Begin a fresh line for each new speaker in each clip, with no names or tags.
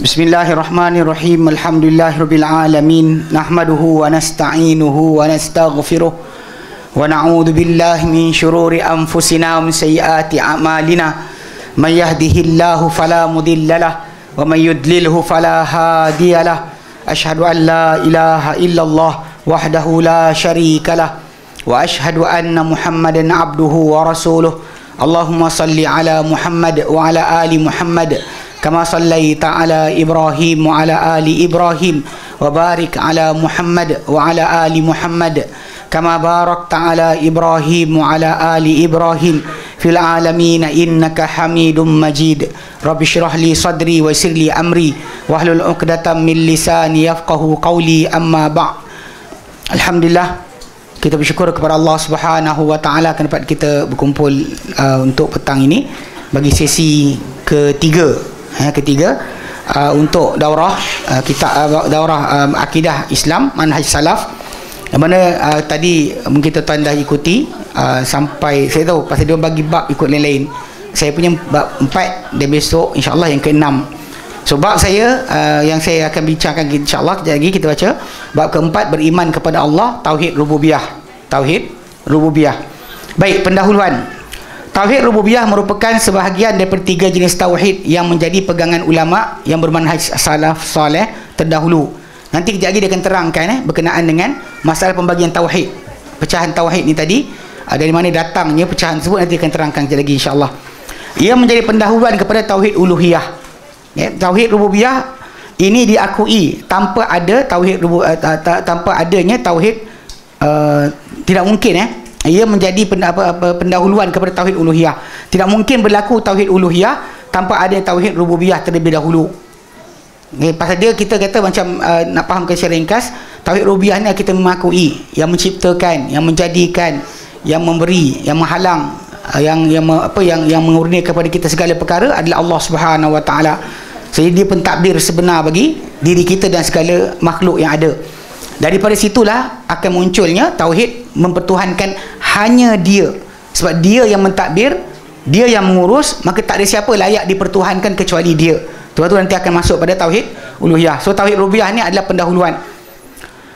Bismillahirrahmanirrahim. Alhamdulillahirabbil alamin. Nahmaduhu wa nasta'inuhu wa nastaghfiruh. Wa na'udzu billahi min shururi anfusina wa min sayyiati a'malina. May yahdihillahu fala mudhillalah wa may yudlilhu fala hadiyalah. Asyhadu an la ilaha illallah wahdahu la syarikalah wa asyhadu anna Muhammadan abduhu wa rasuluh. Allahumma salli ala Muhammad wa ala ali Muhammad kama sallaita ala Ibrahim wa ala ali Ibrahim wa barik ala Muhammad wa ala ali Muhammad kama barakta ala Ibrahim wa ala ali Ibrahim fil alamin innaka Hamidum Majid. Rabbi shrah li sadri wa yassir li amri wahlul 'uqdatam min lisani yafqahu qawli. Amma ba'. Alhamdulillah, kita bersyukur kepada Allah Subhanahu wa taala kerana dapat kita berkumpul untuk petang ini bagi sesi ketiga untuk daurah daurah akidah Islam manhaj salaf, yang mana tadi mungkin tuan-tuan dah ikuti sampai saya tahu pasal dia bagi bab ikut lain-lain. Saya punya bab 4 dan besok insya-Allah yang ke-6. So bab saya yang saya akan bincangkan insya-Allah kejap lagi kita baca bab keempat, beriman kepada Allah, tauhid rububiyah. Baik, pendahuluan. Tauhid rububiyah merupakan sebahagian daripada 3 jenis tauhid yang menjadi pegangan ulama yang bermanhaj salaf soleh terdahulu. Nanti kejap lagi dia akan terangkan berkenaan dengan masalah pembagian tauhid, pecahan tauhid ni tadi, dari mana datangnya pecahan tersebut, nanti akan terangkan kejap lagi insya-Allah. Ia menjadi pendahuluan kepada tauhid uluhiyah. Tauhid rububiyah ini diakui tanpa ada tauhid tanpa adanya tauhid tidak mungkin ia menjadi pendahuluan kepada tauhid uluhiyah. Tidak mungkin berlaku tauhid uluhiyah tanpa ada tauhid rububiyah terlebih dahulu. Pasal dia kita kata macam nak fahamkan secara ringkas, tauhid rububiyah ni kita mengakui yang menciptakan, yang menjadikan, yang memberi, yang menghalang, yang mengurniakan kepada kita segala perkara adalah Allah Subhanahu wa taala. Jadi dia pentadbir sebenar bagi diri kita dan segala makhluk yang ada. Daripada situlah akan munculnya tauhid mempertuhankan hanya dia. Sebab dia yang mentadbir, dia yang mengurus, maka tak ada siapa layak dipertuhankan kecuali dia. Sebab tu nanti akan masuk pada tauhid uluhiyah. So tauhid rububiyah ni adalah pendahuluan.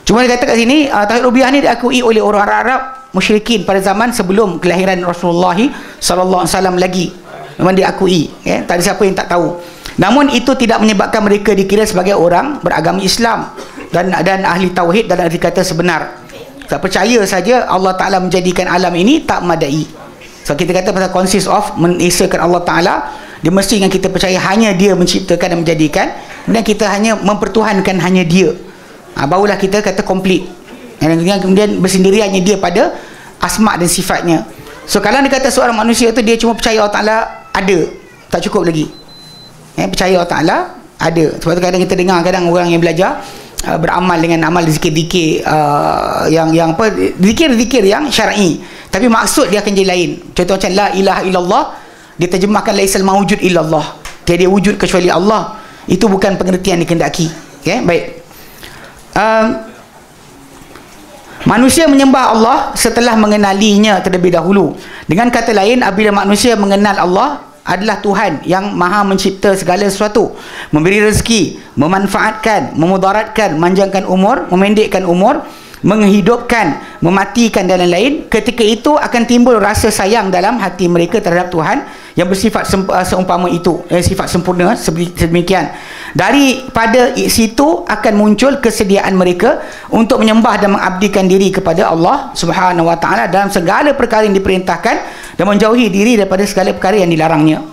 Cuma dia kata kat sini tauhid rububiyah ni diakui oleh orang Arab musyrikin pada zaman sebelum kelahiran Rasulullah sallallahu alaihi wasallam lagi. Memang diakui, tak ada siapa yang tak tahu. Namun itu tidak menyebabkan mereka dikira sebagai orang beragama Islam dan ahli tauhid dan ahli kata sebenar. Tak percaya saja Allah Ta'ala menjadikan alam ini tak memadai. So kita kata pasal consist of menesakan Allah Ta'ala, dia mesti yang kita percaya hanya dia menciptakan dan menjadikan, kemudian kita hanya mempertuhankan hanya dia, barulah kita kata complete. Kemudian bersendiri hanya dia pada asma' dan sifatnya. So kalau dia kata seorang manusia tu dia cuma percaya Allah Ta'ala ada, tak cukup lagi. Percaya Allah Ta'ala ada. Sebab tu kadang kita dengar kadang orang yang belajar beramal dengan amal zikir-zikir yang zikir yang syar'i, tapi maksud dia akan jadi lain. Contoh macam la ilaha illallah, dia terjemahkan laisal mawjud illallah, tiada wujud kecuali Allah. Itu bukan pengertian dikehendaki. Baik. Manusia menyembah Allah setelah mengenalinya terlebih dahulu. Dengan kata lain, apabila manusia mengenal Allah adalah Tuhan yang maha mencipta segala sesuatu, memberi rezeki, memanfaatkan, memudaratkan, memanjangkan umur, memendekkan umur, menghidupkan, mematikan dan lain-lain, ketika itu akan timbul rasa sayang dalam hati mereka terhadap Tuhan yang bersifat seumpama itu, sifat sempurna sedemikian. Daripada situ akan muncul kesediaan mereka untuk menyembah dan mengabdikan diri kepada Allah Subhanahu wa taala dalam segala perkara yang diperintahkan dan menjauhi diri daripada segala perkara yang dilarangnya.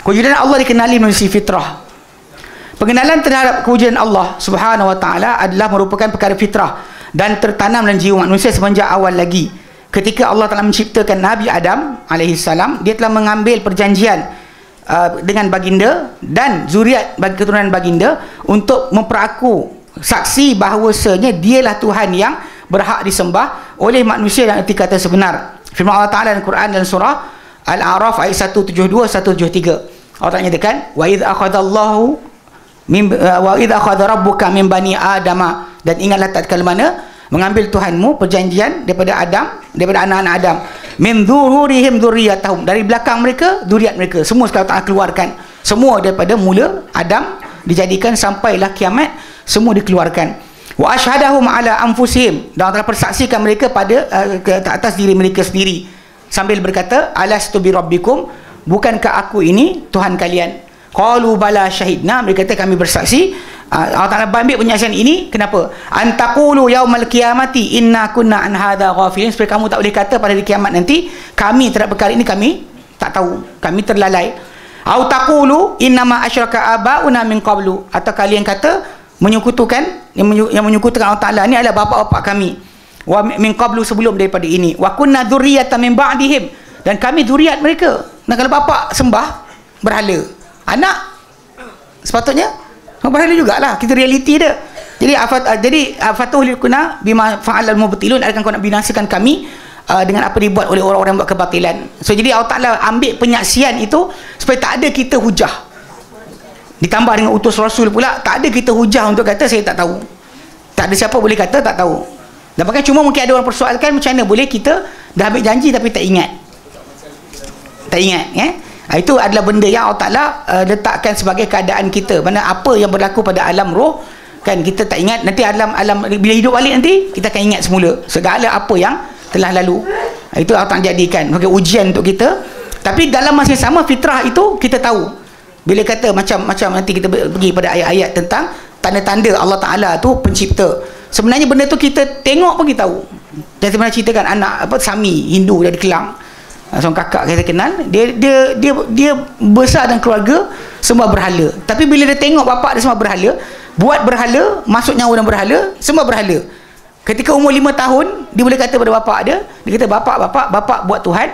Kewujudan Allah dikenali melalui fitrah. Pengenalan terhadap kewujudan Allah Subhanahu wa taala adalah merupakan perkara fitrah dan tertanam dalam jiwa manusia semenjak awal lagi. Ketika Allah telah menciptakan Nabi Adam alaihissalam, dia telah mengambil perjanjian dengan baginda dan zuriat bagi keturunan baginda untuk memperaku saksi bahawasanya dialah Tuhan yang berhak disembah oleh manusia yang erti kata sebenar. Firman Allah Ta'ala dalam Quran dalam surah Al-A'raf ayat 172 173. Allah Ta'ala nyatakan wa idz akhadha rabbuka min bani adama, dan ingatlah tatkala mana mengambil Tuhanmu perjanjian daripada anak-anak Adam, min zuhurihim dzurriyyatahum, dari belakang mereka zuriat mereka semua. Sekarang Allah keluarkan semua daripada mula Adam dijadikan sampailah kiamat, semua dikeluarkan. Wa asyhadahum ala anfusihim, dan telah persaksikan mereka pada ke atas diri mereka sendiri, sambil berkata, alastu bi rabbikum, bukankah aku ini Tuhan kalian? Qalu bala syahidna, mereka kata kami bersaksi. Allah Ta'ala ambil penyaksian ini, kenapa? Antaqulu yaumal qiyamati inna kunna an hadha ghafilin, supaya kamu tak boleh kata pada hari kiamat nanti, kami terhadap perkara ini kami tak tahu, kami terlalai. Au taqulu innama asyraka abauna min qablu, atau kalian kata menyekutukan, yang menyekutukan Allah Ta'ala ni adalah bapa-bapa kami, wa min qablu, sebelum daripada ini, wa kunna dzurriyyatan min ba'dihim, dan kami zuriat mereka. Dan kalau bapa sembah berhala, anak sepatutnya berhala jugalah, kita realiti dia. Jadi fatuhul kuna bima fa'alal mubtilun, akan kau nak binasakan kami dengan apa dibuat oleh orang-orang yang buat kebatilan. So jadi Allah Ta'ala ambil penyaksian itu supaya tak ada kita hujah, ditambah dengan utus Rasul pula, tak ada kita hujah untuk kata saya tak tahu. Tak ada siapa boleh kata tak tahu. Dan bahkan cuma mungkin ada orang persoalkan, macam mana boleh kita dah ambil janji tapi tak ingat, itu adalah benda yang Allah Ta'ala letakkan sebagai keadaan kita. Mana apa yang berlaku pada alam roh, kan kita tak ingat, nanti alam bila hidup balik nanti kita akan ingat semula segala apa yang telah lalu. Itu Allah Ta'ala jadikan sebagai ujian untuk kita. Tapi dalam masa yang sama, fitrah itu kita tahu. Bila kata macam nanti kita pergi pada ayat-ayat tentang tanda-tanda Allah Ta'ala tu pencipta, sebenarnya benda tu kita tengok pun kita tahu. Dan sebenarnya ceritakan anak Sami Hindu dari Kelang, seorang kakak kita kenal, dia besar dan keluarga sembah berhala, tapi bila dia tengok bapak dia sembah berhala, buat berhala, masuk nyawa dalam berhala, sembah berhala. Ketika umur 5 tahun, dia boleh kata pada bapak dia kata, bapak buat Tuhan,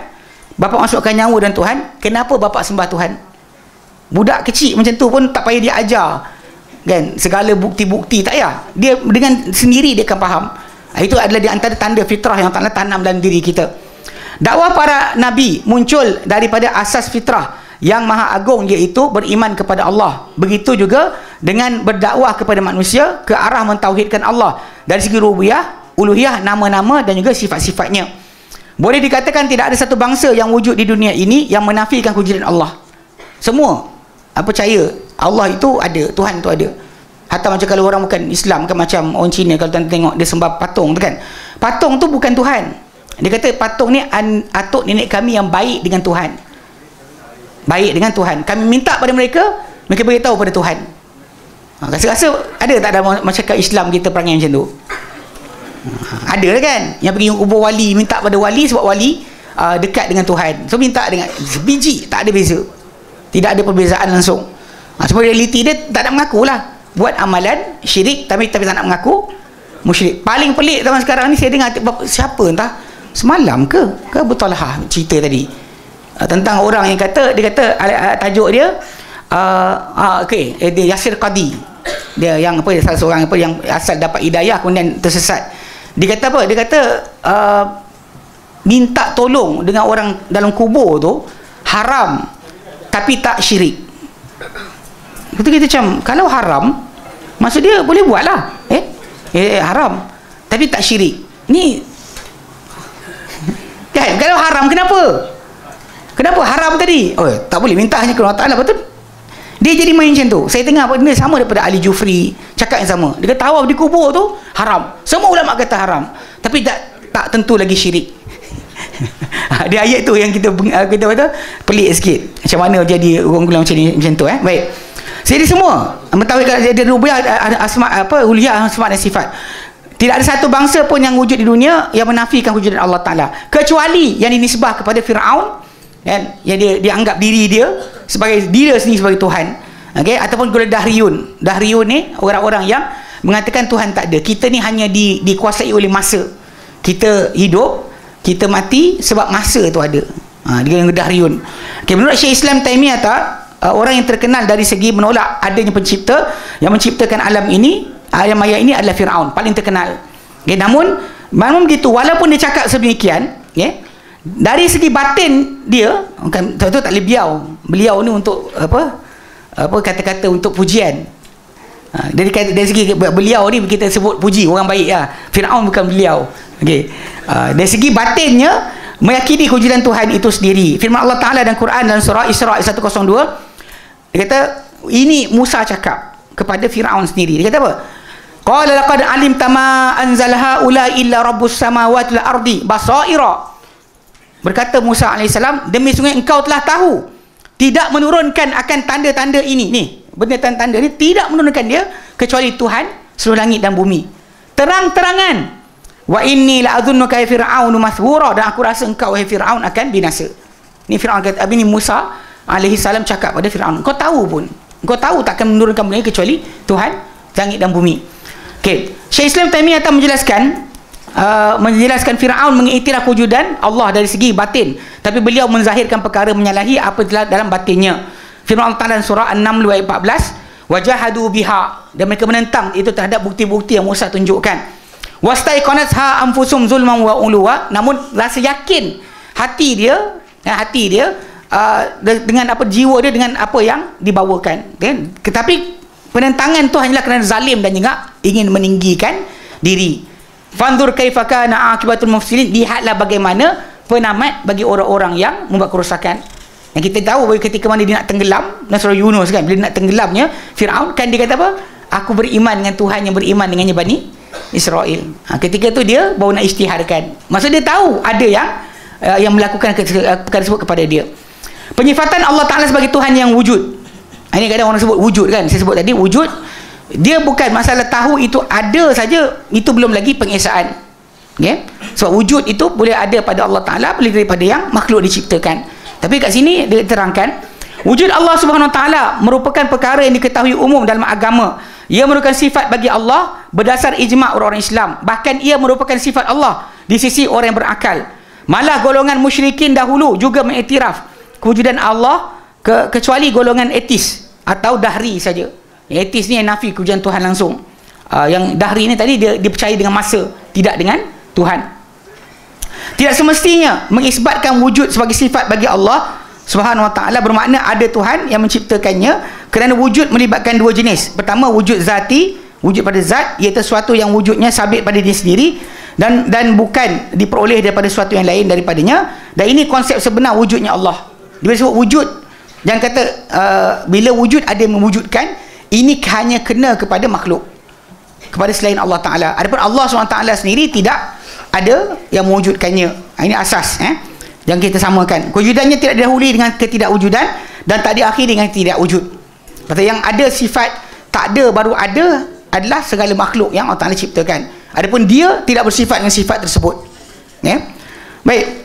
bapak masukkan nyawa dan Tuhan, kenapa bapak sembah Tuhan? Budak kecil macam tu pun tak payah dia ajar, kan, segala bukti-bukti, tak payah, dia dengan sendiri dia akan faham. Itu adalah di antara tanda fitrah yang Allah tanam dalam diri kita. Dakwah para nabi muncul daripada asas fitrah yang maha agung, iaitu beriman kepada Allah. Begitu juga dengan berdakwah kepada manusia ke arah mentauhidkan Allah dari segi rububiyah, uluhiyah, nama-nama dan juga sifat-sifatnya. Boleh dikatakan tidak ada satu bangsa yang wujud di dunia ini yang menafikan kewujudan Allah. Semua percaya Allah itu ada, Tuhan itu ada. Hatta macam kalau orang bukan Islam, kan macam orang Cina, kalau tuan tengok dia sembah patung tu kan, patung tu bukan Tuhan. Dia kata patung ni atuk nenek kami yang baik dengan Tuhan, baik dengan Tuhan, kami minta pada mereka, mereka beritahu pada Tuhan. Rasa-rasa ada tak dalam masyarakat Islam kita perangai macam tu? Ada kan, yang pergi kubur wali, minta pada wali sebab wali dekat dengan Tuhan, so minta dengan biji, tak ada beza, tidak ada perbezaan langsung. Sebab realiti dia tak nak mengaku lah, buat amalan syirik tapi tak nak mengaku musyrik. Paling pelik zaman sekarang ni, saya dengar siapa entah semalam ke betul lah cerita tadi tentang orang yang kata, dia kata tajuk dia dia Yasir Qadi, dia yang salah seorang yang asal dapat hidayah kemudian tersesat. Dia kata apa? Dia kata minta tolong dengan orang dalam kubur tu haram tapi tak syirik. Kita macam, kalau haram maksud dia boleh buat lah, haram tapi tak syirik ni kan. Kalau haram, kenapa haram tadi? Tak boleh, minta hanya kepada Allah Ta'ala. Betul, dia jadi main macam tu. Saya tengah benda sama daripada Ali Jufri, cakap yang sama. Dia kata tawaf di kubur tu haram, semua ulama kata haram, tapi tak tentu lagi syirik. Dia ayat tu yang kita kata pelik sikit, macam mana jadi orang gulang macam tu. Baik, jadi semua mentauhidkan dia rububiyah, uluhiyah, asma dan sifat. Tidak ada satu bangsa pun yang wujud di dunia yang menafikan wujudan Allah Ta'ala, kecuali yang dinisbah kepada Fir'aun, kan, yang dia anggap diri dia sebagai diri sendiri sebagai Tuhan, ataupun kepada Dahriyun ni orang-orang yang mengatakan Tuhan tak ada. Kita ni hanya dikuasai oleh masa. Kita hidup, kita mati sebab masa tu ada. Dia yang Dahriyun. Menurut Syekh Islam Taimiyah orang yang terkenal dari segi menolak adanya pencipta yang menciptakan alam ini, alam maya ini adalah Fir'aun, paling terkenal. Namun begitu, walaupun dia cakap sedemikian, dari segi batin dia, kan, tu tak boleh beliau ni untuk kata-kata untuk pujian. Dari segi beliau ni kita sebut puji, orang baik lah. Fir'aun bukan beliau. Dari segi batinnya meyakini kewujudan Tuhan itu sendiri. Firman Allah Ta'ala dan Quran dalam surah Isra 102, dia kata ini Musa cakap, kepada Firaun sendiri. Dia kata apa? Qala laqad alimta ma anzala haula illa rabbus samawati wal ardi basaira. Berkata Musa AS, demi sungguh engkau telah tahu tidak menurunkan akan tanda-tanda ini, ni benda tanda-tanda ni tidak menurunkan dia kecuali Tuhan seluruh langit dan bumi, terang-terangan. Wa inni la'adhunnuka ya fir'aunu masbura, dan aku rasa engkau wahai Firaun akan binasa. Ni Firaun kata, ini Musa alaihi salam cakap pada Firaun, kau tahu pun, kau tahu takkan menurunkan benda kecuali Tuhan langit dan bumi. Okey, Syekh Islam Taimiyah akan menjelaskan Firaun mengiktiraf wujudan Allah dari segi batin, tapi beliau menzahirkan perkara menyalahi apa telah dalam batinnya. Firman Allah Ta'ala dalam surah An-Naml ayat 14, wajahadu biha, dan mereka menentang itu terhadap bukti-bukti yang Musa tunjukkan. Wastaiqanatha anfusum zulman wa uluwa, namun rasa yakin hati dia dengan apa, jiwa dia dengan apa yang dibawakan, kan? Tetapi penentangan tu hanyalah kerana zalim dan juga ingin meninggikan diri. Fanzur kaifa kana akibatul mufsidin, lihatlah bagaimana penamat bagi orang-orang yang membuat kerosakan. Yang kita tahu ketika mana dia nak tenggelam dalam surah Yunus, kan, bila nak tenggelamnya Firaun, kan dia kata apa? Aku beriman dengan Tuhan yang beriman dengannya Bani Israel. Ketika tu dia baru nak isytiharkan. Maksud dia tahu ada yang melakukan perkara tersebut kepada dia. Penyifatan Allah Ta'ala sebagai Tuhan yang wujud. Ini kadang orang sebut wujud, kan, saya sebut tadi wujud. Dia bukan masalah tahu itu ada saja, itu belum lagi pengesaan. Okay? Sebab wujud itu boleh ada pada Allah Ta'ala, boleh daripada yang makhluk diciptakan. Tapi kat sini dia terangkan wujud Allah Subhanahu Wa Ta'ala merupakan perkara yang diketahui umum dalam agama. Ia merupakan sifat bagi Allah berdasar ijma' orang-orang Islam. Bahkan ia merupakan sifat Allah di sisi orang yang berakal. Malah golongan musyrikin dahulu juga mengiktiraf kewujudan Allah, kecuali golongan etis atau dahri saja. Etis ni yang nafi kewujudan Tuhan langsung. Yang dahri ni tadi dia percaya dengan masa, tidak dengan Tuhan. Tidak semestinya mengisbatkan wujud sebagai sifat bagi Allah Subhanahu Wa Ta'ala bermakna ada Tuhan yang menciptakannya, kerana wujud melibatkan dua jenis. Pertama, wujud zati, wujud pada zat, iaitu sesuatu yang wujudnya sabit pada diri sendiri dan bukan diperoleh daripada sesuatu yang lain daripadanya. Dan ini konsep sebenar wujudnya Allah. Dia sebut wujud, jangan kata bila wujud ada yang mewujudkan, ini hanya kena kepada makhluk, kepada selain Allah Ta'ala. Adapun Allah SWT sendiri tidak ada yang mewujudkannya. Ini asas yang kita samakan. Kewujudannya tidak didahului dengan ketidakwujudan, dan tak diakhiri dengan tidak wujud. Kata yang ada sifat tak ada baru ada adalah segala makhluk yang Allah Ta'ala ciptakan. Adapun dia tidak bersifat dengan sifat tersebut. Baik.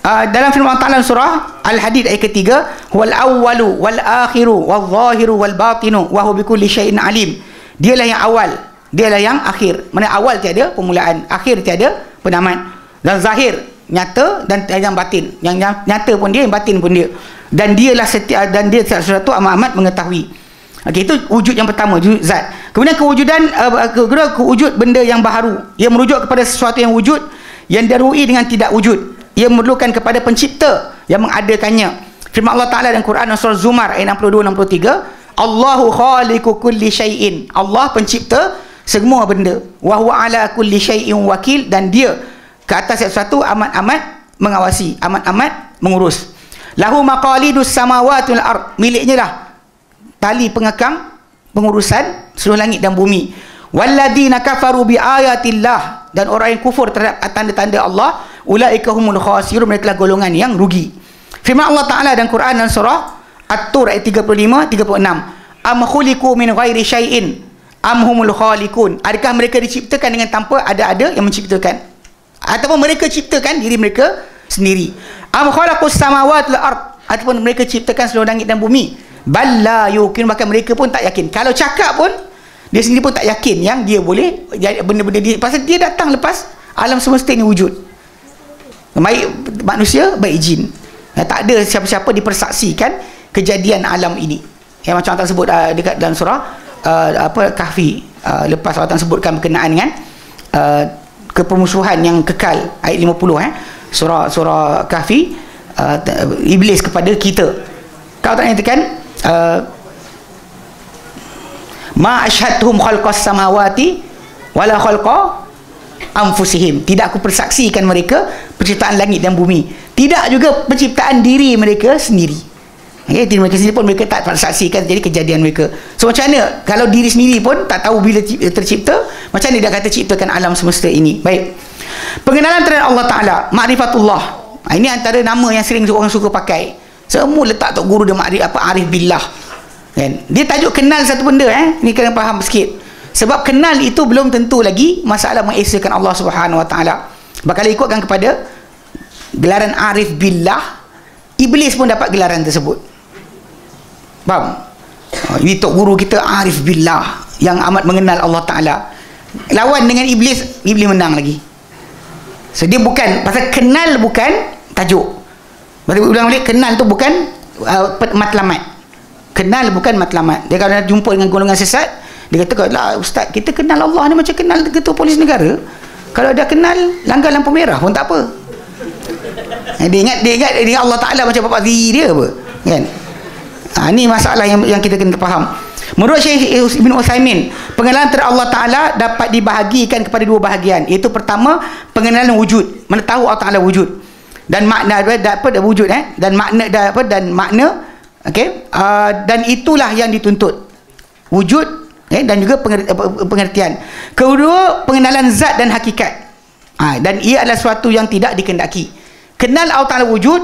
Dalam firman Allah Ta'ala surah Al-Hadid ayat ketiga, wal awwalu wal akhiru wal zahiru wal batinu wa huwa bikulli syai'in alim. Dialah yang awal, dialah yang akhir. Mana awal tiada permulaan, akhir tiada penamat. Dan zahir nyata, dan yang batin, yang nyata pun dia, yang batin pun dia. Dan dialah setiap, dan dia sesuatu amat mengetahui. Okey, itu wujud yang pertama, wujud zat. Kemudian kewujud benda yang baharu. Ia merujuk kepada sesuatu yang wujud yang darui dengan tidak wujud. Ia memerlukan kepada pencipta yang mengadakannya. Firman Allah Ta'ala dalam Quran surah Zumar ayat 62-63, Allahu khaliqu kulli syai'in. Allah pencipta semua benda. Wa huwa ala kulli syai'in wakil, dan dia ke atas sesuatu amat-amat mengawasi, amat-amat mengurus. Lahu maqalidus samawati wal ard, miliknya lah tali pengekang pengurusan seluruh langit dan bumi. Walladzina kafaru bi ayatillah, dan orang yang kufur terhadap tanda-tanda Allah, ulaika humul khasirun, mereka adalah golongan yang rugi. Firman Allah Ta'ala dalam Quran dan surah At-Tur ayat 35-36, am khuliqu min ghairi syai'in am humul khaliqun, adakah mereka diciptakan dengan tanpa ada yang menciptakan, ataupun mereka ciptakan diri mereka sendiri. Am khalaqus samawati wal ard, ataupun mereka ciptakan seluruh langit dan bumi. Balla yuqin, bahkan mereka pun tak yakin. Kalau cakap pun dia sendiri pun tak yakin yang dia boleh benda-benda dia, pasal dia datang lepas alam semesta ini wujud. Baik manusia, baik jin. Tak ada siapa-siapa dipersaksikan kejadian alam ini. Yang macam Allah sebut dekat dalam surah Kahfi, lepas Allah sebutkan berkenaan dengan kepermusuhan yang kekal, ayat 50 surah Kahfi, iblis kepada kita. Kalau tak nyatakan ma asyhadhum khalqas samawati wala khalqa anfusihim, tidak aku persaksikan mereka penciptaan langit dan bumi, tidak juga penciptaan diri mereka sendiri. Okay, diri mereka sendiri pun mereka tak saksikan jadi kejadian mereka. So macam mana kalau diri sendiri pun tak tahu bila tercipta, macam mana dia kata ciptakan alam semesta ini? Baik, pengenalan terhadap Allah Ta'ala, ma'rifatullah. Ini antara nama yang sering orang suka pakai. Semua letak tok guru dia arif billah, kan? Dia tajuk kenal satu benda, ni kena faham sikit. Sebab kenal itu belum tentu lagi masalah mengesakan Allah Subhanahu Wa Ta'ala. Bakal ikutkan kepada gelaran arif billah, iblis pun dapat gelaran tersebut. Faham? Ini tok guru kita arif billah yang amat mengenal Allah Ta'ala. Lawan dengan iblis, iblis menang lagi. So dia bukan, pasal kenal bukan tajuk. Berarti ulang balik, kenal tu bukan matlamat. Kenal bukan matlamat. Dia kalau nak jumpa dengan golongan sesat, dia kata, lah ustaz, kita kenal Allah ni macam kenal ketua polis negara. Kalau dah kenal langgar lampu merah pun tak apa. Dia ingat Allah Ta'ala macam bapak diri dia apa, kan? Ini masalah yang kita kena faham. Menurut Syekh Ibn Uthaymin, pengenalan terhadap Allah Ta'ala dapat dibahagikan kepada dua bahagian, iaitu pertama, pengenalan wujud, mengetahui Allah Ta'ala wujud, dan makna dapat wujud, dan makna dapat, dan makna, okey, dan itulah yang dituntut, wujud, dan juga pengertian. Kedua, pengenalan zat dan hakikat, dan ia adalah sesuatu yang tidak dikendaki. Kenal Allah Ta'ala wujud,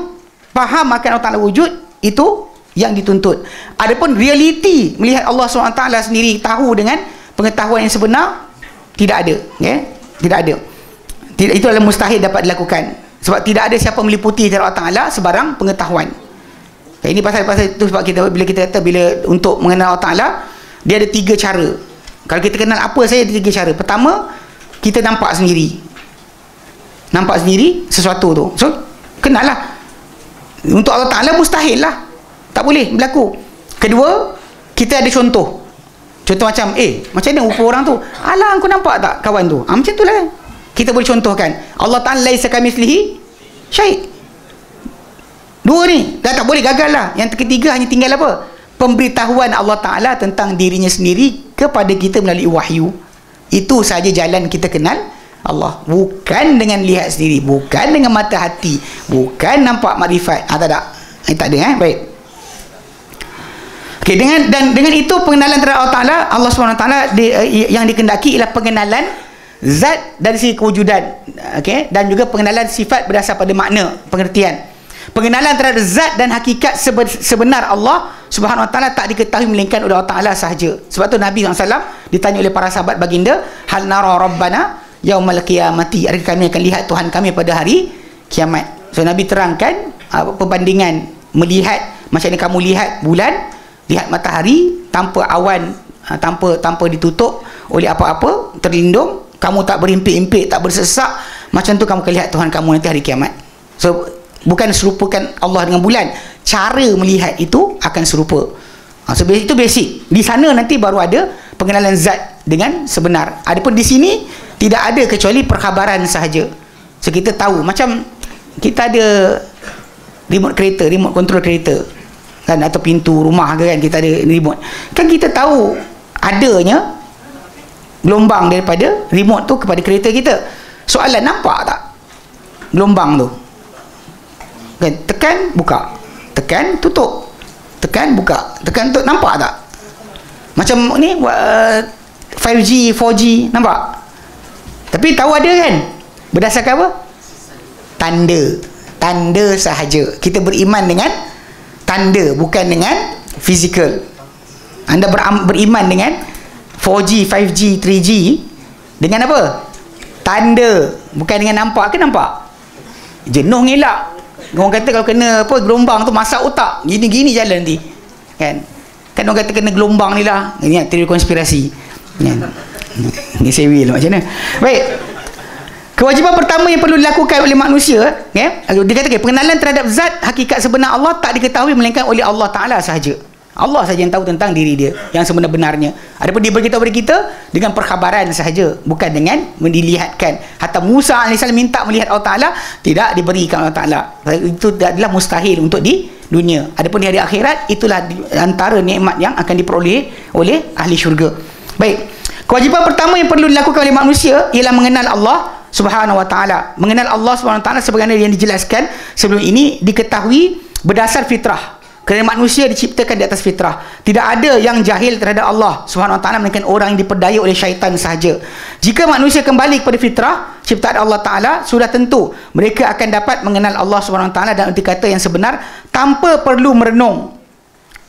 faham akan Allah Ta'ala wujud, itu yang dituntut. Adapun realiti melihat Allah SWT sendiri, tahu dengan pengetahuan yang sebenar, tidak ada, tidak ada. Itu adalah mustahil dapat dilakukan, sebab tidak ada siapa meliputi Allah Ta'ala sebarang pengetahuan. Ini pasal itu sebab bila kita kata, bila untuk mengenal Allah Ta'ala, dia ada tiga cara. Kalau kita kenal apa saja, ada tiga cara. Pertama, kita nampak sendiri sesuatu tu, so kenal lah. Untuk Allah Ta'ala mustahil lah, tak boleh berlaku. Kedua, kita ada contoh macam macam mana rupa orang tu, alah aku nampak tak kawan tu, macam tu lah. Kita boleh contohkan Allah Ta'ala laisa kamitslihi syai'. Dua ni dah tak boleh, gagal lah. Yang ketiga hanya tinggal apa? Pemberitahuan Allah Ta'ala tentang dirinya sendiri kepada kita melalui wahyu. Itu saja jalan kita kenal Allah, bukan dengan lihat sendiri, bukan dengan mata hati, bukan nampak makrifat. Tak ada. Baik. Okay, dengan itu pengenalan terhadap Allah SWT yang dikendaki ialah pengenalan zat dari segi kewujudan, dan juga pengenalan sifat berdasar pada makna, pengertian. Pengenalan terhadap zat dan hakikat sebenar Allah Subhanahu Wa Taala tak diketahui melainkan oleh Allah Taala sahaja. Sebab tu Nabi SAW ditanya oleh para sahabat baginda, hal nara rabbana yaumal qiyamati, adakah kami akan lihat Tuhan kami pada hari kiamat. So Nabi terangkan perbandingan melihat, macam ni kamu lihat bulan, lihat matahari tanpa awan, tanpa ditutup oleh apa-apa, terlindung, kamu tak berimpit-impit, tak bersesak, macam tu kamu akan lihat Tuhan kamu nanti hari kiamat. So bukan serupakan Allah dengan bulan, cara melihat itu akan serupa. So itu basic. Di sana nanti baru ada pengenalan zat dengan sebenar. Adapun di sini tidak ada kecuali perkhabaran sahaja. So kita tahu, macam kita ada remote kereta, remote control kereta, kan, atau pintu rumah ke, kan, kita ada remote, kan kita tahu adanya gelombang daripada remote tu kepada kereta kita. Soalan, nampak tak gelombang tu, kan? Tekan, buka, tekan, tutup, tekan, buka, tekan, tutup, nampak tak? Macam ni 5G, 4G, nampak? Tapi tahu ada, kan? Berdasarkan apa? Tanda sahaja. Kita beriman dengan tanda, bukan dengan fizikal. Anda beriman dengan 4G, 5G, 3G dengan apa? Tanda, bukan dengan nampak. Ke nampak? Jenuh ngelak. Orang kata kalau kena apa gelombang tu masak otak, gini-gini jalan nanti, kan orang kata kena gelombang ni lah. Ini teori konspirasi, kan? Ni sewil macam mana. Baik, kewajipan pertama yang perlu dilakukan oleh manusia, dia kata pengenalan terhadap zat hakikat sebenar Allah tak diketahui melainkan oleh Allah Ta'ala sahaja. Allah sahaja yang tahu tentang diri dia yang sebenar-benarnya. Adapun dia beritahu kepada kita dengan perkhabaran sahaja, bukan dengan dilihatkan. Hatta Musa AS minta melihat Allah Ta'ala, tidak diberikan Allah Ta'ala. Itu adalah mustahil untuk di dunia. Adapun di hari akhirat, itulah antara nikmat yang akan diperoleh oleh ahli syurga. Baik, kewajipan pertama yang perlu dilakukan oleh manusia ialah mengenal Allah Subhanahu Wa Ta'ala. Mengenal Allah Subhanahu Wa Ta'ala sebagaimana yang dijelaskan sebelum ini diketahui berdasar fitrah. Kerana manusia diciptakan di atas fitrah. Tidak ada yang jahil terhadap Allah Subhanahu Wa Taala melainkan orang yang diperdaya oleh syaitan sahaja. Jika manusia kembali kepada fitrah ciptaan Allah Taala, sudah tentu mereka akan dapat mengenal Allah Subhanahu Wa Taala dan erti kata yang sebenar tanpa perlu merenung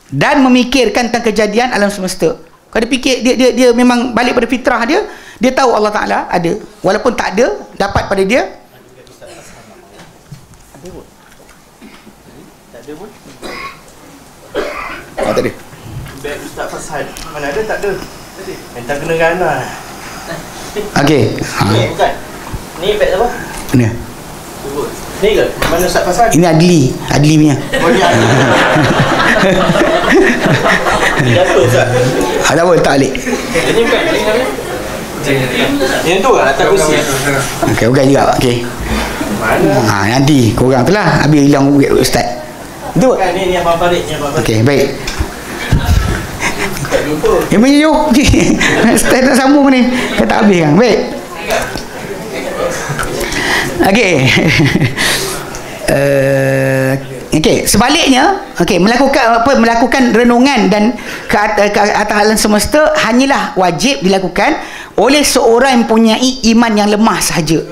dan memikirkan tentang kejadian alam semesta. Kalau dia fikir, dia memang balik pada fitrah dia, dia tahu Allah Taala ada. Walaupun tak ada, dapat pada dia. Tak ada.
Beg Ustaz Fasad. Mana ada, tak ada. Yang tak kena gana.
Okey.
Ni bukan. Ni beg apa?
Mana?
Ni ke? Mana Ustaz Fasad?
Ini Adli punya.
Oh, ni ada. Ni apa Ustaz?
Tak apa, tak balik.
Ini bukan. Ini mana? Yang tu lah, atas kursi.
Okey, bukan juga. Okey.
Mana?
Nanti korang tu lah habis hilang ustaz. Itu.
Bukan, ni Abang Farid. Ni Abang Farid.
Okey, baik.
Tak jumpa.
Punya jom. Ustaz tak sambung ni. Kata habis kan. Baik. Okey. Okey, sebaliknya, melakukan renungan dan ke atas alam semesta hanyalah wajib dilakukan oleh seorang yang mempunyai iman yang lemah sahaja.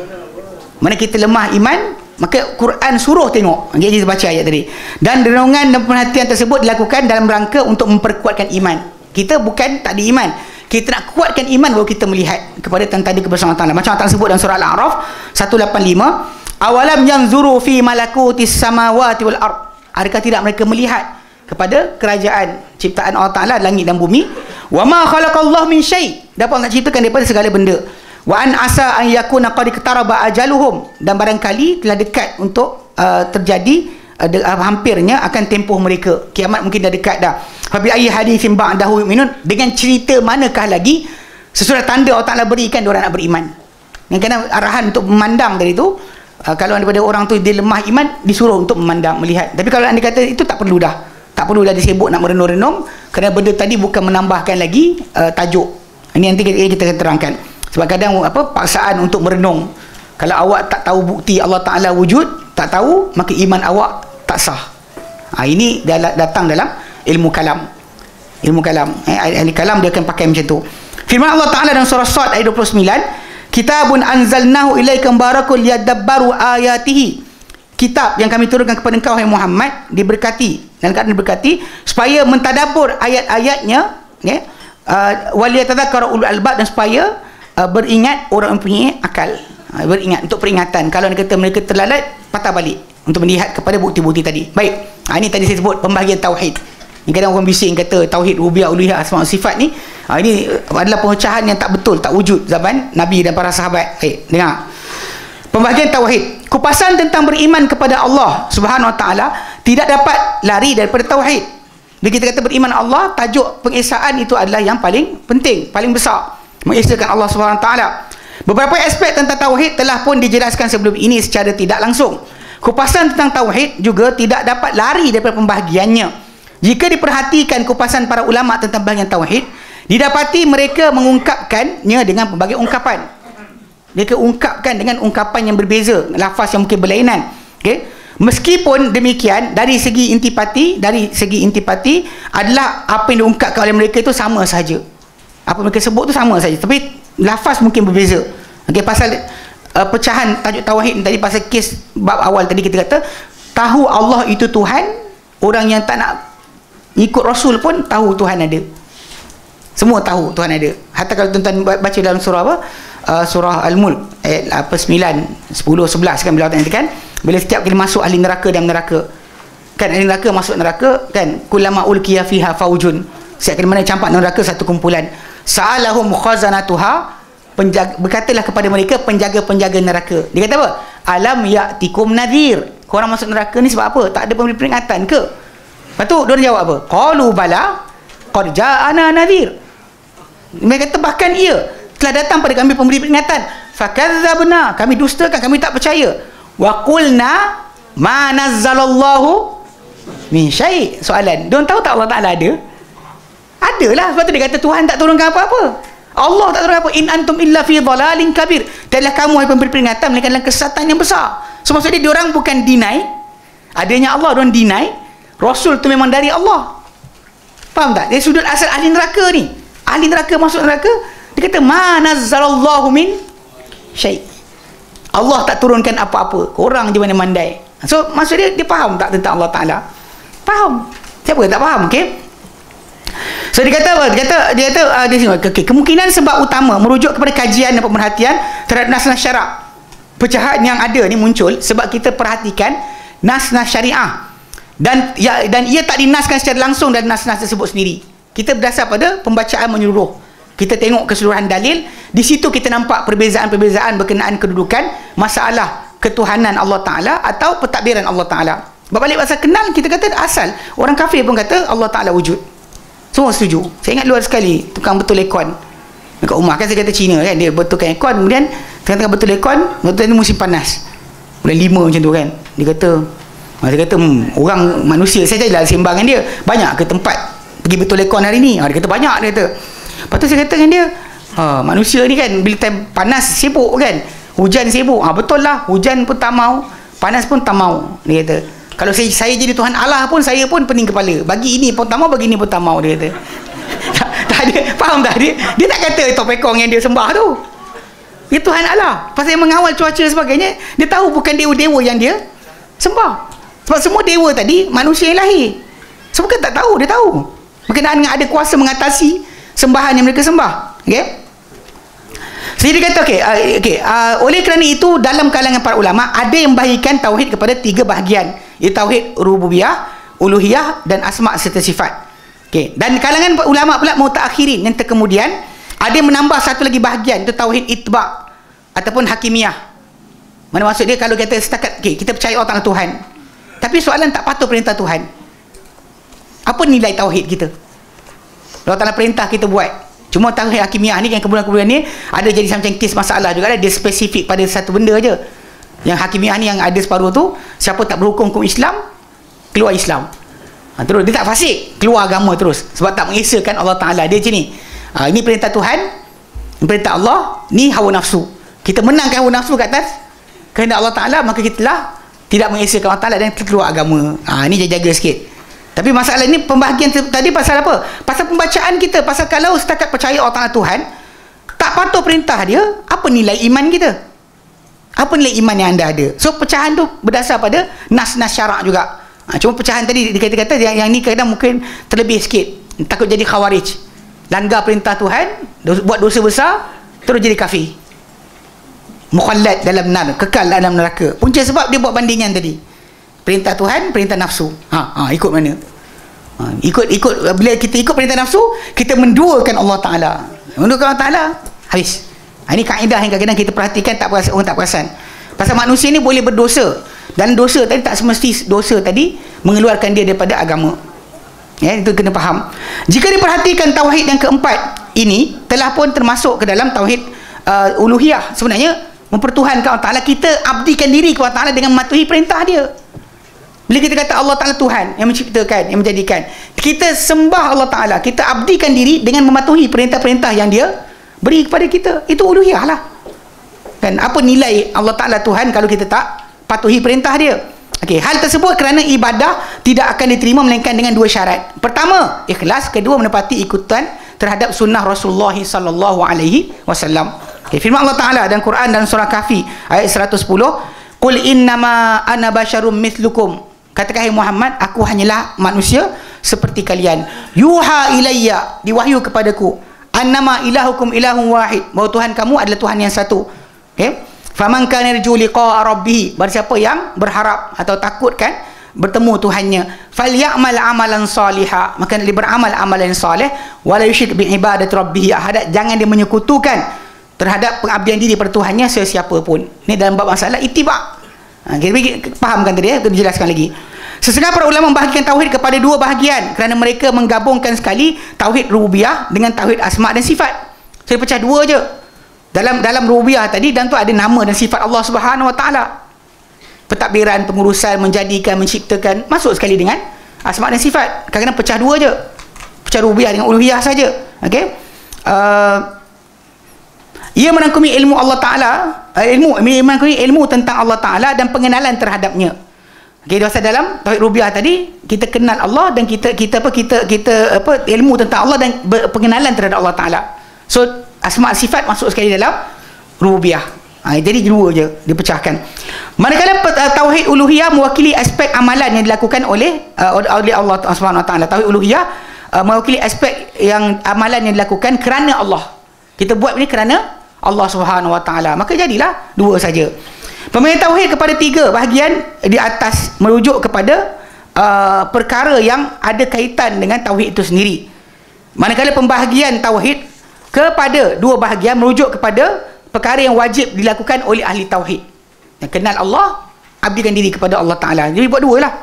Mana kita lemah iman, maka Quran suruh tengok. Kita baca ayat tadi. Dan renungan dan perhatian tersebut dilakukan dalam rangka untuk memperkuatkan iman. Kita bukan tak ada iman. Kita nak kuatkan iman baru kita melihat kepada tanda kebesaran Allah. Macam Allah sebut dalam surah Al-A'raf 185, awalam yanzuru fi malakutis samawati wal ard. Adakah tidak mereka melihat kepada kerajaan ciptaan Allah Taala langit dan bumi? Wa ma khalaqallahu min syai'. Dapat nak ciptakan daripada segala benda. Wa an asa an yakuna qad iqtaraba ajaluhum, dan barangkali telah dekat untuk terjadi hampirnya akan tempoh mereka. Kiamat mungkin dah dekat dah. Fa bi ayyi haditsin ba'dahu yu'minun, dengan cerita manakah lagi sesudah tanda Allah Taala berikan dia orang nak beriman. Yang kena arahan untuk memandang dari itu. Kalau daripada orang tu dia lemah iman, disuruh untuk memandang, melihat. Tapi kalau anda kata itu tak perlu dah. Tak perlu dah disebut nak merenung-renung, kerana benda tadi bukan menambahkan lagi tajuk. Ini nanti kita akan terangkan. Sebab kadang paksaan untuk merenung. Kalau awak tak tahu bukti Allah Taala wujud, tak tahu, maka iman awak tak sah. Ini datang dalam ilmu kalam. Ilmu kalam. Ahli kalam dia akan pakai macam tu. Firman Allah Taala dalam surah Sad ayat 29, kitabun anzalnahu ilaika mubarakun liyadabbaru ayatihi. Kitab yang kami turunkan kepada engkau wahai Muhammad, diberkati, dan keadaan diberkati supaya mentadabbur ayat-ayatnya, ya. Waliyatadzakkara ulul albab, dan supaya beringat orang yang mempunyai akal. Beringat untuk peringatan. Kalau kata mereka terlalat, patah balik untuk melihat kepada bukti-bukti tadi. Baik. Ini tadi saya sebut pembahagian tauhid. Ini kadang orang bising kata tauhid rububiyah, uluhiyah, asma' sifat ni. Ini adalah pemecahan yang tak betul, tak wujud zaman Nabi dan para sahabat. Baik, dengar. Pembahagian tauhid. Kupasan tentang beriman kepada Allah Subhanahu Wa Taala tidak dapat lari daripada tauhid. Bila kita kata beriman Allah, tajuk pengesaan itu adalah yang paling penting, paling besar. Mengesahkan Allah Subhanahu Wa Taala. Beberapa aspek tentang tauhid telah pun dijelaskan sebelum ini secara tidak langsung. Kupasan tentang tauhid juga tidak dapat lari daripada pembahagiannya. Jika diperhatikan kupasan para ulama tentang bahagian tauhid, didapati mereka mengungkapkannya dengan pelbagai ungkapan. Mereka ungkapkan dengan ungkapan yang berbeza, lafaz yang mungkin berlainan. Okey. Meskipun demikian, dari segi intipati adalah apa yang diungkapkan oleh mereka itu sama saja. Apa mereka sebut tu sama saja, tapi lafaz mungkin berbeza. Okey, pasal pecahan tajuk tauhid tadi, pasal kes bab awal tadi kita kata tahu Allah itu Tuhan, orang yang tak nak ikut Rasul pun tahu Tuhan ada. Semua tahu Tuhan ada. Hatta kalau tuan-tuan baca dalam surah apa? Surah Al-Mulk ayat 9, 10, 11 kan, bila Allah katakan bila setiap kali masuk ahli neraka dan neraka. Kan ahli neraka masuk neraka kan, kullama ulqiya fiha faujun. Setiap kali mana campak neraka satu kumpulan. Sa'alahum khazanatuha, berkatalah kepada mereka penjaga-penjaga neraka. Dia kata apa? Alam ya'tikum nadhir. Korang masuk neraka ni sebab apa? Tak ada pemberi peringatan ke? Lepas tu diorang jawab apa? Qalu bala qad ja'ana nadhir. Mereka kata bahkan ia telah datang pada kami pemberi peringatan. Fakadzabna, kami dustakan, kami tak percaya. Wa qulna ma nazzalallahu min syai'. Soalan, diorang tahu tak Allah Taala ada? Adalah, sebab tu dia kata Tuhan tak turunkan apa-apa. Allah tak turunkan apa. In antum illa fi dhalalin kabir. Tidaklah kamu hai pemberi peringatan melainkan dalam kesesatan yang besar. So maksudnya diorang bukan deny adanya Allah, diorang deny Rasul tu memang dari Allah. Faham tak? Dari sudut asal ahli neraka ni, ahli neraka masuk neraka, dia kata ma nazzallallahu min syai'. Allah tak turunkan apa-apa, korang je mana mandai. So maksud dia faham tak tentang Allah Ta'ala? Faham. Siapa tak faham? Okay. So dia kata okay, kemungkinan sebab utama merujuk kepada kajian dan pemerhatian terhadap nas-nas syarak. Pecahan yang ada ni muncul sebab kita perhatikan nas-nas syariah dan ia tak dinaskan secara langsung dari nas-nas tersebut sendiri. Kita berdasar pada pembacaan menyeluruh. Kita tengok keseluruhan dalil, di situ kita nampak perbezaan-perbezaan berkenaan kedudukan masalah ketuhanan Allah Ta'ala atau pentadbiran Allah Ta'ala. Berbalik pasal kenal, kita kata asal orang kafir pun kata Allah Ta'ala wujud. Semua setuju. Saya ingat luar sekali tukang betul aircon dekat rumah, kan saya kata Cina kan, dia betulkan aircon, kemudian tengah-tengah betul aircon, betul ni musim panas bulan 5 macam tu kan, dia kata orang manusia, saya jadilah sembang dengan dia, banyak ke tempat pergi betul aircon hari ni? Dia kata banyak, dia kata. Lepas tu saya kata dengan dia, manusia ni kan bila time panas sibuk kan, hujan sibuk. Betul lah, hujan pun tak mau, panas pun tak mau. Dia kata, kalau saya jadi Tuhan Allah pun, saya pun pening kepala, bagi ini pun tak mau, bagi ini pun tak mau. Dia kata tak ada, faham tak? Dia tak kata topekong yang dia sembah tu, dia Tuhan Allah. Pasal yang mengawal cuaca sebagainya, dia tahu bukan dewa-dewa yang dia sembah. Sebab semua dewa tadi manusia yang lahir. So bukan tak tahu, dia tahu berkenaan dengan ada kuasa mengatasi sembahan yang mereka sembah. Okay? Jadi dia kata oleh kerana itu dalam kalangan para ulama ada yang membahagikan tauhid kepada 3 bahagian, iaitu tauhid rububiyah, uluhiyah dan asma' serta sifat. Okay. Dan kalangan ulama pula mutaakhirin yang terkemudian ada yang menambah satu lagi bahagian, itu tauhid itba' ataupun hakimiyah. Mana maksud dia, kalau kita setakat kita percaya Allah Ta'ala Tuhan, tapi soalan tak patuh perintah Tuhan, apa nilai tauhid kita? Allah Ta'ala perintah kita buat, cuma tauhid hakimiyah ni yang kemudian ni ada jadi macam kes masalah juga, dia spesifik pada satu benda je. Yang hakimiyah ni yang ada separuh tu, siapa tak berhukum Islam, keluar Islam. Terus dia tak fasik, keluar agama terus, sebab tak mengesahkan Allah Ta'ala. Dia macam ni, ini perintah Tuhan, perintah Allah, ni hawa nafsu. Kita menangkan hawa nafsu kat atas kehendak Allah Ta'ala, maka kita telah tidak mengesahkan Allah Ta'ala dan keluar agama. Ini jaga sikit. Tapi masalah ini pembahagian tadi pasal apa? Pasal pembacaan kita. Pasal kalau setakat percaya Allah Ta'ala Tuhan, tak patuh perintah dia, apa nilai iman kita? Apa nilai iman yang anda ada? So pecahan tu berdasar pada nas-nas syarak juga. Cuma pecahan tadi dikata-kata yang ni kadang mungkin terlebih sikit, takut jadi khawarij, langgar perintah Tuhan, buat dosa besar, terus jadi kafir, mukhallad dalam nar, kekal dalam neraka. Punca sebab dia buat bandingan tadi, perintah Tuhan, perintah nafsu. Ikut mana? Ikut bila kita ikut perintah nafsu, kita menduakan Allah Ta'ala. Menduakan Allah Ta'ala, habis. Ini kaedah yang kadang-kadang kita perhatikan, orang tak perasan. Pasal manusia ni boleh berdosa, dan dosa tadi tak semesti dosa tadi mengeluarkan dia daripada agama. Itu kena faham. Jika diperhatikan tauhid yang keempat ini telah pun termasuk ke dalam tauhid uluhiyah. Sebenarnya mempertuhankan Allah Ta'ala, kita abdikan diri kepada Allah Ta'ala dengan mematuhi perintah dia. Bila kita kata Allah Ta'ala Tuhan yang menciptakan, yang menjadikan, kita sembah Allah Ta'ala, kita abdikan diri dengan mematuhi perintah-perintah yang dia beri kepada kita. Itu uluhiyah lah. Dan apa nilai Allah Ta'ala Tuhan kalau kita tak patuhi perintah dia? Hal tersebut kerana ibadah tidak akan diterima melainkan dengan 2 syarat. Pertama, ikhlas. Kedua, menepati ikutan terhadap sunnah Rasulullah sallallahu alaihi wasallam. Firman Allah Ta'ala dalam Quran dalam surah Kahfi ayat 110, qul innama ana basyarum mithlukum, katakan hai Muhammad, aku hanyalah manusia seperti kalian. Yuha ilayya, diwahyu kepadaku, annama ilahukum ilahun wahid, bahawa Tuhan kamu adalah Tuhan yang satu. Faman kana yarju liqa'a rabbih, barang siapa yang berharap atau takutkan bertemu Tuhannya, falyamal amalan salihah, maka dia beramal amalan soleh, wala yusyrik bi ibadati rabbih ahad, jangan dia menyekutukan terhadap pengabdian diri pada Tuhannya sesiapa pun. Ini dalam bab masalah ittiba'. Kita fahamkan tadi, kita jelaskan lagi. Sesetengah para ulama membahagikan tauhid kepada 2 bahagian kerana mereka menggabungkan sekali tauhid rububiyah dengan tauhid asma' dan sifat. Saya pecah 2 je. Dalam rububiyah tadi, dan tu ada nama dan sifat Allah Subhanahu Wa Ta'ala. Pentadbiran, pengurusan, menjadikan, menciptakan, masuk sekali dengan asma' dan sifat. Kadang-kadang pecah 2 je. Pecah rububiyah dengan uluhiyah saja. Ia merangkumi ilmu Allah Ta'ala, menangkumi ilmu tentang Allah Ta'ala dan pengenalan terhadapnya. Okey, dosa dalam tauhid rububiyah tadi, kita kenal Allah dan kita ilmu tentang Allah dan pengenalan terhadap Allah Taala. So asma sifat masuk sekali dalam rububiyah. Jadi dua je dipecahkan. Manakala tauhid uluhiyah mewakili aspek amalan yang dilakukan oleh Allah Subhanahu Wa Taala. Tauhid uluhiyah mewakili aspek yang amalan yang dilakukan kerana Allah. Kita buat ini kerana Allah Subhanahu Wa Taala. Maka jadilah dua saja. Pembahagian tauhid kepada tiga bahagian di atas merujuk kepada perkara yang ada kaitan dengan tauhid itu sendiri. Manakala pembahagian tauhid kepada dua bahagian merujuk kepada perkara yang wajib dilakukan oleh ahli tauhid. Yang kenal Allah, abdikan diri kepada Allah Taala. Jadi buat dua lah.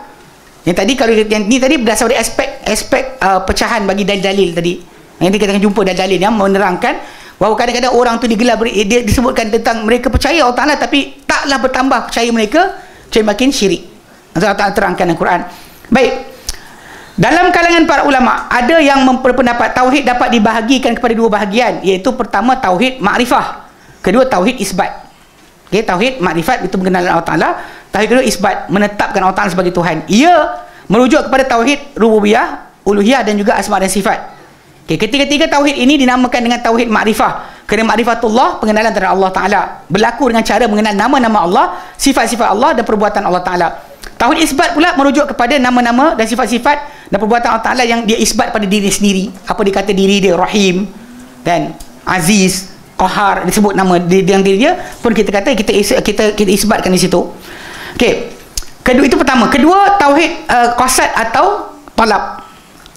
Yang tadi kalau yang ni tadi berdasar dari aspek pecahan bagi dalil-dalil tadi. Yang kita akan jumpa dalil yang menerangkan bahawa kadang-kadang orang tu digelar, dia disebutkan tentang mereka percaya Allah Ta'ala tapi taklah bertambah percaya mereka, jadi makin syirik. Allah Ta'ala terangkan dalam Quran. Baik, dalam kalangan para ulama ada yang berpendapat tauhid dapat dibahagikan kepada dua bahagian, iaitu pertama tauhid makrifah, kedua tauhid isbat. Okay, tauhid makrifat itu mengenal Allah Ta'ala, tauhid kedua isbat, menetapkan Allah Ta'ala sebagai Tuhan. Ia merujuk kepada tauhid rububiyah, uluhiyah dan juga asma dan sifat. Okay, ketiga-tiga tauhid ini dinamakan dengan tauhid makrifah. Kerana makrifatullah, pengenalan terhadap Allah Ta'ala, berlaku dengan cara mengenal nama-nama Allah, sifat-sifat Allah dan perbuatan Allah Ta'ala. Tauhid isbat pula merujuk kepada nama-nama dan sifat-sifat dan perbuatan Allah Ta'ala yang dia isbat pada diri sendiri. Apa dia kata diri dia, Rahim dan Aziz, Qahar, disebut nama yang diri dia pun kita kata kita isbatkan di situ. Okey. Kedua itu pertama. Kedua tauhid qasad atau talab.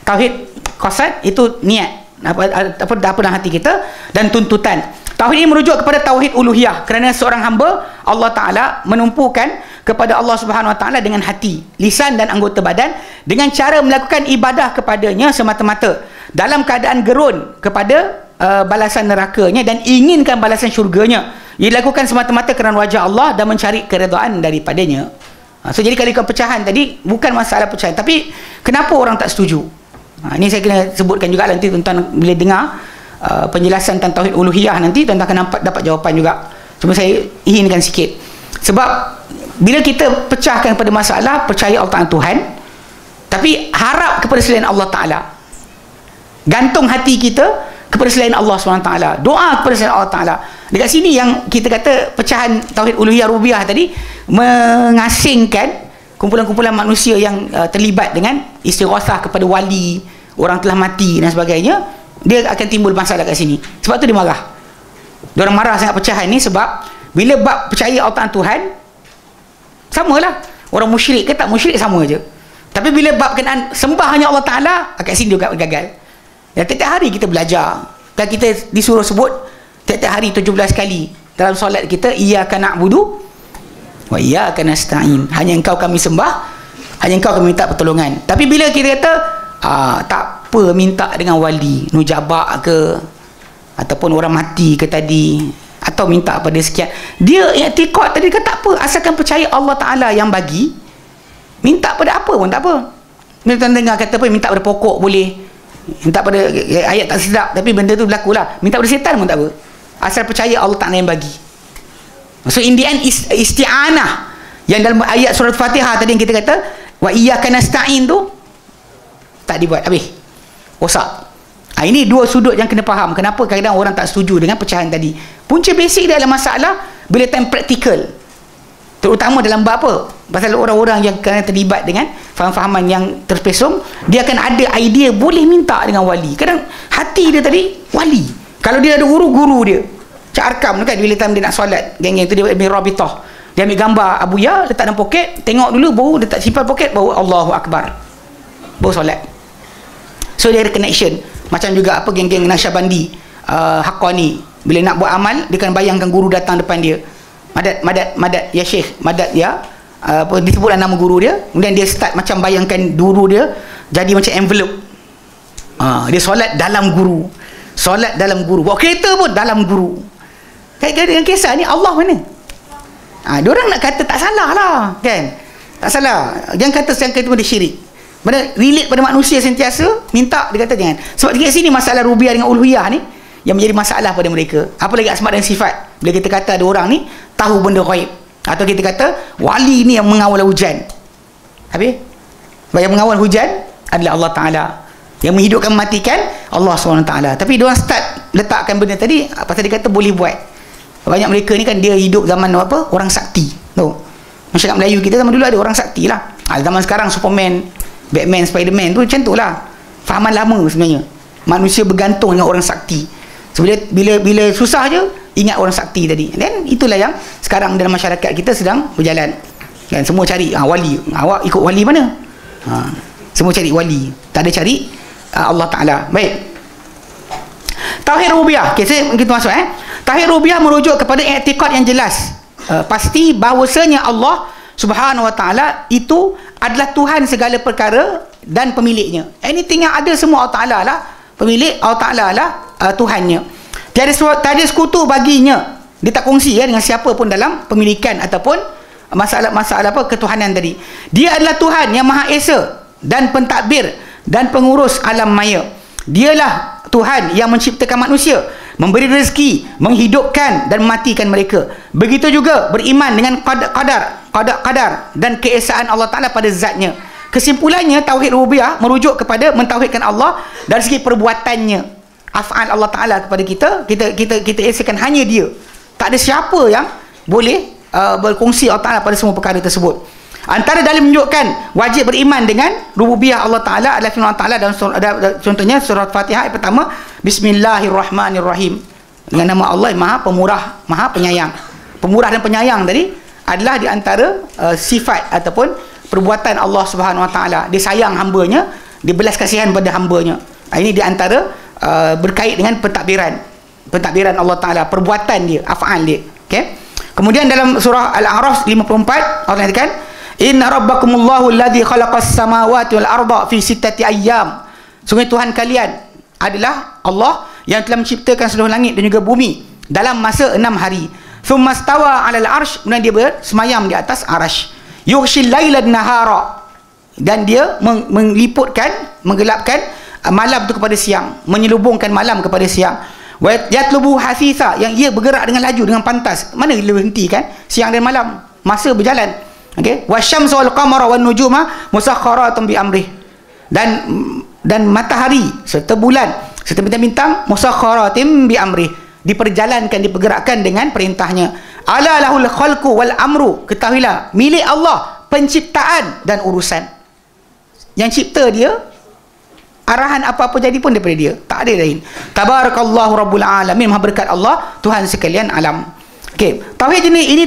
Tauhid qasad itu niat, apa dalam hati kita dan tuntutan. Tauhid ini merujuk kepada tauhid uluhiyah kerana seorang hamba Allah Taala menumpukan kepada Allah Subhanahu Wa Taala dengan hati, lisan dan anggota badan dengan cara melakukan ibadah kepadanya semata-mata dalam keadaan gerun kepada balasan nerakanya dan inginkan balasan syurganya. Ia dilakukan semata-mata kerana wajah Allah dan mencari keredaan daripadanya. So jadi kalau pecahan tadi bukan masalah pecahan, tapi kenapa orang tak setuju? Ini saya kena sebutkan juga nanti tuan-tuan bila dengar penjelasan tentang tauhid uluhiyah nanti tuan-tuan akan dapat jawapan juga. Cuma saya izinkan sikit. Sebab bila kita pecahkan pada masalah percaya Allah Ta'ala Tuhan, tapi harap kepada selain Allah Ta'ala, gantung hati kita kepada selain Allah SWT, doa kepada selain Allah Ta'ala. Dekat sini yang kita kata pecahan tauhid uluhiyah rububiyah tadi mengasingkan kumpulan-kumpulan manusia yang terlibat dengan istighosah kepada wali, orang telah mati dan sebagainya. Dia akan timbul masalah kat sini. Sebab tu dia marah. Dia orang marah sangat pecahan ni sebab bila bab percaya Allah Ta'ala Tuhan, samalah. Orang musyrik ke tak musyrik sama je. Tapi bila bab kenaan sembah hanya Allah Ta'ala, kat sini juga gagal. Dan tiap-tiap hari kita belajar. Dan kita disuruh sebut tiap-tiap hari 17 kali dalam solat kita, iyyaka na'budu wa iyyaka nasta'in. Hanya engkau kami sembah, hanya engkau kami minta pertolongan. Tapi bila kita kata tak apa minta dengan wali, nujabak ke ataupun orang mati ke tadi, atau minta pada sekian, dia i'tiqad tadi kata tak apa, asalkan percaya Allah Ta'ala yang bagi, minta pada apa pun tak apa. Bila tuan dengar kata apa, minta pada pokok boleh, minta pada ayat tak sedap tapi benda tu berlaku lah, minta pada setan pun tak apa, asal percaya Allah Ta'ala yang bagi. So in the end isti'anah yang dalam ayat surah Fatihah tadi yang kita kata wa iyyaka nasta'in tu tak dibuat, habis rosak. Ini dua sudut yang kena faham kenapa kadang-kadang orang tak setuju dengan pecahan tadi. Punca basic dia adalah masalah bila time praktikal, terutama dalam bab apa, pasal orang-orang yang kena terlibat dengan faham-fahaman yang terpesong, dia akan ada idea boleh minta dengan wali. Kadang hati dia tadi wali, kalau dia ada guru dia Cak Arkam kan, bila time dia nak solat, geng-geng tu dia ambil rabitah, dia ambil gambar Abu Ya, letak dalam poket, tengok dulu, baru dia tak simpan poket, baru Allahu Akbar, baru solat. So dia ada connection. Macam juga apa geng-geng Nasyabandi, Haqqani, bila nak buat amal, dia akan bayangkan guru datang depan dia, madad ya syekh, madad ya, disebutlah nama guru dia, kemudian dia start macam bayangkan guru dia jadi macam envelope. Dia solat dalam guru, solat dalam guru, bawa kereta pun dalam guru. Dengan kisah ni Allah mana? Diorang nak kata tak salah lah kan, tak salah, jangan kata yang kata dia syirik. Mana relate pada manusia sentiasa minta, dia kata jangan. Sebab di sini masalah rububiyah dengan uluhiyah ni yang menjadi masalah pada mereka. Apa lagi asma dan sifat. Bila kita kata ada orang ni tahu benda ghaib, atau kita kata wali ni yang mengawal hujan, Habis? Sebab yang mengawal hujan adalah Allah Ta'ala. Yang menghidupkan mematikan Allah SWT. Tapi diorang start letakkan benda tadi pasal dia kata boleh buat. Banyak mereka ni kan dia hidup zaman apa? Orang sakti. Tahu? Masyarakat Melayu kita zaman dulu ada orang sakti lah. Zaman sekarang Superman, Batman, Spiderman tu macam tu lah. Fahaman lama sebenarnya. Manusia bergantung dengan orang sakti. So, bila susah je ingat orang sakti tadi. Dan itulah yang sekarang dalam masyarakat kita sedang berjalan. Dan semua cari wali. Awak ikut wali mana? Semua cari wali. Tak ada cari Allah Ta'ala. Baik. Tauhid rububiyah. Okay, kita masuk Tauhid rububiyah merujuk kepada i'tiqad yang jelas. Pasti bahawasanya Allah Subhanahu Wa Ta'ala itu adalah Tuhan segala perkara dan pemiliknya. Anything yang ada semua Allah Ta'ala lah pemilik, Allah Ta'ala lah Tuhannya. Tiada sekutu baginya. Dia tak kongsi dengan siapa pun dalam pemilikan ataupun masalah apa ketuhanan tadi. Dia adalah Tuhan yang Maha Esa dan pentadbir dan pengurus alam maya. Dialah Tuhan yang menciptakan manusia, memberi rezeki, menghidupkan dan mematikan mereka. Begitu juga beriman dengan qadar dan keesaan Allah Ta'ala pada zatnya. Kesimpulannya, tauhid rububiyah merujuk kepada mentauhidkan Allah dari segi perbuatannya. Af'al Allah Ta'ala kepada kita esakan hanya dia. Tak ada siapa yang boleh berkongsi Allah Ta'ala pada semua perkara tersebut. Antara dalil menunjukkan wajib beriman dengan rububiyah Allah Ta'ala adalah firman Allah Ta'ala dalam contohnya surat Fatihah ayat pertama, Bismillahirrahmanirrahim. Dengan nama Allah yang Maha Pemurah, Maha Penyayang. Pemurah dan penyayang tadi adalah di antara sifat ataupun perbuatan Allah Subhanahu Wa Ta'ala. Dia sayang hambanya, dia belas kasihan pada hambanya. Ini di antara berkait dengan pentadbiran Allah Ta'ala, perbuatan dia, af'al dia. Okay? Kemudian dalam surah Al-A'raf 54 Allah katakan, Inna rabbakumullahu alladhi khalaqas samawati wal arda fi sittati ayyam. Sungguh Tuhan kalian adalah Allah yang telah menciptakan seluruh langit dan juga bumi dalam masa 6 hari. Thumma stawa 'alal arsh, kemudian dia bersemayam di atas arasy. Yughshil laila nahara, dan dia meliputkan, menggelapkan malam itu kepada siang, menyelubungkan malam kepada siang. Wa yatlubu hasisa, yang ia bergerak dengan laju, dengan pantas. Mana dia berhenti kan? Siang dan malam, masa berjalan. Okey, wasyamsu wal qamara wan nujuma musakharatun bi amrih. Dan matahari serta bulan serta bintang-bintang musakharatin bi amrih, diperjalankan, dipergerakkan dengan perintahnya. Ala lahul khalqu wal amru, ketahuilah milik Allah penciptaan dan urusan. Yang cipta dia, arahan apa-apa jadi pun daripada dia, tak ada lain. Tabarakallahu rabbul alamin, maha berkat Allah Tuhan sekalian alam. Okey, tauhid jenis ini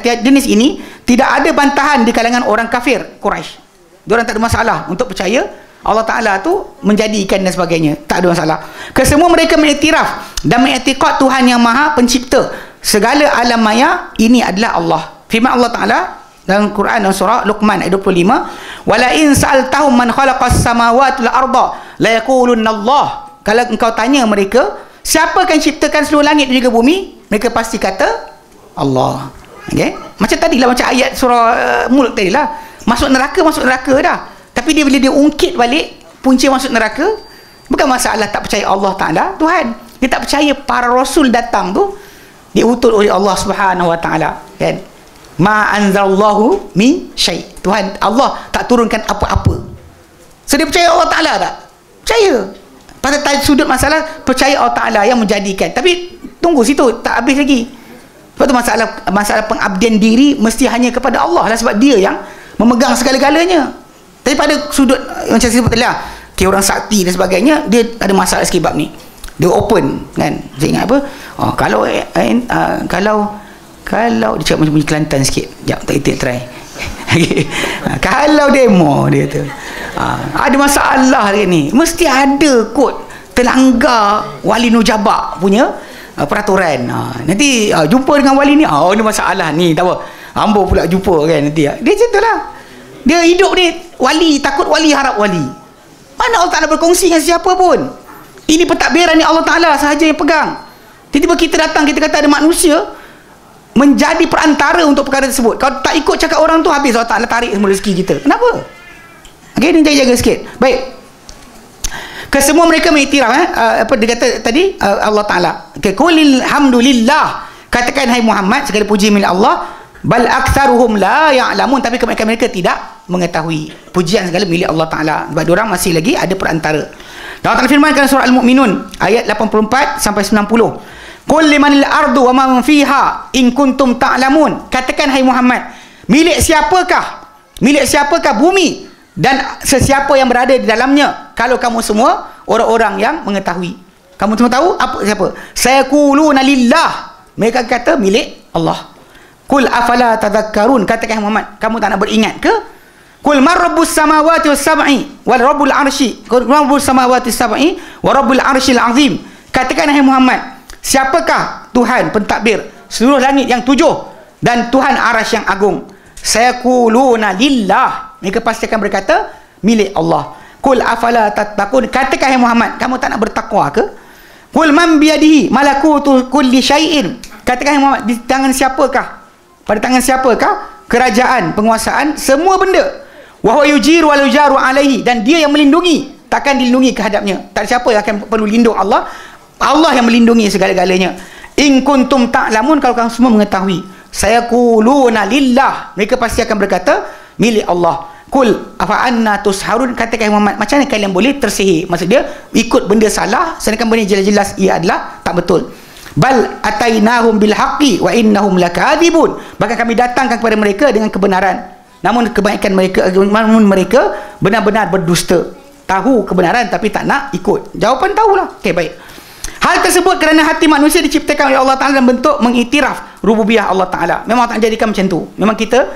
jenis ini tidak ada bantahan di kalangan orang kafir Quraisy. Diorang tak ada masalah untuk percaya Allah Ta'ala tu menjadikan dan sebagainya, tak ada masalah. Kesemua mereka mengiktiraf dan mengiktikad Tuhan yang Maha Pencipta segala alam maya ini adalah Allah. Firman Allah Ta'ala dalam Quran dalam surah Luqman ayat 25, wala in sa'altahum man khalaqas samawati wal arda la yaqulunna Allah. Kalau engkau tanya mereka siapa yang ciptakan seluruh langit dan juga bumi, mereka pasti kata Allah. Okey, macam tadilah, macam ayat surah Mulk tadilah, masuk neraka dah. Tapi bila dia ungkit balik punca masuk neraka, bukan masalah tak percaya Allah Ta'ala Tuhan, dia tak percaya para rasul datang tu diutus oleh Allah Subhanahu Wa Ta'ala, kan? Ma anzalallahu min syai', Tuhan Allah tak turunkan apa-apa. So dia percaya Allah Ta'ala tak? Percaya. Pada sudut masalah percaya Allah Ta'ala yang menjadikan. Tapi tunggu situ, tak habis lagi. Sebab tu masalah pengabdian diri mesti hanya kepada Allah lah, sebab dia yang memegang segala-galanya. Tapi pada sudut macam saya sebut tadi lah, orang sakti dan sebagainya, dia ada masalah sikit bab ni. Dia open kan. Saya ingat apa? Kalau dia cakap macam bunyi Kelantan sikit. Sekejap, kita try. Kalau demo dia tu ada masalah dia ni, mesti ada kot terlanggar wali nujabak punya peraturan. Nanti jumpa dengan wali ni, ni masalah ni, tak apa, hamba pula jumpa kan nanti. Dia macam tu lah. Dia hidup ni wali, takut wali, harap wali. Mana Allah Ta'ala berkongsi dengan siapa pun. Ini pentadbiran ni Allah Ta'ala sahaja yang pegang. Tiba-tiba kita datang, kita kata ada manusia menjadi perantara untuk perkara tersebut. Kalau tak ikut cakap orang tu, habis Allah Ta'ala tarik semua rezeki kita. Kenapa? Okey, ni jaga-jaga sikit. Baik. Kesemua mereka mengiktiraf apa dia kata tadi, Allah Ta'ala. Okey, qulil hamdulillah. Katakan hai Muhammad, segala puji milik Allah. bal aktsaruhum la ya'lamun, tapi kebanyakan mereka tidak mengetahui. Pujian segala milik Allah Taala, sebab diorang masih lagi ada perantara. Allah Taala firmankan surah Al-Mu'minun ayat 84 sampai 90. Qul limanil ardu wa man fiha in kuntum ta'lamun. Katakan hai Muhammad, milik siapakah bumi dan sesiapa yang berada di dalamnya, kalau kamu semua orang-orang yang mengetahui. Kamu semua tahu apa siapa? Sayaquluna lillah. Mereka kata milik Allah. Qul afala tadhakkarun. Katakan Muhammad, kamu tak nak beringat ke? Qul man rabbus samawati was sab'i wal rabbul arsy. Qul rabbus samawati sab'i wa rabbul arsyil azim. Katakan hai Muhammad, siapakah Tuhan pentadbir seluruh langit yang 7 dan Tuhan arasy yang agung? Sayaquluna lillah. Mereka pasti akan berkata milik Allah. Qul afala tattaqun. Katakan hai Muhammad, kamu tak nak bertakwa ke? Qul man biyadihi malakutu kulli syai'in. Katakan hai Muhammad, di tangan siapakah? Pada tangan siapakah kerajaan, penguasaan semua benda? Wa huwa yujiru wa yujaru alaihi, dan dia yang melindungi, takkan dilindungi kehadapnya. Tak ada siapa yang akan perlu lindung Allah. Allah yang melindungi segala-galanya. In kuntum ta'lamun, kalau kamu semua mengetahui. Sayaquluna lillah. Mereka pasti akan berkata milik Allah. Qul afa anna tusharun. Katakan Muhammad, macam mana kalian boleh tersihir? Maksud dia ikut benda salah sedangkan benda jelas-jelas ia adalah tak betul. Bal atainahum bil haqqi wa innahum lakadibun. Bahkan kami datangkan kepada mereka dengan kebenaran, namun kebanyakan mereka benar-benar berdusta. Tahu kebenaran tapi tak nak ikut. Jawapan tahulah. Okey, baik. Hal tersebut kerana hati manusia diciptakan oleh Allah Ta'ala dalam bentuk mengiktiraf rububiyah Allah Ta'ala. Memang tak jadikan macam tu. Memang kita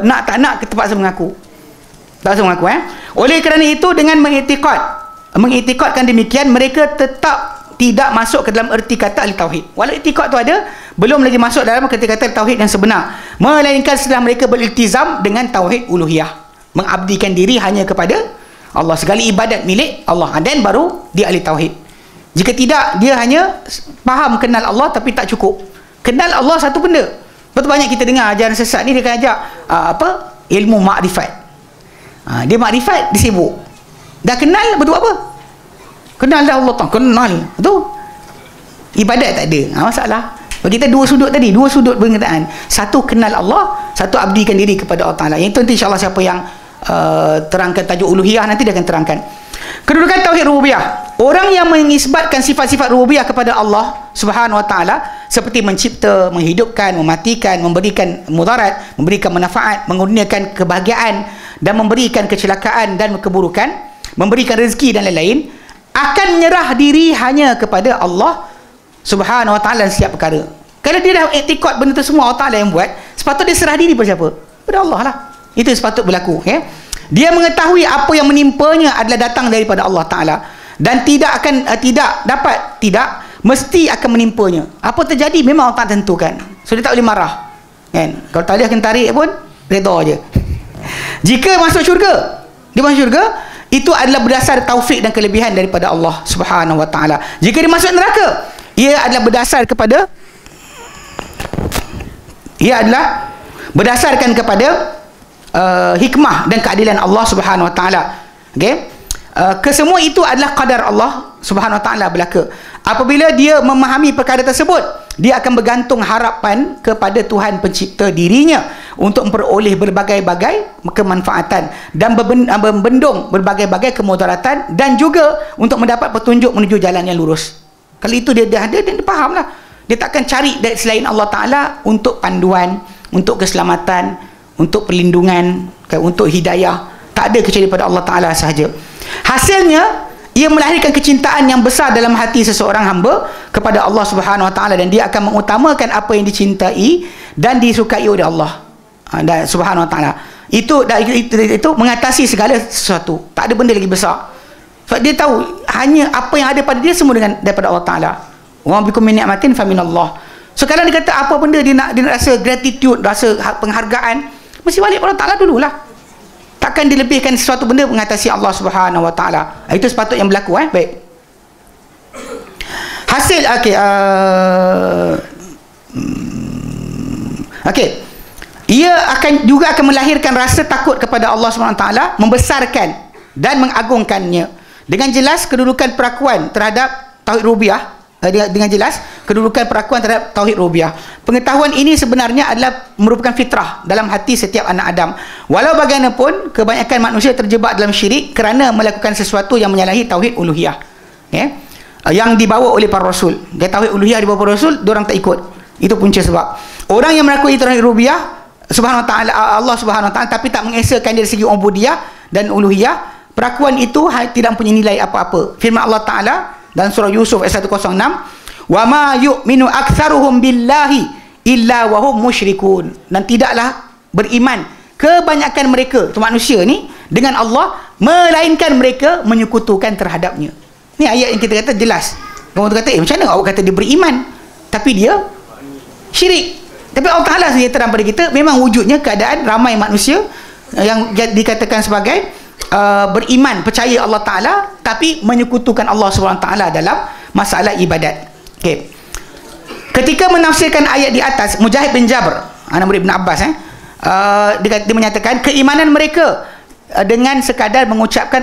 nak tak nak terpaksa mengaku. Tak mengaku. Oleh kerana itu, dengan mengiktikadkan demikian, mereka tetap tidak masuk ke dalam erti kata ahli tauhid. Walau iktikad tu ada, belum lagi masuk dalam erti kata tauhid yang sebenar, melainkan setelah mereka beriltizam dengan tauhid uluhiyah, mengabdikan diri hanya kepada Allah, segala ibadat milik Allah, dan baru dia ahli tauhid. Jika tidak, dia hanya faham kenal Allah tapi tak cukup. Kenal Allah satu benda. Betul, banyak kita dengar ajaran sesat ni, dia akan ajak ilmu makrifat. Dia makrifat, dia sibuk. Dah kenal, berdoa apa? Kenal dah Allah Ta'ala, kenal. Betul? Ibadat tak ada. Masalah. Bagi kita dua sudut tadi, dua sudut pengertian. Satu kenal Allah, satu abdikan diri kepada Allah Ta'ala. Yang itu nanti insyaAllah siapa yang terangkan tajuk uluhiyah nanti dia akan terangkan. Kedudukan tauhid rububiyah. Orang yang mengisbatkan sifat-sifat rububiyah kepada Allah Subhanahu wa taala, seperti mencipta, menghidupkan, mematikan, memberikan mudarat, memberikan manfaat, mengurniakan kebahagiaan dan memberikan kecelakaan dan keburukan, memberikan rezeki dan lain-lain, akan menyerah diri hanya kepada Allah Subhanahu wa taala setiap perkara. Kalau dia dah iktikad benda tu semua Allah Taala yang buat, sepatutnya dia serah diri pada siapa? Pada Allah lah. Itu sepatut berlaku, ya. Dia mengetahui apa yang menimpanya adalah datang daripada Allah Ta'ala, dan tidak akan mesti akan menimpanya. Apa terjadi memang Allah Ta'ala tentukan, so dia tak boleh marah, kan? Kalau tak boleh akan tarik pun redha je. Jika masuk syurga, dia masuk syurga, itu adalah berdasar taufik dan kelebihan daripada Allah Subhanahu wa Ta'ala. Jika dia masuk neraka, ia adalah berdasarkan kepada hikmah dan keadilan Allah Subhanahu wa taala. Okey. Kesemua itu adalah qadar Allah Subhanahu wa taala belaka. Apabila dia memahami perkara tersebut, dia akan bergantung harapan kepada Tuhan pencipta dirinya untuk memperoleh berbagai-bagai kemanfaatan dan membendung berbagai-bagai kemudaratan, dan juga untuk mendapat petunjuk menuju jalan yang lurus. Kalau itu dia dah ada, dia fahamlah. Dia takkan cari dari selain Allah Taala untuk panduan, untuk keselamatan, untuk perlindungan, untuk hidayah. Tak ada kecuali pada Allah Ta'ala sahaja. Hasilnya, ia melahirkan kecintaan yang besar dalam hati seseorang hamba kepada Allah Subhanahu Wa Ta'ala, dan dia akan mengutamakan apa yang dicintai dan disukai oleh Allah Subhanahu Wa Ta'ala. Itu mengatasi segala sesuatu. Tak ada benda lagi besar. Sebab dia tahu hanya apa yang ada pada dia semua daripada Allah Ta'ala. Wa bikum min ni'matin fa minallah. So kalau dia kata apa benda dia nak rasa gratitude, rasa penghargaan, mesti balik pada Allah Ta'ala dululah. Takkan dilebihkan sesuatu benda mengatasi Allah Subhanahu wa taala. Itu sepatutnya yang berlaku, baik. Hasil ia akan melahirkan rasa takut kepada Allah Subhanahu wa taala, membesarkan dan mengagungkannya. Dengan jelas kedudukan perakuan terhadap tauhid rububiyah dengan jelas kedudukan perakuan terhadap tauhid rububiyah. Pengetahuan ini sebenarnya adalah merupakan fitrah dalam hati setiap anak Adam. Walau bagaimanapun kebanyakan manusia terjebak dalam syirik kerana melakukan sesuatu yang menyalahi tauhid uluhiyah. Yang dibawa oleh para rasul. Tauhid uluhiyah dibawa para rasul, diorang tak ikut. Itu punca sebab. Orang yang mengakui tauhid rububiyah Subhanahu wa taala, Allah Subhanahu wa taala, tapi tak mengesakan dari segi ubudiyah dan uluhiyah, perakuan itu tidak mempunyai nilai apa-apa. Firman Allah Taala dalam surah Yusuf ayat 106, "Wa ma yu'minu aktsaruhum billahi illa wa hum musyrikun." Dan tidaklah beriman kebanyakan mereka, tu manusia ni, dengan Allah melainkan mereka menyekutukan terhadapnya. Ni ayat yang kita kata jelas. Orang tu kata, macam mana awak kata dia beriman tapi dia syirik? Tapi Allah Taala saja terang pada kita, memang wujudnya keadaan ramai manusia yang dikatakan sebagai beriman, percaya Allah Ta'ala, tapi menyekutukan Allah SWT dalam masalah ibadat. Okay. Ketika menafsirkan ayat di atas, Mujahid bin Jabr, anak murid Ibn Abbas, dia menyatakan keimanan mereka dengan sekadar mengucapkan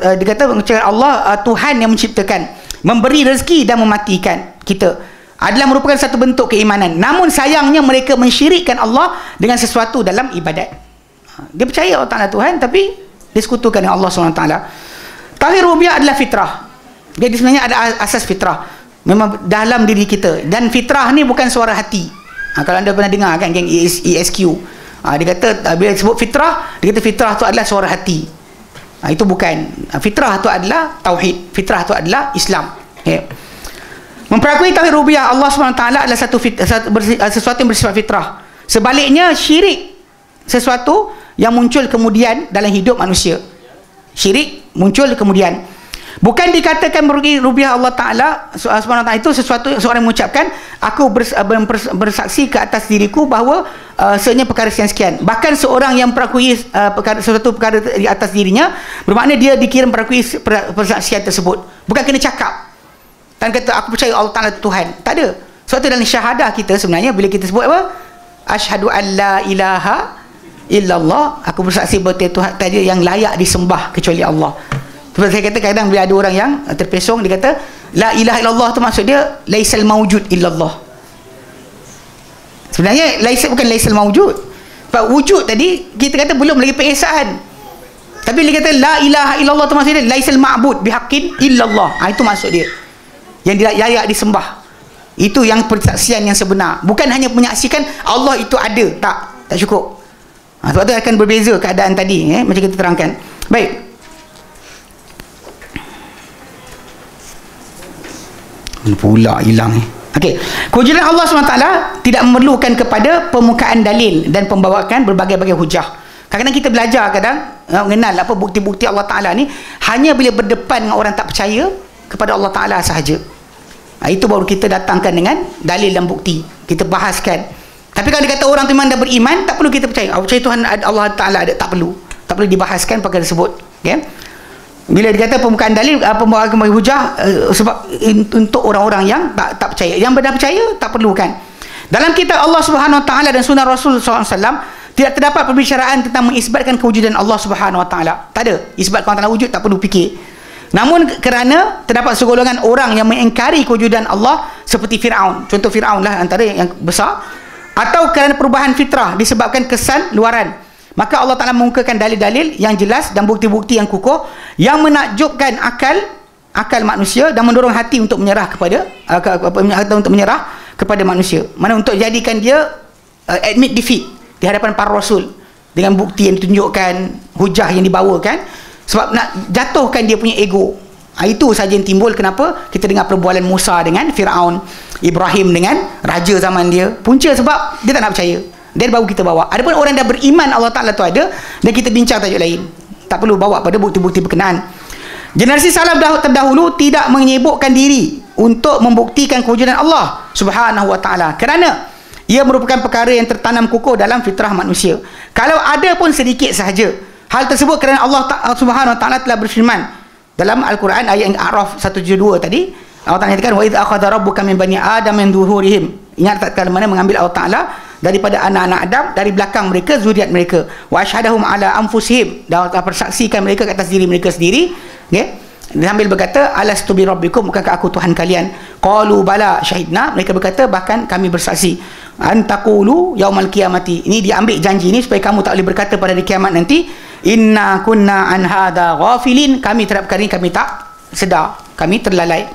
dia kata mengucapkan Allah Tuhan yang menciptakan, memberi rezeki dan mematikan kita, adalah merupakan satu bentuk keimanan. Namun sayangnya mereka mensyirikkan Allah dengan sesuatu dalam ibadat. Dia percaya Allah Ta'ala Tuhan, tapi dia sekutukan dengan Allah SWT. Tauhid rububiyah adalah fitrah. Jadi sebenarnya ada asas fitrah memang dalam diri kita. Dan fitrah ni bukan suara hati. Kalau anda pernah dengar kan geng ESQ, dia kata bila sebut fitrah, dia kata fitrah tu adalah suara hati. Itu bukan. Fitrah tu adalah tauhid. Fitrah tu adalah Islam. Memperakui tauhid rububiyah Allah SWT adalah sesuatu yang bersifat fitrah. Sebaliknya syirik sesuatu yang muncul kemudian dalam hidup manusia. Syirik muncul kemudian. Bukan dikatakan rububiyah Allah Ta'ala SWT itu sesuatu seorang mengucapkan, aku bersaksi ke atas diriku bahawa sebenarnya perkara sekian. Bahkan seorang yang perakui sesuatu perkara di atas dirinya, bermakna dia dikira perakui persaksian tersebut. Bukan kena cakap dan kata aku percaya Allah Ta'ala Tuhan. Tak ada. Sebab tu dalam syahadah kita sebenarnya bila kita sebut apa? Asyhadu an la ilaha illallah, aku bersaksi bahawa Tuhan tak ada yang layak disembah kecuali Allah. Sebab saya kata kadang bila ada orang yang terpesong, dia kata la ilaha illallah tu maksud dia laisal mawjud illallah. Sebenarnya bukan laisal mawjud. Sebab wujud tadi kita kata belum lagi pengesaan. Tapi dia kata la ilaha illallah tu maksud dia laisal ma'bud bihaqqin illallah. Itu maksud dia. Yang layak disembah. Itu yang persaksian yang sebenar. Bukan hanya menyaksikan Allah itu ada. Tak cukup. Sebab tu akan berbeza keadaan tadi, macam kita terangkan. Baik. Pula hilang. Okey. Kewujudan Allah SWT tidak memerlukan kepada pemukaan dalil dan pembawaan berbagai-bagai hujah. Kadang-kadang kita belajar mengenal bukti-bukti Allah Ta'ala ni hanya bila berdepan dengan orang tak percaya kepada Allah Ta'ala sahaja. Itu baru kita datangkan dengan dalil dan bukti. Kita bahaskan. Tapi kalau dia kata orang tu memang dah beriman, tak perlu kita percaya. Percaya Tuhan Allah Ta'ala ada, tak perlu dibahaskan perkara tersebut. Okay? Bila dia kata pembukaan dalil, pembawaan hujah, sebab untuk orang-orang yang tak percaya. Yang benar percaya, tak perlukan. Dalam kitab Allah Subhanahu Wa Ta'ala dan sunnah Rasul SAW, tidak terdapat perbicaraan tentang mengisbatkan kewujudan Allah Subhanahu Wa Ta'ala. Tak ada. Isbatkan Allah Ta'ala wujud, tak perlu fikir. Namun kerana terdapat segolongan orang yang mengingkari kewujudan Allah seperti Fir'aun. Contoh Fir'aun lah antara yang besar. Atau kerana perubahan fitrah disebabkan kesan luaran, maka Allah Ta'ala mengungkapkan dalil-dalil yang jelas dan bukti-bukti yang kukuh yang menakjubkan akal manusia dan mendorong hati untuk menyerah kepada manusia. Mana untuk jadikan dia admit defeat di hadapan para rasul dengan bukti yang ditunjukkan, hujah yang dibawakan, sebab nak jatuhkan dia punya ego. Itu saja yang timbul kenapa kita dengar perbualan Musa dengan Fir'aun, Ibrahim dengan raja zaman dia. Punca sebab dia tak nak percaya. Dan baru kita bawa. Adapun orang dah beriman Allah Ta'ala tu ada, dan kita bincang tajuk lain. Tak perlu bawa pada bukti-bukti berkenaan. Generasi salaf terdahulu tidak menyibukkan diri untuk membuktikan kewujudan Allah Subhanahu Wa Ta'ala, kerana ia merupakan perkara yang tertanam kukuh dalam fitrah manusia. Kalau ada pun sedikit sahaja hal tersebut, kerana Allah Subhanahu Wa Ta'ala telah berfirman dalam Al-Quran ayat A'raf 172 tadi, Allah Ta'ala nyatakan wa idza akhadha rabbuka min bani adam min zuhurihim. Ingat tak kala mana mengambil Allah Ta'ala daripada anak-anak Adam, dari belakang mereka, zuriat mereka, wa asyhadahum ala anfusihim, dan bersaksikan mereka ke atas diri mereka sendiri. Okay? sambil berkata, alastu bi rabbikum, bukankah aku Tuhan kalian? Qalu bala syahidna, mereka berkata bahkan kami bersaksi. Antaqulu yaumal qiyamati, ini diambil janji ni supaya kamu tak boleh berkata pada hari kiamat nanti, inna kunna an hadha ghafilin, kami terhadap perkara ini kami tak sedar, kami terlalai.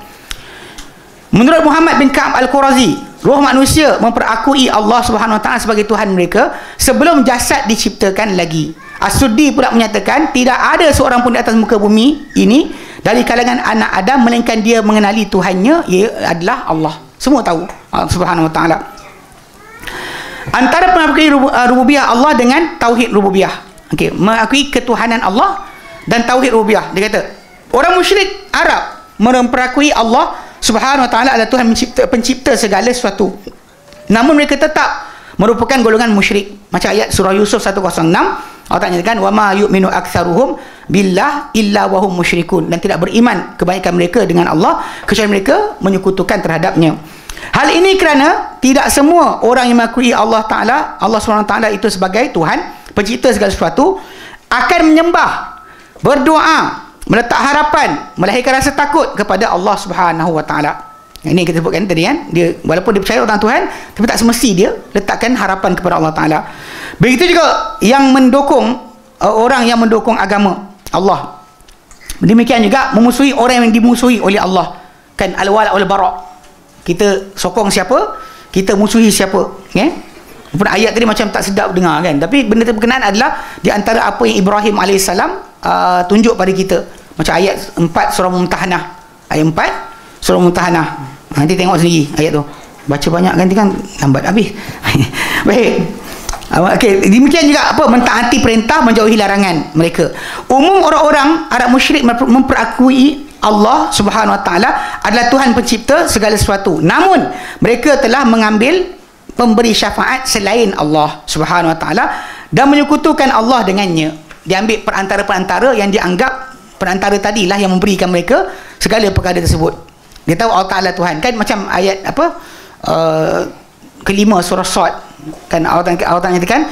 Menurut Muhammad bin Ka'ab Al-Qurazi, roh manusia memperakui Allah Subhanahu Wa Taala sebagai Tuhan mereka sebelum jasad diciptakan lagi. As-Suddi pula menyatakan tidak ada seorang pun di atas muka bumi ini dari kalangan anak Adam melainkan dia mengenali Tuhannya, ia adalah Allah. Semua tahu Allah Subhanahu Wa Taala. Antara mengakui rububiyah Allah dengan tauhid rububiyah. Okey, mengakui ketuhanan Allah dan tauhid rububiyah. Dia kata, orang musyrik Arab memperakui Allah Subhanahu Wa Taala adalah Tuhan pencipta segala sesuatu. Namun mereka tetap merupakan golongan musyrik. Macam ayat surah Yusuf 106, Allah nyatakan wa ma yu'minu aktsaruhum billah illa wa hum musyrikun, dan tidak beriman kebanyakan mereka dengan Allah kecuali mereka menyekutukan terhadapnya. Hal ini kerana tidak semua orang yang mengakui Allah Ta'ala, Allah SWT itu sebagai Tuhan pencipta segala sesuatu, akan menyembah, berdoa, meletak harapan, melahirkan rasa takut kepada Allah Subhanahu Wa Ta'ala. Ini kita sebutkan tadi kan, dia walaupun dia percaya tentang Tuhan, tapi tak semesti dia letakkan harapan kepada Allah Ta'ala. Begitu juga yang mendukung orang yang mendukung agama Allah. Demikian juga memusuhi orang yang dimusuhi oleh Allah. Kan al-wala wal bara'. Kita sokong siapa, kita musuhi siapa. Okay? Pun ayat tadi macam tak sedap dengar kan. Tapi benda berkenaan adalah di antara apa yang Ibrahim AS tunjuk pada kita. Macam ayat 4 surah Mumtahanah. Ayat 4 surah Mumtahanah. Nanti tengok sendiri ayat tu. Baca banyak nanti kan lambat habis. Baik. Okey, demikian juga apa, mentaati perintah, menjauhi larangan mereka. Umum orang-orang Arab musyrik memperakui Allah Subhanahu Wa Taala adalah Tuhan pencipta segala sesuatu. Namun mereka telah mengambil pemberi syafaat selain Allah Subhanahu Wa Taala dan menyekutukan Allah dengannya. Diambil perantara-perantara yang dianggap perantara tadilah yang memberikan mereka segala perkara tersebut. Dia tahu Allah Taala Tuhan. Kan macam ayat apa? Kelima surah Sad. Kan Allah nyatakan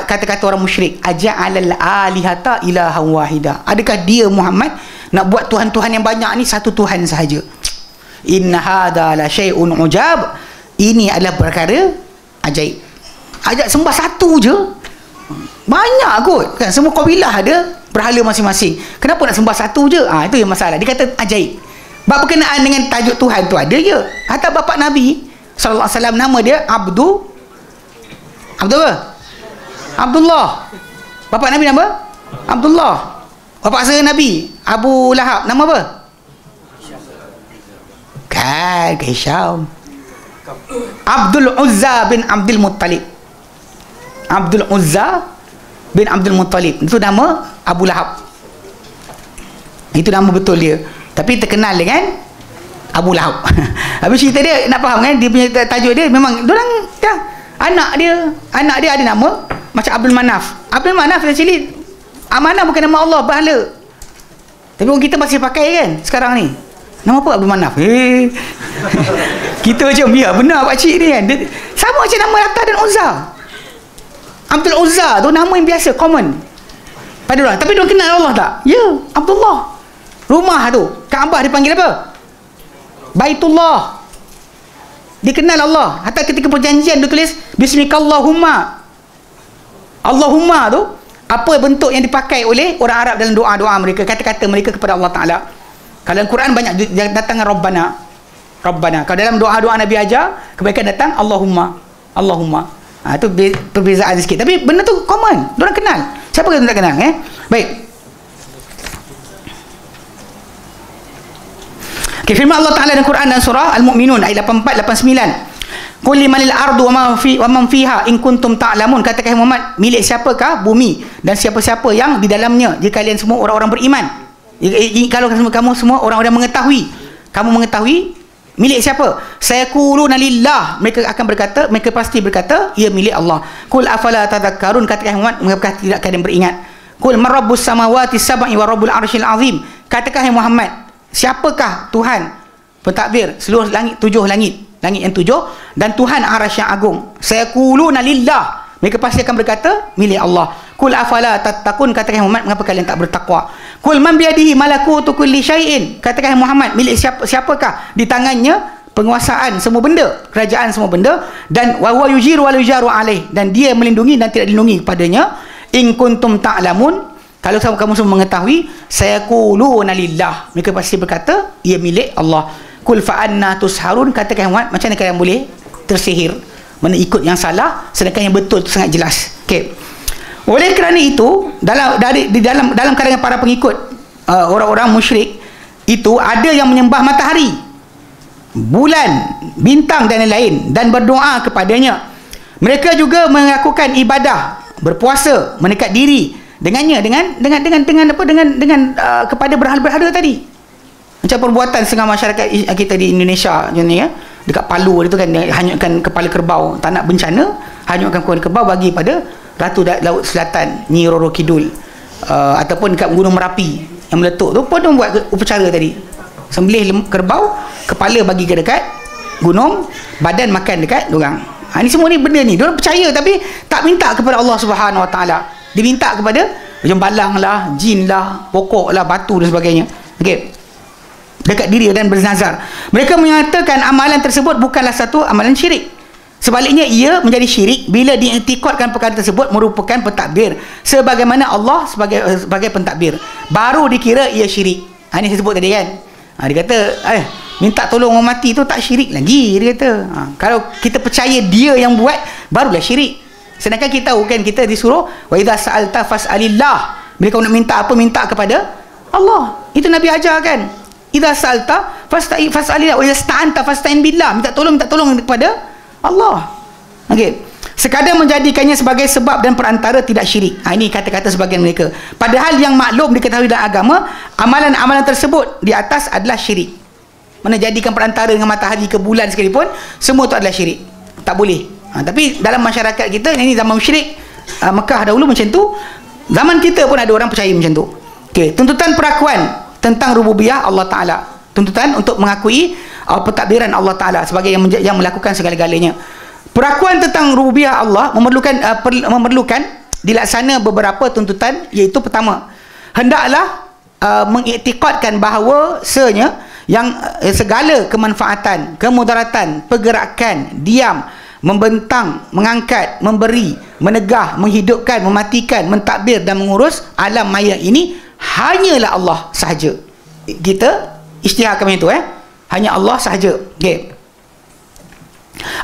kata-kata orang musyrik, aja'alal alihata ilahan wahida. Adakah dia Muhammad nak buat tuhan-tuhan yang banyak ni satu tuhan sahaja? Inna hadza la syai'un ujab. Ini adalah perkara ajaib. Ajak sembah satu je banyak kot kan, semua kabilah ada berhala masing-masing, kenapa nak sembah satu je? Itu yang masalah. Dia kata ajaib. Bab berkenaan dengan tajuk Tuhan tu ada je. Hatta bapa Nabi sallallahu alaihi wasallam nama dia Abdu apa? Abdullah. Bapa Nabi nama Abdullah. Bapa saudara Nabi Abu Lahab nama apa? Kan Hisham. Abdul Uzza bin Abdul Muttalib. Abdul Uzza bin Abdul Muttalib itu nama Abu Lahab. Itu nama betul dia, tapi terkenal dengan Abu Lahab. Habis cerita dia nak faham kan, dia punya tajuk dia memang dorang anak dia ada nama macam Abdul Manaf. Abdul Manaf actually amanah bukan nama Allah, berhala. Tapi orang kita masih pakai kan sekarang ni. Nama apa Abdul Manaf? Kita macam ya benar pakcik ni kan. Dia, sama macam nama Lata dan Uzza. Abdul Uzza tu nama yang biasa, common pada orang. Tapi diorang kenal Allah tak? Ya, Abdullah. Rumah tu Kaabah dipanggil apa? Baitullah. Dia kenal Allah. Hatta ketika perjanjian dia tulis Bismikallahumma. Allahumma tu apa bentuk yang dipakai oleh orang Arab dalam doa-doa mereka, kata-kata mereka kepada Allah Ta'ala. Kalau dalam Quran banyak datang Rabbana. Rabbana. Kalau dalam doa-doa Nabi ajar, kebanyakan datang Allahumma. Allahumma. Itu perbezaan sikit. Tapi benda tu common. Diorang kenal. Siapa yang tak kenal? Baik. Okay, firman Allah Ta'ala dalam Quran dan surah Al-Mu'minun ayat 84-89. Qul limanil ardu wa man fiha in kuntum ta'lamun. Katakan Muhammad, milik siapakah bumi dan siapa-siapa yang di dalamnya, jika kalian semua orang-orang beriman. Kalau kamu semua orang-orang mengetahui, kamu mengetahui milik siapa? Sayaquluna lillah. Mereka akan berkata, mereka pasti berkata, ia milik Allah. Qul afala tadhakkarun. Katakan Muhammad, mengapa tidak kalian beringat? Qul man rabbus samawati sab'i wa rabbul arsyil azim. Katakan Muhammad, siapakah Tuhan pentadbir seluruh langit, 7 langit, langit yang 7, dan Tuhan arasy yang agung? Sayaquluna lillah. Mereka pasti akan berkata milik Allah. Kul afala tattaqun, katakan Muhammad, mengapa kalian tak bertakwa? Kul man biyadihi malakutu kulli syai'in, katakan Muhammad, milik siapakah di tangannya penguasaan semua benda, kerajaan semua benda, dan wa huwa yujiru wa yujaru alaih, dan dia melindungi dan tidak dilindungi kepadanya. In kuntum ta'lamun, kalau kamu semua mengetahui, sayaquluna lillah, mereka pasti berkata ia milik Allah. Kul fa anna tusharun, katakan Muhammad, macam mana kalian boleh tersihir, mana ikut yang salah sedangkan yang betul itu sangat jelas. Okey. Oleh kerana itu, dalam kalangan para pengikut orang-orang musyrik itu ada yang menyembah matahari, bulan, bintang dan lain-lain, dan berdoa kepadanya. Mereka juga melakukan ibadah, berpuasa, mendekat diri dengannya dengan kepada berhala-berhala tadi. Macam perbuatan setengah masyarakat kita di Indonesia macam ni, ya. Dekat Palu itu kan, hanyutkan kepala kerbau, tak nak bencana, hanyutkan kepala kerbau bagi pada Ratu Laut Selatan, Nyi Roro Kidul, ataupun dekat Gunung Merapi yang meletup tu pun buat upacara tadi, sembelih kerbau, kepala bagi ke dekat gunung, badan makan dekat dorang. Ini semua ni benda ni diorang percaya, tapi tak minta kepada Allah Subhanahu Wa Taala, diminta kepada macam balang lah, jin lah, pokok lah, batu dan sebagainya. Okey, dekat diri dan bernazar. Mereka menyatakan amalan tersebut bukanlah satu amalan syirik. Sebaliknya ia menjadi syirik bila diiktikadkan perkara tersebut merupakan pentadbir sebagaimana Allah sebagai pentadbir, baru dikira ia syirik. Ini saya sebut tadi kan. Dia kata minta tolong orang mati tu tak syirik lagi, dia kata. Kalau kita percaya dia yang buat, barulah syirik. Sedangkan kita tahu kan, kita disuruh wa idza sa'alta fas'alillah, bila kau nak minta apa, minta kepada Allah. Itu Nabi ajar kan. Idza sa'alta fas'alillah wa idza sta'anta fasta'in billah, minta tolong kepada Allah. Okey. Sekadar menjadikannya sebagai sebab dan perantara tidak syirik. Ini kata-kata sebagian mereka. Padahal yang maklum diketahui dalam agama, amalan-amalan tersebut di atas adalah syirik. Mana jadikan perantara dengan matahari ke bulan sekalipun, semua itu adalah syirik. Tak boleh. Tapi dalam masyarakat kita, ini zaman syirik, Mekah dahulu macam tu, zaman kita pun ada orang percaya macam tu. Okey, tuntutan perakuan tentang rububiyah Allah Ta'ala, tuntutan untuk mengakui pentadbiran Allah Ta'ala sebagai yang melakukan segala-galanya. Perakuan tentang rububiyah Allah memerlukan dilaksana beberapa tuntutan, iaitu pertama, hendaklah mengiktikadkan bahawa yang segala kemanfaatan, kemudaratan, pergerakan, diam, membentang, mengangkat, memberi, menegah, menghidupkan, mematikan, mentadbir dan mengurus alam maya ini hanyalah Allah sahaja. Kita isytiharkan itu, hanya Allah sahaja. Okay.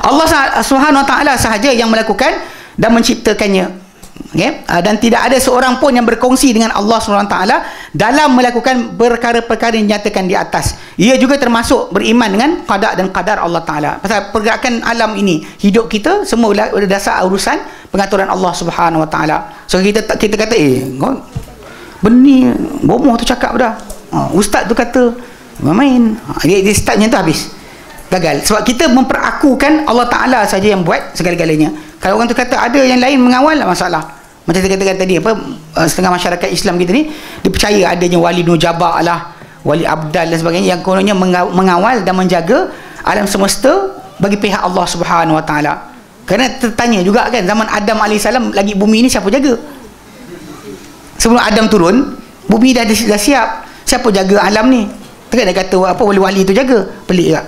Allah Subhanahu Wa Taala sahaja yang melakukan dan menciptakannya. Okay. Dan tidak ada seorang pun yang berkongsi dengan Allah SWT dalam melakukan perkara-perkara yang dinyatakan di atas. Ia juga termasuk beriman dengan qada dan qadar Allah Ta'ala. Pasal pergerakan alam ini, hidup kita semua berdasar urusan pengaturan Allah Subhanahu Wa Taala. So kita kata benih bomoh tu cakap dah, ustaz tu kata main, dia start macam tu, habis gagal. Sebab kita memperakukan Allah Ta'ala saja yang buat segala-galanya. Kalau orang tu kata ada yang lain mengawal, masalah. Macam saya katakan tadi, setengah masyarakat Islam kita ni, dia percaya adanya wali nujaba lah, wali abdal dan sebagainya, yang kononnya mengawal dan menjaga alam semesta bagi pihak Allah Subhanahu Wa Taala. Kerana tertanya juga kan, zaman Adam AS lagi bumi ni siapa jaga? Sebelum Adam turun, bumi dah siap, siapa jaga alam ni? Takkan dia kata apa wali-wali tu jaga? Pelik tak?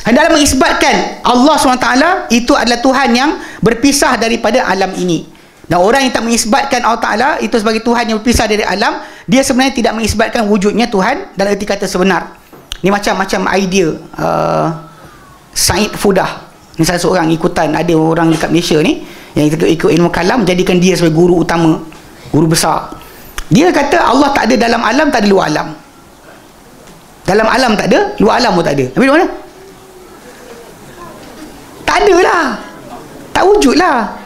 Hendaklah mengisbatkan Allah SWT itu adalah Tuhan yang berpisah daripada alam ini. Dan orang yang tak mengisbatkan Allah Ta'ala itu sebagai Tuhan yang berpisah dari alam, dia sebenarnya tidak mengisbatkan wujudnya Tuhan dalam erti kata sebenar. Ni macam-macam idea Said Fudah, ni salah seorang ikutan, ada orang dekat Malaysia ni yang ikut ilmu kalam, jadikan dia sebagai guru utama, guru besar. Dia kata Allah tak ada dalam alam, tak ada luar alam. Dalam alam tak ada, luar alam pun tak ada. Habis mana? Tak ada lah, tak wujud lah.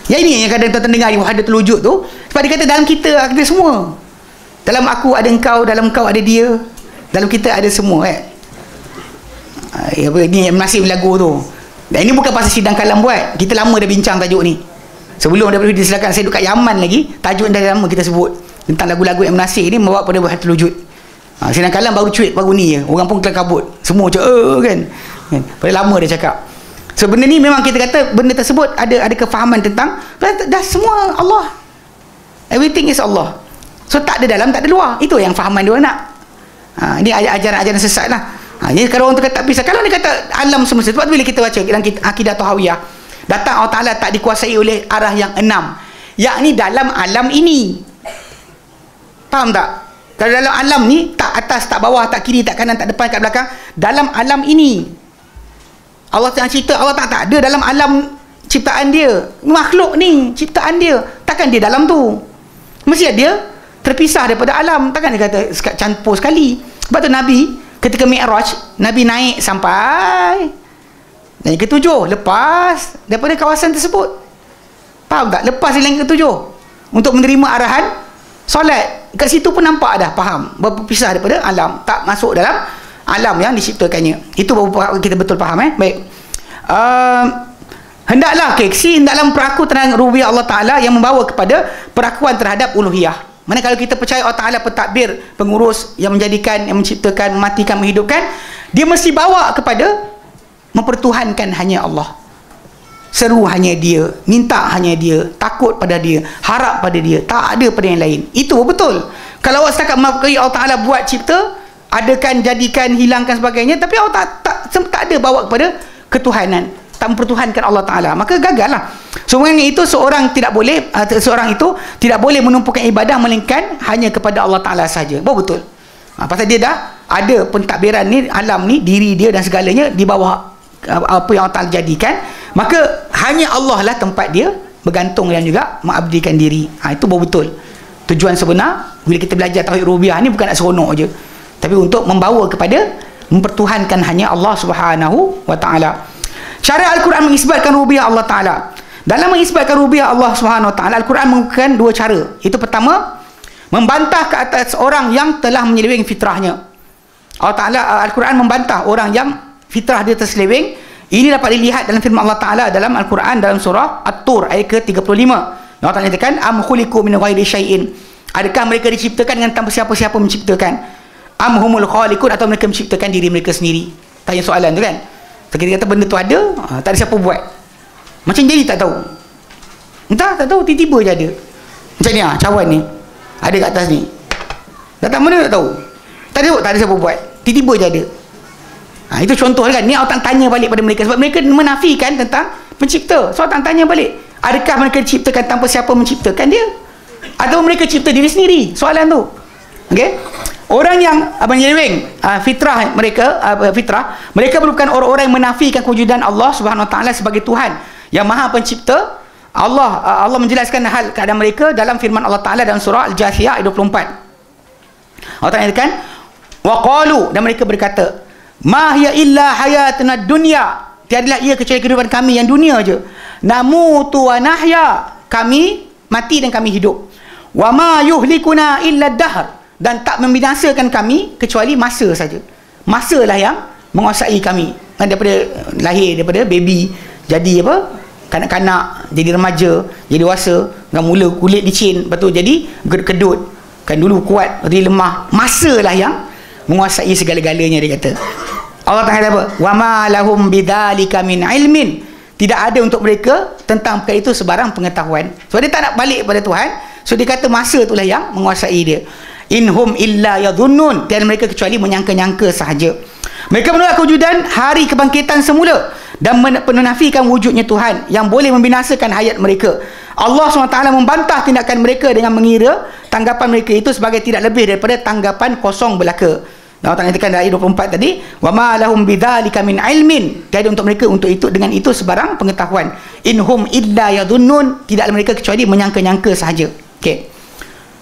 Yang ini yang kadang tuan-tuan dengar wahdatul wujud tu, sebab dia kata dalam kita ada semua. Dalam aku ada engkau, dalam engkau ada dia, dalam kita ada semua. Ini masih lagu tu. Dan ini bukan pasal sidang kalam buat, kita lama dah bincang tajuk ni. Sebelum daripada disilakan saya duduk kat Yaman lagi, tajuk dah lama kita sebut tentang lagu-lagu yang menasih ni membawa pada wahdatul wujud. Sidang kalam baru cuit baru ni je, orang pun kelam kabut semua macam kan. Pada lama dia cakap. So benda ni memang kita kata benda tersebut ada kefahaman tentang dah semua Allah. Everything is Allah. So tak ada dalam, tak ada luar. Itu yang fahaman dia nak. Ini ajaran-ajaran sesat lah. Ini kalau orang tu kata tak pisah. Kalau dia kata alam semesta, sebab tu bila kita baca dalam akidah Tahawiyah, datang Allah Ta'ala tak dikuasai oleh arah yang 6, yakni dalam alam ini. Faham tak? Kalau dalam alam ni, tak atas, tak bawah, tak kiri, tak kanan, tak depan, tak belakang. Dalam alam ini Allah Ta'ala cerita, Allah tak ada dalam alam ciptaan dia. Makhluk ni ciptaan dia, takkan dia dalam tu. Mesti dia terpisah daripada alam. Takkan dia kata campur sekali. Sebab tu Nabi ketika Mi'raj, Nabi naik sampai dan yang ketujuh, lepas daripada kawasan tersebut. Faham tak? Lepas di langit ketujuh untuk menerima arahan solat. Kat situ pun nampak dah, faham, berpisah daripada alam, tak masuk dalam alam yang diciptakannya. Itu baru kita betul faham. Baik. Hendaklah hendaklah memperaku tentang rububiyah Allah Ta'ala yang membawa kepada perakuan terhadap uluhiyah. Mana kalau kita percaya Allah Ta'ala pentadbir, pengurus, yang menjadikan, yang menciptakan, mematikan, menghidupkan, dia mesti bawa kepada mempertuhankan hanya Allah. Seru hanya dia, minta hanya dia, takut pada dia, harap pada dia, tak ada pada yang lain. Itu betul. Kalau awak setakat mengakui Allah Ta'ala buat cipta, adakan, jadikan, hilangkan sebagainya, tapi awak tak ada bawa kepada ketuhanan, tak mempertuhankan Allah Ta'ala, maka gagal lah. Sebenarnya itu seorang itu tidak boleh menumpukan ibadah melainkan hanya kepada Allah Ta'ala saja. Betul. Pasal dia dah ada pentadbiran ni, alam ni, diri dia dan segalanya di bawah apa yang Allah Ta'ala jadikan, maka hanya Allah lah tempat dia bergantung dan juga mengabdikan diri. Itu betul. Tujuan sebenar bila kita belajar tauhid rububiyah ni bukan nak seronok je, tapi untuk membawa kepada mempertuhankan hanya Allah Subhanahu wa Ta'ala. Cara Al-Quran mengisbatkan rububiyah Allah Ta'ala. Dalam mengisbatkan rububiyah Allah Subhanahu wa Ta'ala, Al-Quran menggunakan dua cara. Itu pertama, membantah ke atas orang yang telah menyeleweng fitrahnya. Allah Ta'ala, Al-Quran membantah orang yang fitrah dia terseleweng. Ini dapat dilihat dalam firman Allah Ta'ala dalam Al-Quran, dalam surah At-Tur ayat ke-35. Allah Ta'ala nyatakan, am khuliqu min ghairi syai'in. Adakah mereka diciptakan dengan tanpa siapa-siapa menciptakan? Am humul khaliqun, atau mereka menciptakan diri mereka sendiri? Tanya soalan tu kan. Kita kata benda tu ada, tak ada siapa buat. Macam jadi tak tahu. Entah, tak tahu, tiba-tiba je ada. Macam ni cawan ni. Ada kat atas ni. Datang mana tak tahu. Tak ada siapa buat. Tiba-tiba je ada. Itu contoh kan. Ni Allah tanya balik pada mereka. Sebab mereka menafikan tentang pencipta. So Allah tanya balik. Adakah mereka diciptakan tanpa siapa menciptakan dia? Atau mereka cipta diri sendiri? Soalan tu. Okey? Orang yang menyeleweng fitrah mereka, mereka merupakan orang-orang yang menafikan kewujudan Allah Subhanahu wa Ta'ala sebagai Tuhan yang Maha Pencipta. Allah menjelaskan hal keadaan mereka dalam firman Allah Ta'ala dalam surah Al-Jathiyah ayat 24. Allah Ta'ala nyatakan, wa qalu, dan mereka berkata, ma hiya illa hayatuna dunya, tiadalah ia kecuali kehidupan kami yang dunia je. Namutu wa nahya, kami mati dan kami hidup. Wa ma yuhlikuna illa dahr, dan tak membinasakan kami kecuali masa saja. Masalah yang menguasai kami. Daripada lahir, daripada baby, jadi apa? Kanak-kanak, jadi remaja, jadi dewasa, dengan mula kulit licin, lepas tu jadi kedut. Kan dulu kuat, jadi lemah. Masalah yang menguasai segala-galanya, dia kata. Allah Ta'ala apa? Wa ma lahum bidzalika min ilmin. Tidak ada untuk mereka tentang perkara itu sebarang pengetahuan. So dia tak nak balik kepada Tuhan. So dia kata masa itulah yang menguasai dia. Inhum illa yadhunnun, dan mereka kecuali menyangka-nyangka sahaja. Mereka menolak kewujudan hari kebangkitan semula dan menafikan wujudnya Tuhan yang boleh membinasakan hayat mereka. Allah SWT membantah tindakan mereka dengan mengira tanggapan mereka itu sebagai tidak lebih daripada tanggapan kosong belaka. Allah Ta'ala katakan dalam ayat 24 tadi, wa ma lahum bidzalika min ilmin, tiada untuk mereka untuk itu dengan itu sebarang pengetahuan. Inhum illa yadhunnun, tidaklah mereka kecuali menyangka-nyangka sahaja. Okey.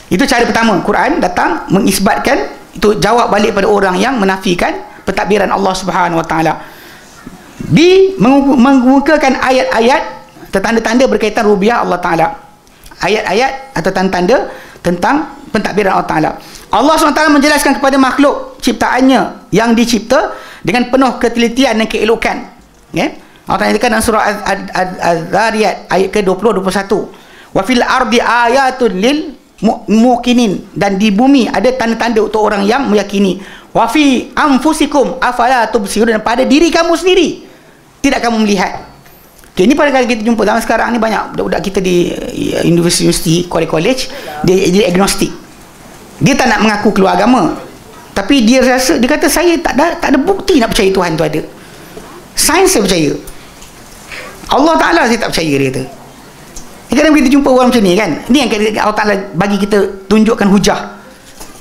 Itu cara pertama. Quran datang mengisbatkan, itu jawab balik pada orang yang menafikan pentadbiran Allah Subhanahu wa Ta'ala. Mengemukakan ayat-ayat tanda-tanda berkaitan rububiyah Allah Ta'ala. Ayat-ayat atau tanda-tanda tentang pentadbiran Allah Ta'ala. Allah SWT menjelaskan kepada makhluk ciptaannya yang dicipta dengan penuh ketelitian dan keelokan. Allah Ta'ala katakan dalam surah Az-Zariyat ayat ke-20-21. Wa fil ardi ayatun lil muqinin, dan di bumi ada tanda-tanda untuk orang yang meyakini. Wa fi anfusikum afala tubsirun, dan pada diri kamu sendiri tidak kamu melihat. Okay, ini pada kali kita jumpa zaman sekarang ni banyak budak-budak kita di universiti, college, dia agnostik. Dia tak nak mengaku keluar agama. Tapi dia rasa, dia kata saya tak ada bukti nak percaya Tuhan tu ada. Sains saya percaya. Allah Ta'ala saya tak percaya, dia kata. Kadang kita jumpa orang macam ni kan. Ni yang Allah Ta'ala bagi kita tunjukkan hujah.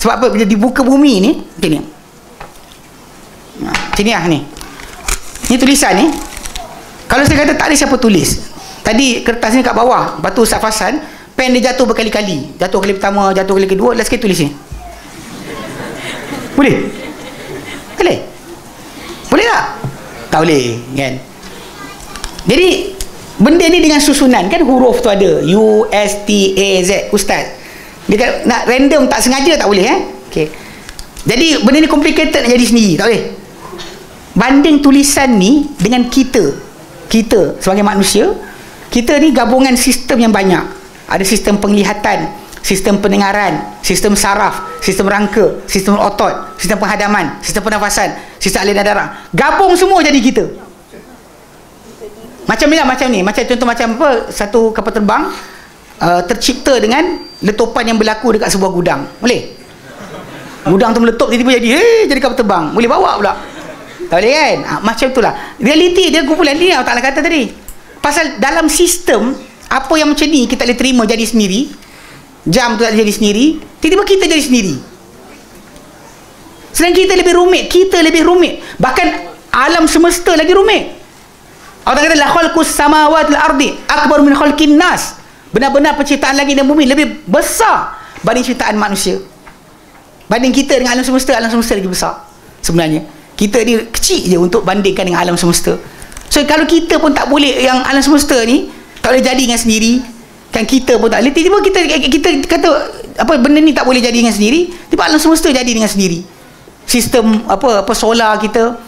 Sebab apa? Bila dibuka bumi ni macam ni. Macam ni lah ni. Ni tulisan ni. Kalau saya kata tak ada siapa tulis, tadi kertas ni kat bawah, lepas tu Ustaz Fasan pen dia jatuh berkali-kali, jatuh kali pertama, jatuh kali kedua, last sekali tulis ni. Boleh? Boleh tak? Tak boleh kan. Jadi benda ni dengan susunan kan, huruf tu ada U, S, T, A, Z. Ustaz dia nak random tak sengaja tak boleh okay. Jadi benda ni complicated nak jadi sendiri, tak boleh. Banding tulisan ni dengan kita sebagai manusia, kita ni gabungan sistem yang banyak. Ada sistem penglihatan, sistem pendengaran, sistem saraf, sistem rangka, sistem otot, sistem penghadaman, sistem pernafasan, sistem aliran darah. Gabung semua jadi kita. Macam ni, macam contoh macam apa, satu kapal terbang tercipta dengan letupan yang berlaku dekat sebuah gudang. Boleh? Gudang tu meletup, tiba-tiba jadi kapal terbang. Boleh bawa pula. Tak boleh kan? Macam itulah realiti dia, kumpulan ni Allah Ta'ala kata tadi. Pasal dalam sistem apa yang macam ni kita boleh terima jadi sendiri, jam tu tak jadi sendiri, tiba-tiba kita jadi sendiri. Sedangkan kita lebih rumit, bahkan alam semesta lagi rumit. Allah Ta'ala kata la khalqus samawati wal ardi akbar min khalqin nas. Benar-benar penciptaan langit dan bumi lebih besar banding ciptaan manusia. Banding kita dengan alam semesta lagi besar sebenarnya. Kita ni kecil je untuk bandingkan dengan alam semesta. So kalau kita pun tak boleh, yang alam semesta ni tak boleh jadi dengan sendiri, kan kita pun tak boleh, tiba-tiba kita kata apa benda ni tak boleh jadi dengan sendiri, tiba alam semesta jadi dengan sendiri. Sistem apa solar kita,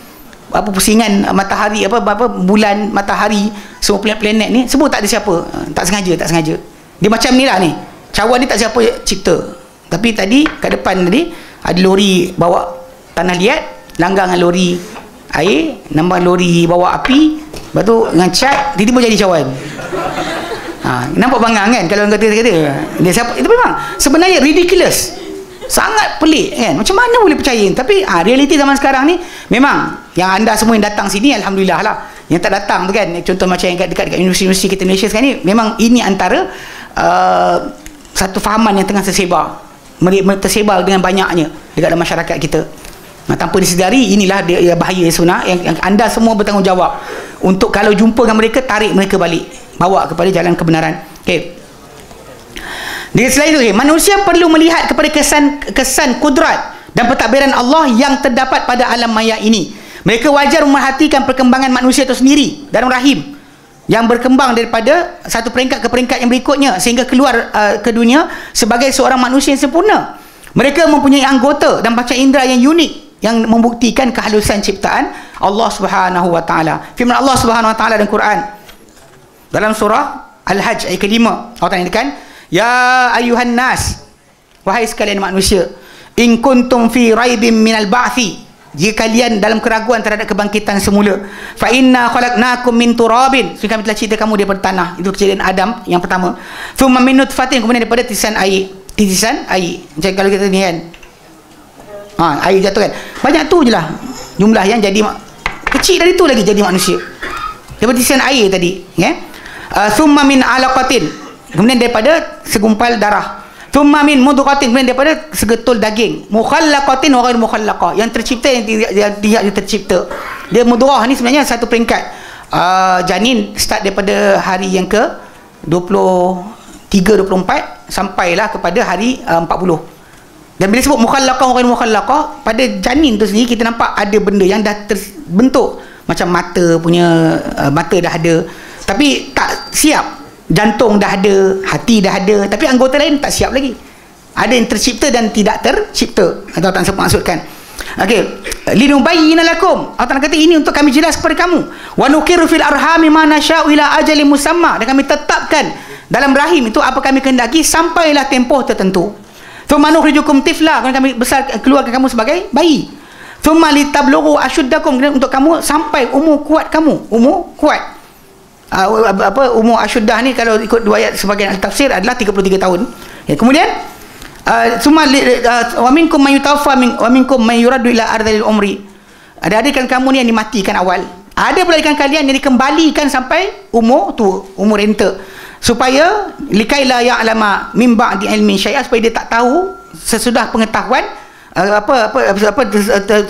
apa pusingan matahari, apa bulan, matahari, semua planet ni semua tak ada siapa, tak sengaja. Dia macam ni lah ni. Cawan ni tak siapa cipta. Tapi tadi kat depan tadi ada lori bawa tanah liat, langgar dengan lori air, nambah lori bawa api, lepas tu dengan cat, tiba-tiba jadi cawan. Nampak bangang kan kalau orang kata dia siapa, itu memang sebenarnya ridiculous, sangat pelik kan, macam mana boleh percaya. Tapi realiti zaman sekarang ni memang yang anda semua yang datang sini alhamdulillah lah, yang tak datang tu kan, contoh macam yang dekat universiti kita Malaysia sekarang ni, memang ini antara satu fahaman yang tengah tersebar dengan banyaknya dekat dalam masyarakat kita. Tanpa disedari, inilah dia bahaya sebenar yang anda semua bertanggungjawab untuk kalau jumpa dengan mereka, tarik mereka balik, bawa kepada jalan kebenaran. Okey. Di selain itu, manusia perlu melihat kepada kesan kudrat dan pentadbiran Allah yang terdapat pada alam maya ini. Mereka wajar memerhatikan perkembangan manusia itu sendiri dalam rahim yang berkembang daripada satu peringkat ke peringkat yang berikutnya sehingga keluar ke dunia sebagai seorang manusia yang sempurna. Mereka mempunyai anggota dan panca indera yang unik yang membuktikan kehalusan ciptaan Allah Subhanahu wa taala. Firman Allah Subhanahu wa taala dalam Quran dalam surah Al-Hajj ayat ke-5, Allah Taala nyatakan, ya ayuhan nas, wahai sekalian manusia, in kuntum fi raibin minal ba'thi, jika kalian dalam keraguan terhadap kebangkitan semula, fa inna khalaqnakum min turabin, kami telah cipta kamu daripada tanah. Itu kejadian Adam yang pertama. Thumma min nutfatin, kemudian daripada titisan air. Macam kalau kita ni kan, air jatuh kan, banyak tu je lah jumlah yang jadi kecil dari tu lagi jadi manusia daripada titisan air tadi ya. Thumma min alaqatin, kemudian daripada segumpal darah. Thumma min mudghatin, kemudian daripada segetul daging. Mukhallaqatin wa ghair mukhallaqah, yang tercipta yang tidak tercipta. Dia mudghah ni sebenarnya satu peringkat. Janin start daripada hari yang ke 23 24 sampailah kepada hari 40. Dan bila sebut mukhallaqah wa ghair mukhallaqah, pada janin tu sendiri kita nampak ada benda yang dah terbentuk, macam mata punya, mata dah ada tapi tak siap, jantung dah ada, hati dah ada, tapi anggota lain tak siap lagi. Ada yang tercipta dan tidak tercipta, atau tak maksudkan. Okey, linubayyina lakum, Allah kata ini untuk kami jelas kepada kamu. Wa nuqiru fil arhami ma nasha'u ila ajalin musamma, dan kami tetapkan dalam rahim itu apa kami kehendaki sampailah tempoh tertentu. Thumma nukhrijukum tifla, kami besar keluarkan kamu sebagai bayi. thumma litablughu asyuddakum, untuk kamu sampai umur kuat kamu, umur kuat. Umur asyuddah ni kalau ikut dua ayat sebagian ahli tafsir adalah 33 tahun. Ya, kemudian summa wa minkum man yutawaffa wa minkum man yuraddu ila ardhil umri. Ada kan kamu ni yang dimatikan awal. Ada pula ikan kalian yang dikembalikan sampai umur tu, umur renta. Supaya likaila ya'lama min ba'di ilmin syai'a, supaya dia tak tahu sesudah pengetahuan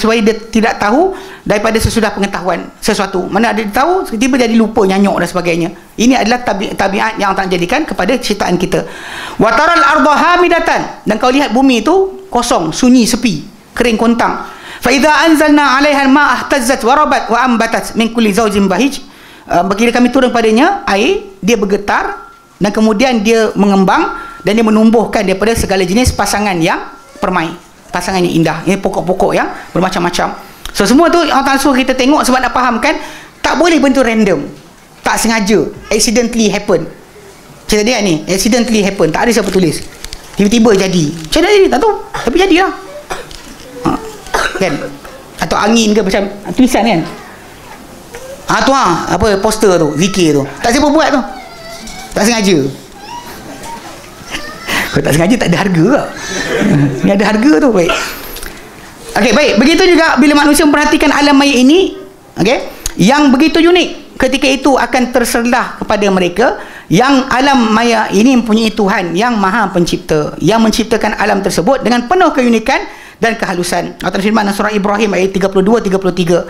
supaya dia tidak tahu daripada sesudah pengetahuan sesuatu. Mana ada tahu tiba-tiba jadi lupa, nyanyuk dan sebagainya. Ini adalah tabiat yang tak jadikan kepada ciptaan kita. Wa taral arda hamidatan, dan kau lihat bumi itu kosong, sunyi, sepi, kering kontang. Fa idza anzalna 'alaiha al-ma'a ihtazzat wa rabat wa ambatat min kulli zawjin bahij. Bila kami turun padanya air, dia bergetar dan kemudian dia mengembang dan dia menumbuhkan daripada segala jenis pasangan yang permai, pasangan yang indah. Ini pokok-pokok yang bermacam-macam. So semua tu Allah Ta'ala suruh kita tengok sebab nak fahamkan tak boleh bentuk random, tak sengaja, accidentally happen. Macam tadi ni, accidentally happen, tak ada siapa tulis, tiba-tiba jadi. Macam mana jadi tak tahu, tapi jadilah. Kan? Atau angin ke macam tulisan kan. Tu apa poster tu, zikir tu, tak siapa buat tu, tak sengaja. Kalau tak sengaja tak ada harga ke? Ni ada harga tu. Baik. Okey, baik. Begitu juga bila manusia memperhatikan alam maya ini, okey, yang begitu unik, ketika itu akan terserlah kepada mereka yang alam maya ini mempunyai Tuhan yang Maha Pencipta, yang menciptakan alam tersebut dengan penuh keunikan dan kehalusan. Allah firman dalam surah Ibrahim ayat 32-33.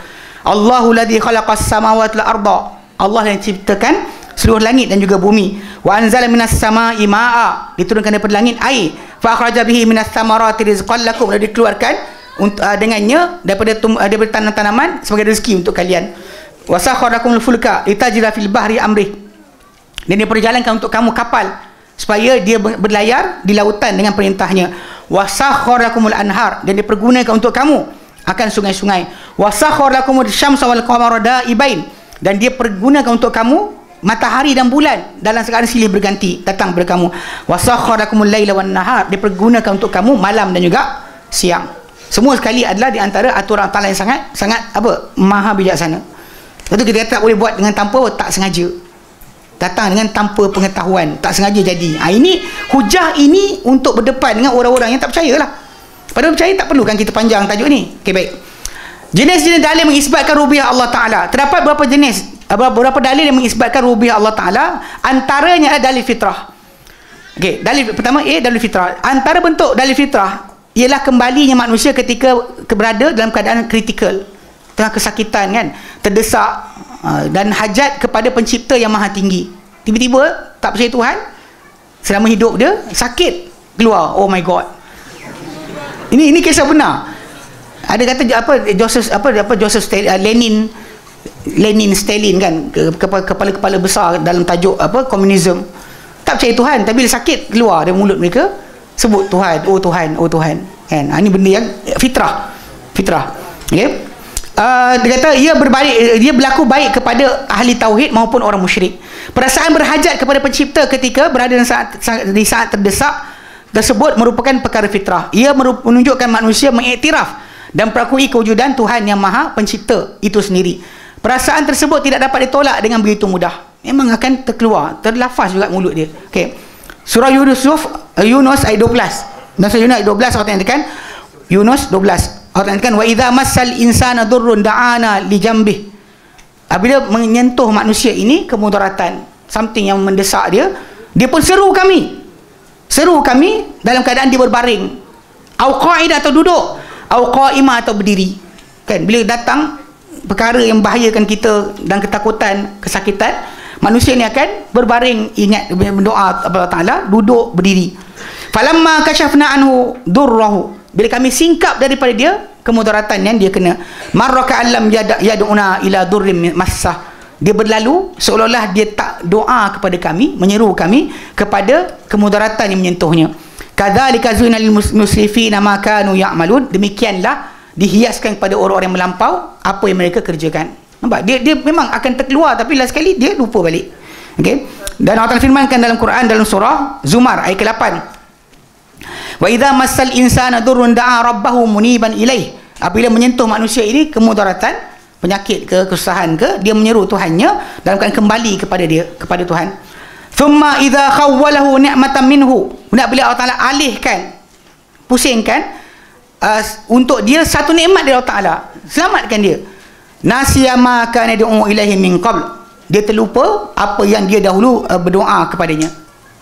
Allahu ladzi khalaqas samawati wal arda. Allah yang ciptakan seluruh langit dan juga bumi. Wa anzala minas samaa'i maa'a, diturunkan daripada langit air. Fa akhraja bihi minas samarati rizqan lakum, dan dikeluarkan dengannya daripada tanaman-tanaman sebagai rezeki untuk kalian. Wa sakharakumul fulka litajra fil bahri amrih, dan dia perjalankan untuk kamu kapal supaya dia berlayar di lautan dengan perintahnya. Wa sakharakumul anhar, dan dipergunakan untuk kamu akan sungai-sungai. Wa sakharakumul syamsa wal qamara da'ibain, dan dia pergunakan untuk kamu matahari dan bulan dalam keadaan silih berganti datang kepada kamu. Wa sakharakumul laila wan nahar, dipergunakan untuk kamu malam dan juga siang. Semua sekali adalah di antara aturan Allah yang sangat maha bijaksana. Lepas tu kita tak boleh buat dengan tanpa tak sengaja, datang dengan tanpa pengetahuan, tak sengaja jadi. Ini hujah ini untuk berdepan dengan orang-orang yang tak percayalah. Padahal percaya tak perlukan kita panjang tajuk ni. Okey, baik. Jenis-jenis dalil mengisbatkan rububiyah Allah Ta'ala. Terdapat beberapa dalil yang mengisbatkan rububiyah Allah Ta'ala. Antaranya adalah dalil fitrah. Okey, dalil pertama dalil fitrah. Antara bentuk dalil fitrah ialah kembalinya manusia ketika berada dalam keadaan kritikal, tengah kesakitan kan, terdesak dan hajat kepada pencipta yang maha tinggi. Tiba-tiba tak percaya Tuhan, selama hidup dia sakit keluar, oh my god. Ini kisah benar. Ada kata Joseph Lenin Stalin kan, kepala-kepala besar dalam tajuk komunisme, tak percaya Tuhan, tapi bila sakit keluar dari mulut mereka sebut Tuhan, oh Tuhan, oh Tuhan kan. Ini benda yang fitrah. Okay? Dia kata dia berlaku baik kepada ahli tauhid maupun orang musyrik. Perasaan berhajat kepada pencipta ketika berada di saat terdesak tersebut merupakan perkara fitrah. Ia menunjukkan manusia mengiktiraf dan merakui kewujudan Tuhan yang maha pencipta itu sendiri. Perasaan tersebut tidak dapat ditolak dengan begitu mudah. Memang akan terlafaz juga mulut dia. Okay. Surah Yunus ayat 12. Dan surah Yunus ayat 12 Allah nyatakan, Yunus 12 Allah nyatakan, wa idza massal insana durrun da'ana li jambih. Apabila menyentuh manusia ini kemudaratan, something yang mendesak dia pun seru kami dalam keadaan dia berbaring, au qa'id atau duduk, au qa'imah atau berdiri kan. Bila datang perkara yang membahayakan kita dan ketakutan, kesakitan, manusia ni akan berbaring, ingat berdoa kepada Allah Ta'ala, duduk, berdiri. Falamma kashafna anhu durrahu, bila kami singkap daripada dia kemudaratan yang dia kena, marraka allam yad'una ila durrim massah, dia berlalu seolah-olah dia tak doa kepada kami, menyeru kami kepada kemudaratan yang menyentuhnya. Kadzalika zuyina lil musrifina ma kanu ya'malun, demikianlah dihiaskan kepada orang-orang yang melampau apa yang mereka kerjakan. Nampak? Dia memang akan terkeluar, tapi last sekali dia lupa balik. Okey. Dan Allah firmankan dalam Quran dalam surah Zumar ayat ke-8. Wa idza massal insana durrun da'a rabbahu muniban ilaih. apabila menyentuh manusia ini kemudaratan, penyakit ke, kesusahan ke, dia menyeru Tuhannya dalam keadaan kembali kepada dia, kepada Tuhan. Thumma idza khawwalahu ni'matan minhu, bila Allah Taala alihkan, pusingkan untuk dia satu nikmat dari Allah Taala, selamatkan dia. Nasiya ma kana yad'u ilaihi min qabl, dia terlupa apa yang dia dahulu berdoa kepadanya.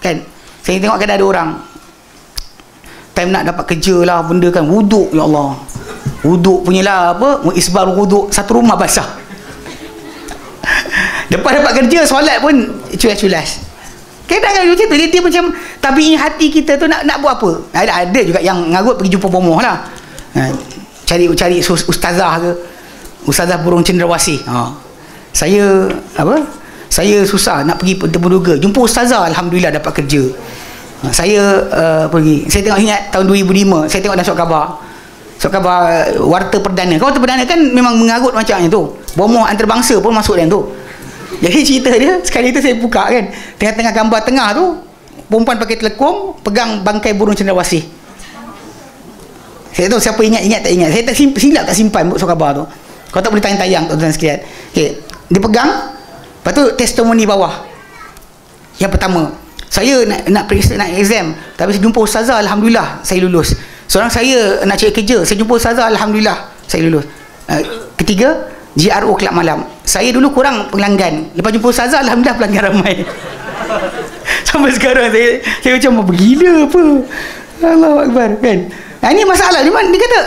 Kan? Saya tengok kadang ada orang time nak dapat kerja lah benda kan, wuduk, ya Allah. Wuduk punyalah apa? Isbar wuduk, satu rumah basah. Lepas dapat kerja, solat pun culas-culas. Kadang-kadang macam tu, dia macam tabi'i hati kita tu nak buat apa. Ada juga yang ngarut pergi jumpa bomoh lah. Cari ustazah ke, ustazah burung cendrawasih. Saya apa? Saya susah nak pergi berduga. Jumpa ustazah, alhamdulillah dapat kerja. Saya pergi. Saya tengok ingat tahun 2005, saya tengok dalam surat khabar. Surat khabar warta perdana. Warta perdana kan memang mengarut macam tu. Bomoh antarabangsa pun masuk dalam tu. Jadi cerita dia, sekali tu saya buka kan, tengah-tengah gambar tengah tu, perempuan pakai telekom pegang bangkai burung cendrawasih. Saya tahu siapa ingat tak ingat. Saya tak silap tak simpan surat khabar tu. Kau tak boleh tayang-tayang tuan-tuan sekalian. Okey, dia pegang. Lepas tu testimoni bawah. Yang pertama, saya nak periksa, nak exam, tapi saya jumpa ustazah, alhamdulillah saya lulus. Seorang saya nak cari kerja, saya jumpa ustazah, alhamdulillah saya lulus. Ketiga, GRO kelab malam. Saya dulu kurang pelanggan, lepas jumpa ustazah, alhamdulillah pelanggan ramai. Sampai sekarang saya macam bergila apa. Allahu Akbar kan. Ini masalah. Dia kata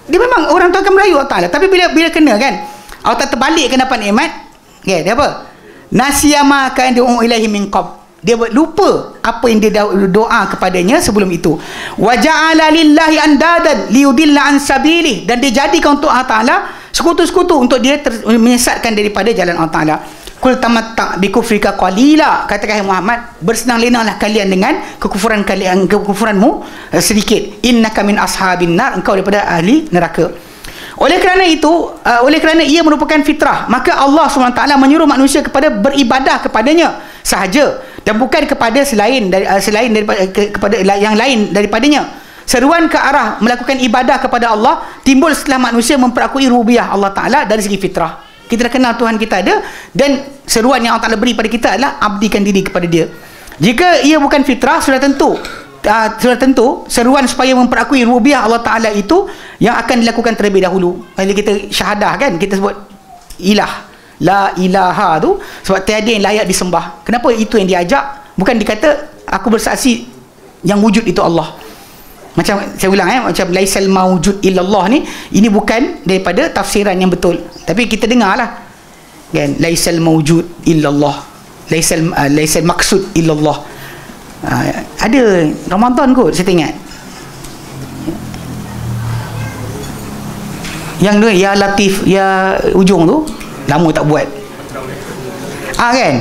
dia memang orang tu akan merayu Allah Taala, tapi bila kena kan, Allah Taala terbalikkan dapat nikmat. Okay, dia apa? Nasiyama kan du'u ilaihi min qabl. Dia lupa apa yang dia doa kepadanya sebelum itu. Wa ja'ala lillahi andadan liyudilla an sabilih, dan dia jadikan untuk Allah Taala sekutu-sekutu untuk dia menyesatkan daripada jalan Allah Taala. Qul tamatta bi kufrika qalila, katakan Muhammad, bersenang lenanglah kalian dengan kekufuranmu sedikit. Innaka min ashabin nar, engkau daripada ahli neraka. Oleh kerana itu, oleh kerana ia merupakan fitrah, maka Allah SWT menyuruh manusia kepada beribadah kepadanya sahaja, dan bukan kepada selain daripada kepada yang lain daripadanya. Seruan ke arah melakukan ibadah kepada Allah timbul setelah manusia memperakui rububiyah Allah Ta'ala dari segi fitrah. Kita dah kenal Tuhan kita ada, dan seruan yang Allah Ta'ala beri pada kita adalah abdikan diri kepada dia. Jika ia bukan fitrah, sudah tentu seruan supaya memperakui rububiyah Allah Ta'ala itu yang akan dilakukan terlebih dahulu. Kalau kita syahadah kan, kita sebut ilah, la ilaha tu, sebab tiada yang layak disembah. Kenapa itu yang diajak? Bukan dikata aku bersaksi yang wujud itu Allah. Macam saya ulang macam laisal mawjud illallah ni, ini bukan daripada tafsiran yang betul, tapi kita dengarlah kan, laisal mawjud illallah, laisal maksud illallah. Ada Ramadan kot saya ingat yang tu ya Latif, ya ujung tu lama tak buat kan,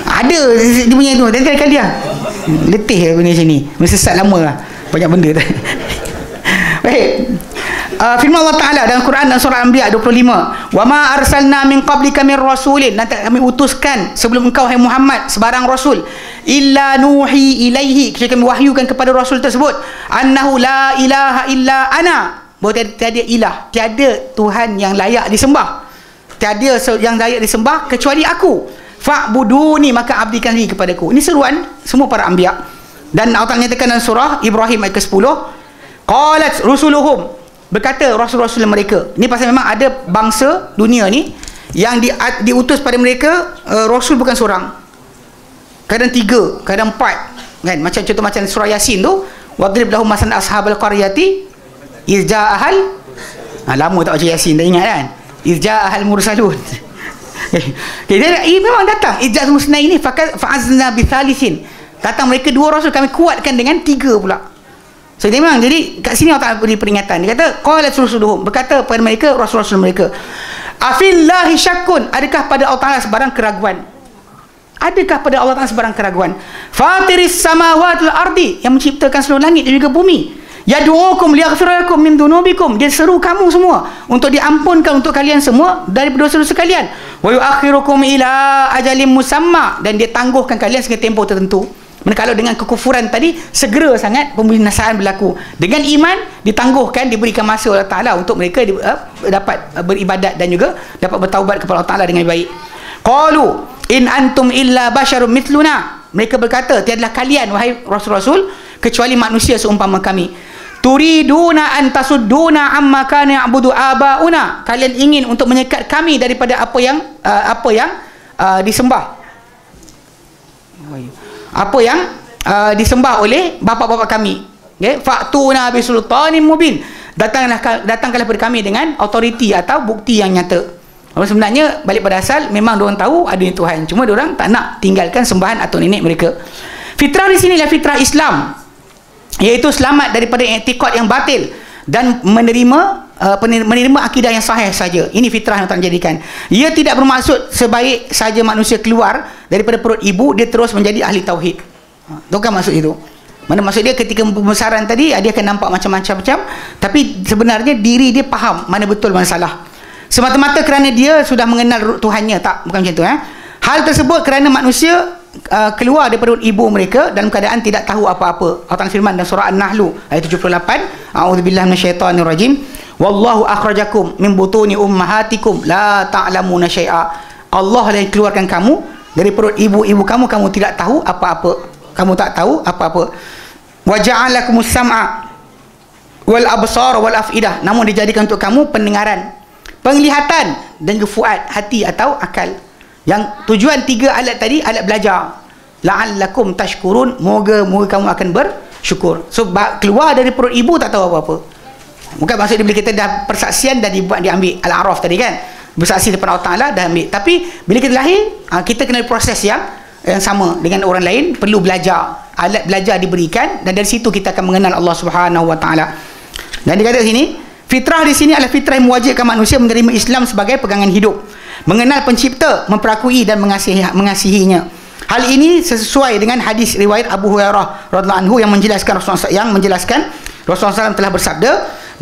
ada dia punya tu, dan kali dia letih benda sini, mesti sesat lama lah, banyak benda tu. Baik, firman Allah Ta'ala dalam Quran dan surah Anbiya 25, wa ma arsalna min qablika min rasulin, nanti kami utuskan sebelum engkau hai Muhammad sebarang rasul, illa nuhi ilaihi, kecuali kami wahyukan kepada rasul tersebut, annahu la ilaha illa ana, bahawa tiada ilah, tiada Tuhan yang layak disembah, tiada yang layak disembah kecuali aku. Fa'buduni, maka abdikan diri kepadaku. Ini seruan semua para anbiya. Dan Allah nyatakan dalam surah Ibrahim ayat ke-10, qalat rusuluhum, berkata rasul-rasul mereka. Ini pasal memang ada bangsa dunia ni yang diutus pada mereka rasul bukan seorang, kadang 3, kadang 4 kan. Macam contoh macam surah Yasin tu, wadrib lahum masalan ashabal qaryati izja'ahal, lama tak baca Yasin, tak ingat kan, izja'ahal mursalun. Memang datang ijaz musnai ni, fa'azna bi thalithin, datang mereka 2 rasul, kami kuatkan dengan 3 pula. So memang, jadi kat sini Allah Ta'ala beri peringatan. Dia kata qalat rusuluhum, berkata pada mereka rasul-rasul mereka, afillahi syakkun, adakah pada Allah Ta'ala sebarang keraguan? Adakah pada Allah Ta'ala sebarang keraguan? Fatiris samawati wal ardi, yang menciptakan seluruh langit dan juga bumi. Yad'ukum liyaghfira lakum min dunubikum, dia seru kamu semua untuk diampunkan untuk kalian semua dari dosa-dosa kalian. Wa yuakhirukum ila ajalin musamma, dan dia tangguhkan kalian sehingga tempoh tertentu. Kalau dengan kekufuran tadi, segera sangat pembinasaan berlaku. Dengan iman, ditangguhkan, diberikan masa oleh Allah Ta'ala untuk mereka dapat beribadat dan juga dapat bertaubat kepada Allah Ta'ala dengan baik. Qalu in antum illa basyarum mithluna. Mereka berkata, tiadalah kalian wahai rasul-rasul kecuali manusia seumpama kami. Turiduna an tasudduna amma kana ya'budu abauna. Kalian ingin untuk menyekat kami daripada apa yang disembah. Apa yang disembah oleh bapa-bapa kami. Okay? Fa'tuna bisultanin mubin. Datangkanlah kepada kami dengan autoriti atau bukti yang nyata. Sebenarnya balik pada asal memang diorang tahu adanya Tuhan, cuma diorang tak nak tinggalkan sembahan atau nenek mereka. Fitrah di sini ialah fitrah Islam, iaitu selamat daripada i'tikad yang batil dan menerima akidah yang sahih saja. Ini fitrah yang tak jadikan. Ia tidak bermaksud sebaik saja manusia keluar daripada perut ibu dia terus menjadi ahli tauhid. Itu kan maksud itu. Mana maksud dia ketika pembesaran tadi dia akan nampak macam-macam, tapi sebenarnya diri dia faham mana betul mana salah. Semata-mata kerana dia sudah mengenal Tuhannya. Tak, bukan macam tu. Hal tersebut kerana manusia keluar daripada ibu mereka dalam keadaan tidak tahu apa-apa. Allah firman dalam surah An-Nahl ayat 78, a'udzubillahi minasyaitonirrajim, wallahu akhrajakum min butuni ummahatikum la ta'lamuna syai'a. Allah yang keluarkan kamu dari perut ibu-ibu kamu, kamu tidak tahu apa-apa. Kamu tak tahu apa-apa. Wa ja'alakumus sam'a wal absar wal afidah. Namun dijadikan untuk kamu pendengaran, penglihatan dan fuad, hati atau akal. Yang tujuan 3 alat tadi, alat belajar. La'allakum tashkurun, moga kamu akan bersyukur. So keluar dari perut ibu tak tahu apa-apa. Bukan maksud dia bila kita dah persaksian dah diambil Al-A'raf tadi kan, bersaksi depan Allah Ta'ala dah ambil. Tapi bila kita lahir, kita kena proses yang sama dengan orang lain, perlu belajar. Alat belajar diberikan dan dari situ kita akan mengenal Allah Subhanahu Wa Ta'ala. Dan dia kata sini, fitrah di sini adalah fitrah yang mewajibkan manusia menerima Islam sebagai pegangan hidup, mengenal pencipta, memperakui dan mengasihinya. Hal ini sesuai dengan hadis riwayat Abu Hurairah radhiyallahu anhu yang menjelaskan Rasulullah SAW telah bersabda,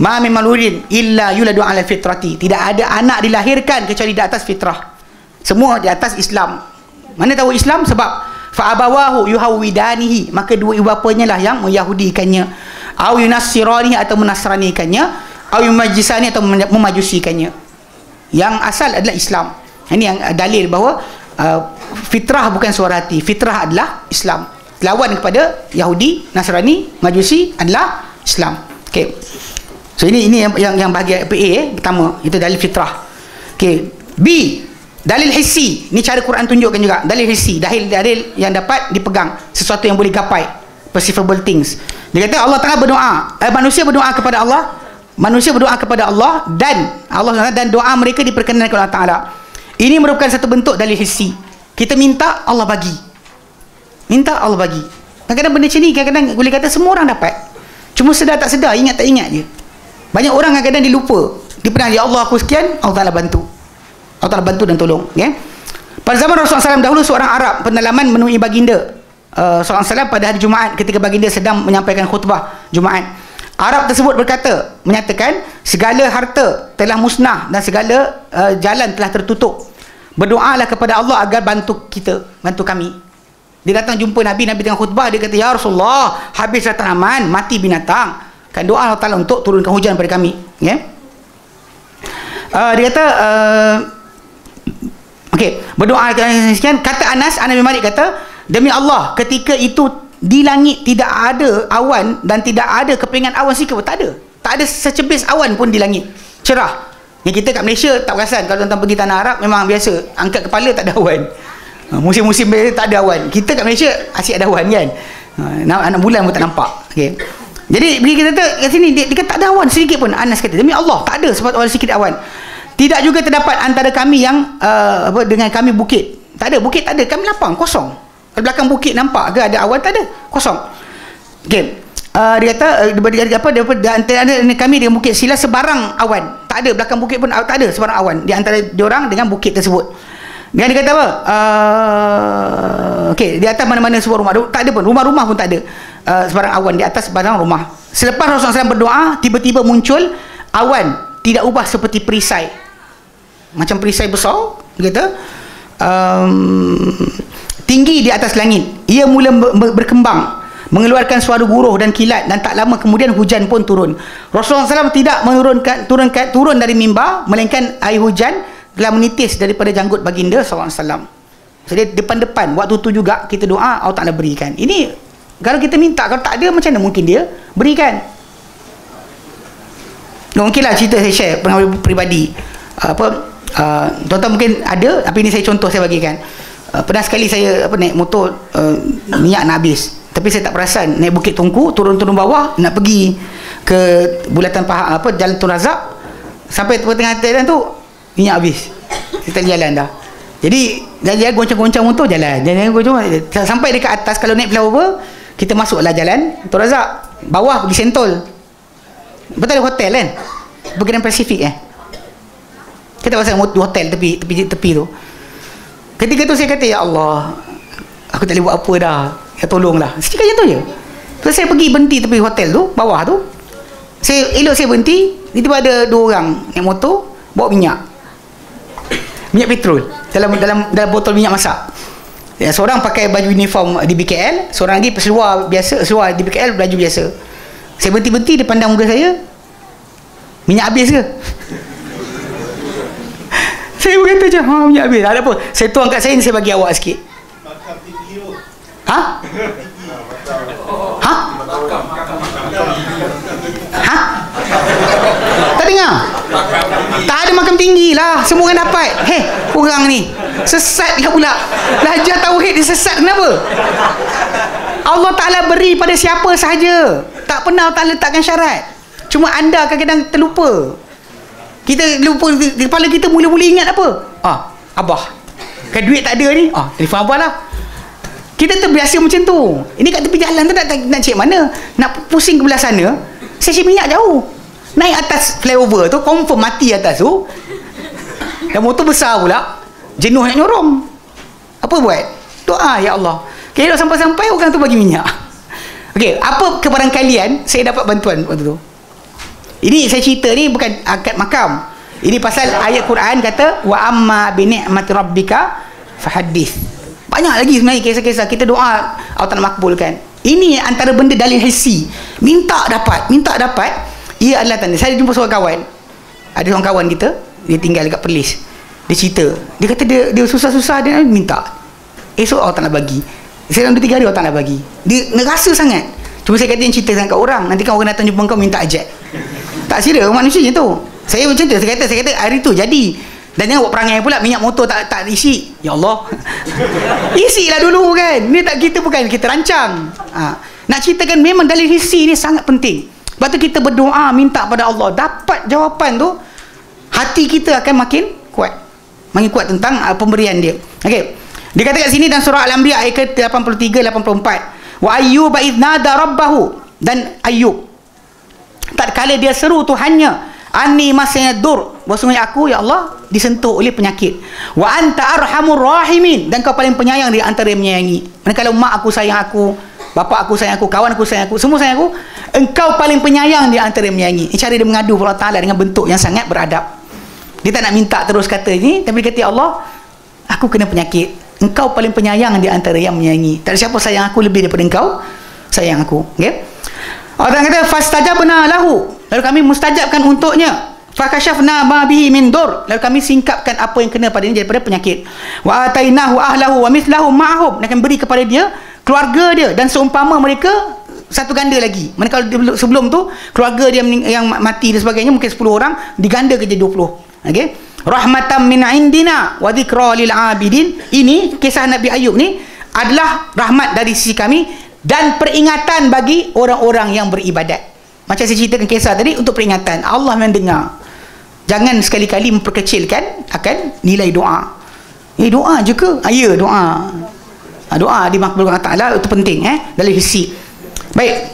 ma min mauludin illa yuladu ala fitrati. Tidak ada anak dilahirkan kecuali di atas fitrah. Semua di atas Islam. Mana tahu Islam? Sebab fa abawahu yuhawidanihi, maka dua ibu bapanya lah yang meyahudikannya, au yunassiranihi atau menasranikannya, au yumajjisani atau memajusikannya. Yang asal adalah Islam. Ini yang dalil bahawa fitrah bukan suara hati. Fitrah adalah Islam. Lawan kepada Yahudi, Nasrani, Majusi adalah Islam. Okey. So ini yang bahagian A pertama, itu dalil fitrah. Okey. B, dalil hissi. Ini cara Quran tunjukkan juga. Dalil hissi, dalil yang dapat dipegang, sesuatu yang boleh gapai, perceivable things. Dia kata Allah Taala berdoa, manusia berdoa kepada Allah. Manusia berdoa kepada Allah dan doa mereka diperkenankan oleh Allah Ta'ala. Ini merupakan satu bentuk dalil hissi. Kita minta, Allah bagi. Minta, Allah bagi. Kadang-kadang benda macam ni, kadang-kadang boleh kata semua orang dapat. Cuma sedar tak sedar, ingat tak ingat je. Banyak orang kadang-kadang dilupa. Dia pernah, ya Allah aku sekian, Allah Ta'ala bantu. Allah Ta'ala bantu dan tolong. Okay? Pada zaman Rasulullah SAW dahulu, seorang Arab pendalaman menemui baginda SAW pada hari Jumaat ketika baginda sedang menyampaikan khutbah Jumaat. Arab tersebut menyatakan segala harta telah musnah dan segala jalan telah tertutup. Berdoalah kepada Allah agar bantu kami. Dia datang jumpa Nabi tengah khutbah, dia kata, ya Rasulullah, habis tanaman, mati binatang. Kan doa Allah Ta'ala untuk turunkan hujan pada kami. Yeah? Dia kata, berdoa sekian. Kata Anas bin Malik kata, demi Allah, ketika itu di langit tidak ada awan dan tidak ada kepingan awan sikit pun, tak ada secepis awan pun di langit, cerah. Yang kita kat Malaysia tak perasan, kalau tuan-tuan pergi tanah Arab memang biasa, angkat kepala tak ada awan. Musim-musim tak ada awan. Kita kat Malaysia asyik ada awan kan, anak bulan pun tak nampak. Okay. Jadi bila kita kata kat sini dia kata tak ada awan sedikit pun. Anas kata, demi Allah tak ada sebab awan sikit awan. Tidak juga terdapat antara kami yang dengan kami bukit. Tak ada bukit, tak ada, kami lapang, kosong. Kalau belakang bukit nampak ke ada awan? Tak ada, kosong. Okey. Dia kata antara kami dengan bukit sila sebarang awan. Tak ada, belakang bukit pun tak ada sebarang awan di antara diorang dengan bukit tersebut. Dan dia kata apa? Okey, di atas mana-mana sebuah rumah tak ada pun, rumah-rumah pun tak ada sebarang awan di atas sebarang rumah. Selepas Rasulullah SAW berdoa, tiba-tiba muncul awan, tidak ubah seperti perisai. Macam perisai besar, dia kata tinggi di atas langit. Ia mula berkembang, mengeluarkan suara guruh dan kilat, dan tak lama kemudian hujan pun turun. Rasulullah SAW tidak turun dari mimbar, melainkan air hujan telah menitis daripada janggut baginda SAW. Jadi depan-depan waktu tu juga kita doa, Allah Ta'ala berikan. Ini kalau kita minta, kalau tak ada macam mana mungkin dia berikan. Mungkinlah cerita saya share pengalaman peribadi. Tuan-tuan mungkin ada, tapi ini saya contoh saya bagikan. Pernah sekali saya naik motor, minyak nak habis, tapi saya tak perasan naik Bukit Tungku, turun bawah nak pergi ke bulatan Jalan Tun Razak. Sampai tengah jalan tu minyak habis, saya tak jalan dah. Jadi jalan goncang-goncang motor, jalan sampai dekat atas. Kalau naik flyover, kita masuklah jalan Tun Razak, bawah pergi Sentol. Betul, ada hotel kan, Pegadaian Pasifik kita pasang hotel tepi tu. Ketika tu saya kata, ya Allah, aku tak boleh buat apa dah, ya tolonglah. Setiap macam tu je. Terus saya pergi berhenti tepi hotel tu, bawah tu. Saya berhenti, tiba-tiba ada 2 orang naik motor bawa minyak petrol dalam botol minyak masak. Ya, seorang pakai baju uniform DBKL, seorang lagi seluar biasa, seluar DBKL, baju biasa. Saya berhenti, dia pandang muka saya, minyak habis ke? Saya berkata je, minyak habis. Ada apa? Saya tuang kat saya ni, saya bagi awak sikit. Ha? Ha? Ha? Tak dengar? Tak ada makam tinggi lah, semua orang dapat. Korang ni sesat lah pula. Belajar tauhid dia sesat, kenapa? Allah Ta'ala beri pada siapa sahaja, tak pernah Allah Ta'ala letakkan syarat. Cuma anda kadang-kadang terlupa. Kita lupa, kepala kita mula-mula ingat apa? Abah, kan duit tak ada ni, telefon abah lah. Kita terbiasa macam tu. Ini kat tepi jalan tu nak cek mana, nak pusing ke belah sana, stesen minyak jauh. Naik atas flyover tu, confirm mati atas tu. Dan motor besar pula, jenuh nak nyorong. Apa buat? Doa, ya Allah. Kalau sampai-sampai orang tu bagi minyak. Okey, apa kebarang kalian saya dapat bantuan waktu tu. Ini saya cerita ni bukan akad makam. Ini pasal ayat Quran kata wa amma bi ni'mati rabbika fahaddits. Banyak lagi sebenarnya kisah-kisah kita doa Allah Ta'ala makbulkan. Ini antara benda dalil hissi. Minta dapat. Ia adalah tanda. Saya jumpa seorang kawan. Ada seorang kawan kita, dia tinggal dekat Perlis. Dia cerita. Dia kata dia susah-susah dia minta. Esok Allah Ta'ala bagi. Saya dalam 2-3 hari Allah Ta'ala bagi. Dia nerasa sangat. Cuma saya kata yang cerita sangat kat orang. Nanti kan orang datang jumpa kau minta ajak. Tak serius manusianya tu. Saya macam tu. Saya kata hari tu jadi. Dan jangan buat perangai pula minyak motor tak isi. Ya Allah. Isilah dulu kan. Ni tak, kita bukan kita rancang. Nak ceritakan memang dalil hissi ni sangat penting. Lepas tu kita berdoa minta pada Allah, dapat jawapan tu, hati kita akan makin kuat. Makin kuat tentang pemberian dia. Okey. Dia kata kat sini dalam surah Al-Anbiya ayat 83-84. Wa ayyuba idh nada rabbahu, dan Ayyub tatkala dia seru Tuhannya, anni masanya dur, bahawasanya aku ya Allah disentuh oleh penyakit, wa anta arhamur rahimin, dan kau paling penyayang di antara yang menyayangi. Manakala mak aku sayang aku, bapa aku sayang aku, kawan aku sayang aku, semua sayang aku, engkau paling penyayang di antara yang menyayangi. Ini cara dia mengadu kepada Allah Ta'ala dengan bentuk yang sangat beradab. Dia tak nak minta terus kata ni, tapi dia kata ya Allah, aku kena penyakit, engkau paling penyayang di antara yang menyayangi. Tak ada siapa sayang aku lebih daripada engkau sayang aku. Okay? Allah kata fastajabna lahu, lalu kami mustajabkan untuknya. Fakashafna ma bihi min dur, lalu kami singkapkan apa yang kena padanya daripada penyakit. Wa atainahu ahlahu wa mithlahu ma'hum, dan kami beri kepada dia keluarga dia dan seumpama mereka satu ganda lagi. Manakala sebelum tu keluarga dia yang mati dan sebagainya mungkin 10 orang, diganda ke jadi 20. Okey. Rahmatan min indina wa dzikra lil abidin. Ini kisah Nabi Ayub ni adalah rahmat dari sisi kami dan peringatan bagi orang-orang yang beribadat. Macam saya ceritakan kisah tadi, untuk peringatan. Allah mendengar. Jangan sekali-kali memperkecilkan akan nilai doa. Doa je ke? Ya, doa. Doa dimakbulkan Allah Ta'ala, itu penting. Dalil hissi. Baik.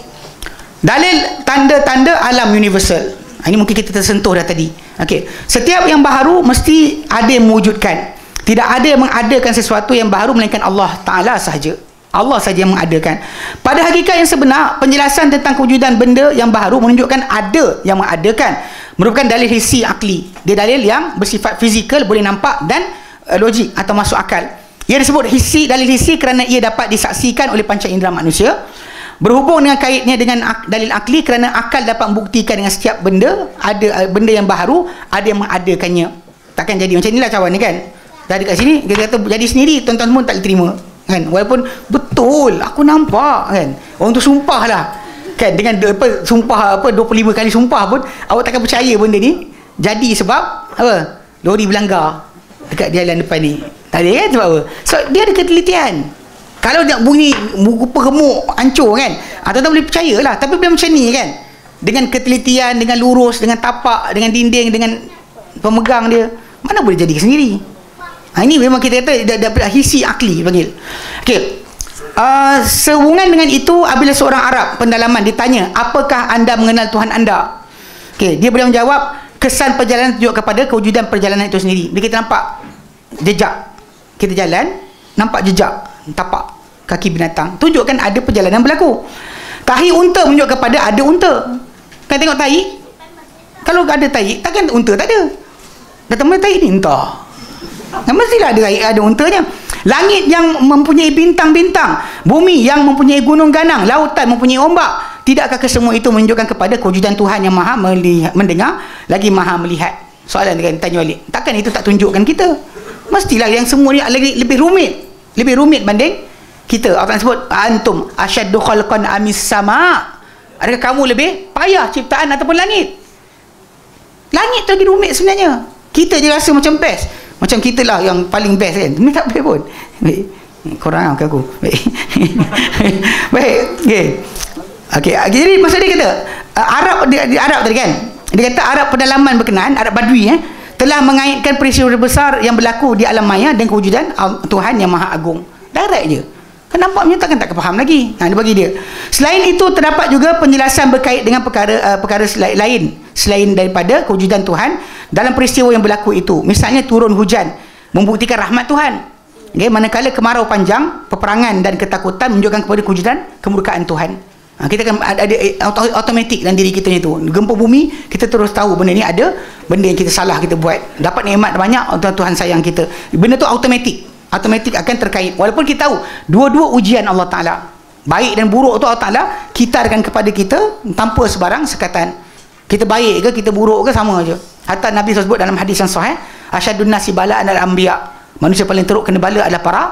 Dalil tanda-tanda alam universal. Ini mungkin kita tersentuh dah tadi. Okey. Setiap yang baharu mesti ada yang mewujudkan. Tidak ada yang mengadakan sesuatu yang baharu melainkan Allah Ta'ala sahaja. Allah saja yang mengadakan. Pada hakikat yang sebenar, penjelasan tentang kewujudan benda yang baharu menunjukkan ada yang mengadakan, merupakan dalil hissi akli. Dia dalil yang bersifat fizikal, boleh nampak dan logik atau masuk akal. Ia disebut hissi, dalil hissi kerana ia dapat disaksikan oleh panca indera manusia. Berhubung dengan kaitnya dengan dalil akli kerana akal dapat membuktikan dengan setiap benda, ada benda yang baharu, ada yang mengadakannya. Takkan jadi macam inilah cawan ni kan. Dah dekat sini kita kata jadi sendiri, tuan-tuan pun tak boleh terima kan. Walaupun betul aku nampak kan. Orang tu sumpah lah kan, dengan apa sumpah apa 25 kali sumpah pun awak takkan percaya benda ni jadi sebab apa? Lori berlanggar dekat jalan depan ni. Tak ada kan sebab apa? So dia ada ketelitian. Kalau nak bunyi rupa gemuk hancur kan, tuan-tuan boleh percayalah. Tapi bila macam ni kan, dengan ketelitian, dengan lurus, dengan tapak, dengan dinding, dengan pemegang dia, mana boleh jadi sendiri. Ini memang kita kata dapat hissi akli panggil. Okey. Sehubungan dengan itu, apabila seorang Arab pendalaman ditanya, apakah anda mengenal Tuhan anda? Okey, dia boleh menjawab, kesan perjalanan tunjuk kepada kewujudan perjalanan itu sendiri. Bila kita nampak jejak, kita jalan, nampak jejak tapak kaki binatang, tunjukkan ada perjalanan berlaku. Tahi unta menunjuk kepada ada unta. Kan tengok tahi, kalau ada tahi, takkan unta tak ada. Kata mana tahi ni? Entah. Mestilah ada untanya. Langit yang mempunyai bintang-bintang, bumi yang mempunyai gunung ganang, lautan mempunyai ombak, tidakkah kesemua itu menunjukkan kepada kewujudan Tuhan yang maha mendengar lagi maha melihat? Soalan dia tanya balik, takkan itu tak tunjukkan kita? Mestilah yang semua ni lebih rumit banding kita. Allah sebut antum asyaddu khalqan amis sama. Adakah kamu lebih payah ciptaan ataupun langit? Langit tu lagi rumit sebenarnya. Kita je rasa macam best, macam kita lah yang paling best kan. Ni tak boleh pun. Baik, korang ke aku. Baik. Baik, okey. Jadi maksud dia kata Arab tadi kan, dia kata Arab pedalaman berkenaan, Arab Badui telah mengaitkan peristiwa besar yang berlaku di alam maya dan kewujudan Tuhan yang Maha Agung. Direct je. Kan nampaknya tak faham lagi. Dia bagi dia. Selain itu terdapat juga penjelasan berkait dengan perkara lain selain daripada kewujudan Tuhan dalam peristiwa yang berlaku itu. Misalnya turun hujan membuktikan rahmat Tuhan. Okay, manakala kemarau panjang, peperangan dan ketakutan menunjukkan kepada kewujudan kemurkaan Tuhan. Kita kan ada automatik dalam diri kita ni tu. Gempa bumi, kita terus tahu benda ni ada, benda yang kita salah kita buat. Dapat nikmat banyak, Tuhan sayang kita. Benda tu automatik akan terkait. Walaupun kita tahu dua-dua ujian Allah Ta'ala, baik dan buruk tu Allah Ta'ala kitarkan kepada kita tanpa sebarang sekatan. Kita baik ke, kita buruk ke, sama aja. Hatta Nabi sebut dalam hadis yang sahih, asyadun nasi bala'an al-anbiya. Manusia paling teruk kena bala adalah para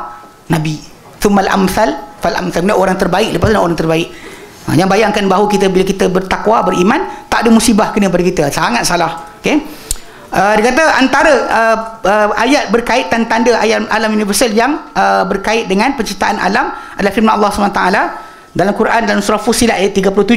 nabi. Thummal amsal fal amsal. Orang terbaik lepas tu orang terbaik. Yang bayangkan bahawa bila kita bertakwa, beriman, tak ada musibah kena pada kita. Sangat salah. Okay? Dia kata antara ayat berkait tanda ayat alam universal yang berkait dengan penciptaan alam adalah firman Allah SWT dalam Quran dalam surah Fussilat ayat 37.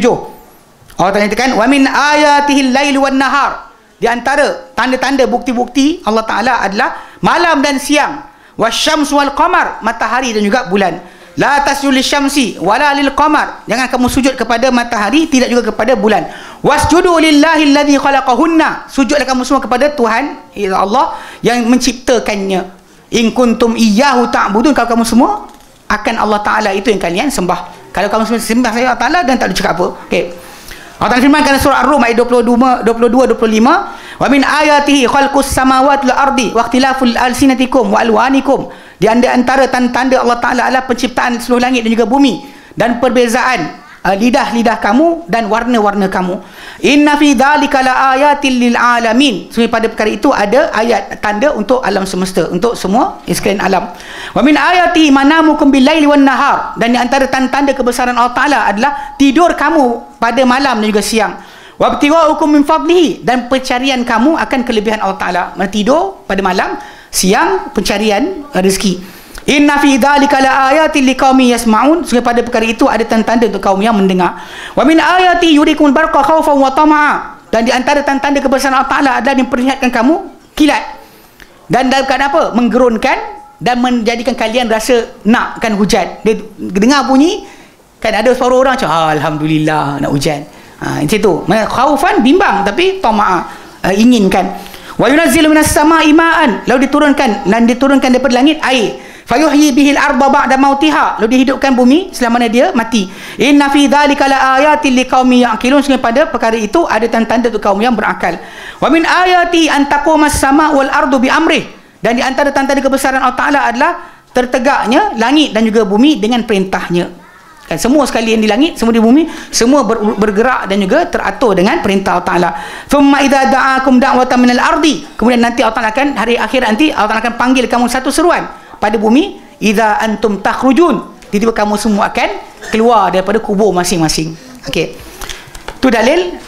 Allah Ta'ala nyatakan, wa min ayatihil lail wan nahar. Di antara tanda-tanda bukti-bukti Allah Ta'ala adalah malam dan siang. Wasyamsu wal qamar, matahari dan juga bulan. La tasjudu lisyamsi wala lil qamar. Jangan kamu sujud kepada matahari, tidak juga kepada bulan. Wasjudu lillahi alladhi khalaqahunna. Sujudlah kamu semua kepada Tuhan, Allah yang menciptakannya. In kuntum iyyahu ta'budun. Kalau kamu semua akan Allah Ta'ala itu yang kalian sembah. Kalau kamu semua sembah saya Allah Ta'ala dan tak ada cakap apa. Okey. Allah Ta'ala firmankan surah Ar-Rum ayat 22-25, wa min ayatihi khalqus samawati wal ardi wa ikhtilaful alsinatikum wa alwanikum. Di antara tanda-tanda Allah Ta'ala adalah penciptaan seluruh langit dan juga bumi dan perbezaan lidah-lidah kamu dan warna-warna kamu. Inna fi dzalika laayatil lil alamin. Sebenarnya pada perkara itu ada ayat tanda untuk alam semesta, untuk semua sekalian alam. Wa min ayati manamukum bil laili wan nahar. Dan di antara tanda-tanda kebesaran Allah Ta'ala adalah tidur kamu pada malam dan juga siang. Wa ibtigha'ukum min fadlihi. Dan pencarian kamu akan kelebihan Allah Ta'ala. Tidur pada malam, siang pencarian rezeki. Inna fi dzalika laayatil liqaumin yasma'un. Sehingga pada perkara itu ada tanda-tanda untuk kaum yang mendengar. Wa min ayati yurikumul barqa khaufan wa tama'a. Dan di antara tanda-tanda kebesaran Allah Ta'ala adalah memperingatkan kamu kilat. Dan dalam keadaan apa? Menggerunkan dan menjadikan kalian rasa nakkan hujan. Dia dengar bunyi, kan ada suara orang macam alhamdulillah nak hujan. Macam tu. Khaufan bimbang, tapi tama'a inginkan. Wa yunazzilu minas sama'i ma'an. Lalu diturunkan daripada langit air. Fayuhyi bihil arda ba'da mautiha. Lalu dihidupkan bumi selama mana dia mati. Inna fi dzalika laayatil liqaumin ya'qilun. Sehingga pada perkara itu ada tanda-tanda untuk kaum yang berakal. Wa min ayati an taqumas sama' wal ardu bi amrih. Dan di antara tanda-tanda kebesaran Allah Ta'ala adalah tertegaknya langit dan juga bumi dengan perintahnya. Kan semua sekali yang di langit, semua di bumi, semua bergerak dan juga teratur dengan perintah Allah Taala. Thumma idza da'akum da'watan minal ardi, kemudian nanti Allah Taala akan, hari akhir nanti Allah Taala akan panggil kamu satu seruan pada bumi, idza antum takhrujun, tiba-tiba kamu semua akan keluar daripada kubur masing-masing. Okey, tu dalil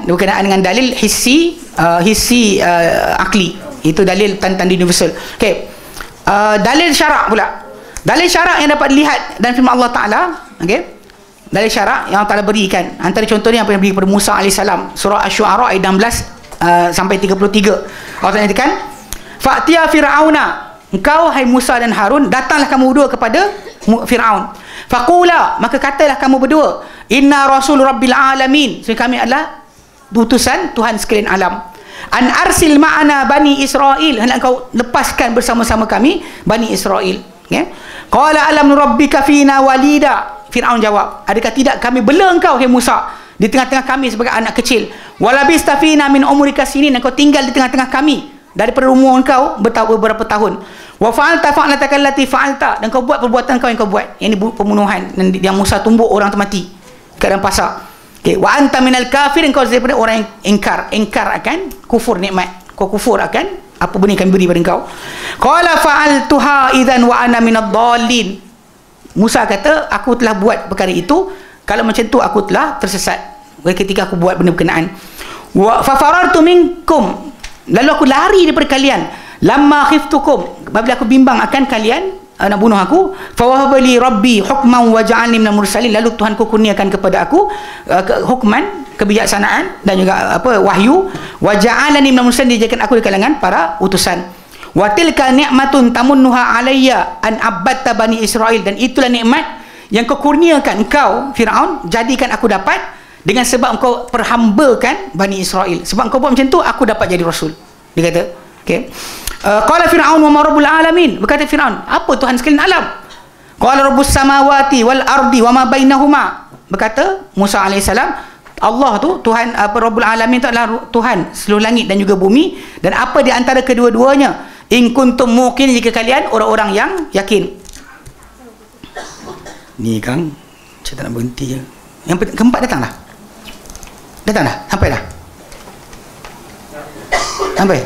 berkenaan dengan dalil hissi, akli. Itu dalil tanda universal. Okey, dalil syarak pula. Dalil syarak yang dapat dilihat dan firman Allah Ta'ala, okay? Dalil syarak yang Allah Ta'ala berikan, antara contohnya apa yang beri kepada Musa AS, surah Asy-Syu'ara ayat 16 sampai 33. Allah Ta'ala nyatakan, fa'tiya fir'auna, engkau hai Musa dan Harun, datanglah kamu berdua kepada Fir'aun. Faqula, maka katalah kamu berdua, inna rasul rabbil alamin, so kami adalah utusan Tuhan sekalian alam. An arsil ma'ana bani Israel, hendak engkau lepaskan bersama-sama kami Bani Israel. Okay? Qala alam nurabbika fina walida, Fir'aun jawab, adakah tidak kami bela engkau hai Musa di tengah-tengah kami sebagai anak kecil, walabista fina min umrika sinin, engkau tinggal di tengah-tengah kami daripada umur engkau beberapa tahun, wa fa'alta fa'lataka allati fa'alta, dan kau buat perbuatan kau yang kau buat, yang ini pembunuhan yang Musa tumbuk orang tu mati kat dalam pasar. Okay. Wa anta minal kafir, engkau daripada orang yang ingkar akan kufur nikmat, kau kufur akan apa benda yang kami beri pada engkau. Qala fa'altuha idzan wa ana minadh dhallin, Musa kata, aku telah buat perkara itu, kalau macam tu aku telah tersesat ketika aku buat benda berkenaan. Wa fa farartu minkum, lalu aku lari daripada kalian, lamma khiftukum, apabila aku bimbang akan kalian nak bunuh aku, fa wahabali rabbi hukman wa ja'alni minal mursalin, lalu Tuhanku kurniakan kepada aku hukman, kebijaksanaan dan juga wahyu, wa ja'alani minal mursalin, dijadikan aku di kalangan para utusan. Wa tilka ni'matun tamunnuha alayya an abatta bani Israel, dan itulah nikmat yang kau kurniakan engkau Firaun, jadikan aku dapat dengan sebab engkau perhambakan Bani Israel, sebab engkau buat macam tu aku dapat jadi rasul, dia kata. Okey, qala Fir'aun wa ma rabbul alamin, berkata Fir'aun, apa Tuhan sekalian alam? Qala rabbus samawati wal ardi wa ma bainahuma, berkata Musa alaihissalam, Allah tu Tuhan, Rabbul alamin tu adalah Tuhan seluruh langit dan juga bumi dan apa di antara kedua-duanya, in kuntum muqin, jika kalian orang-orang yang yakin. Ni Kang, saya tak nak berhenti je. Yang keempat datang dah, sampai dah, sampai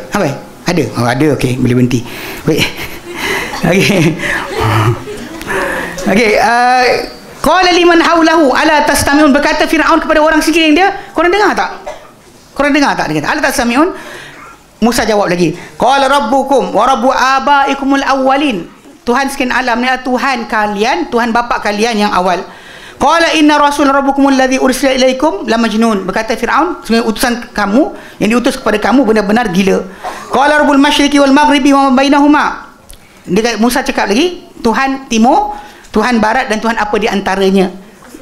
ada, ada, okey, boleh berhenti. Baik. Okey, qala liman haulahu ala tastami'un, berkata Firaun kepada orang sekeliling dia, korang dengar tak, dia kata ala tastami'un. Musa jawab lagi, qala rabbukum wa rabbu abaikumul awwalin, Tuhan sekalian alam ni adalah Tuhan kalian, Tuhan bapa kalian yang awal. Qala inna rasul rabbukumul ladzi ursila ilaikum la majnun, berkata Firaun, sebenarnya utusan kamu yang diutus kepada kamu benar-benar gila. Qala rabbul masyriqi wal maghribi wa ma bainahuma, Musa cakap lagi, Tuhan timur, Tuhan barat dan Tuhan apa di antaranya.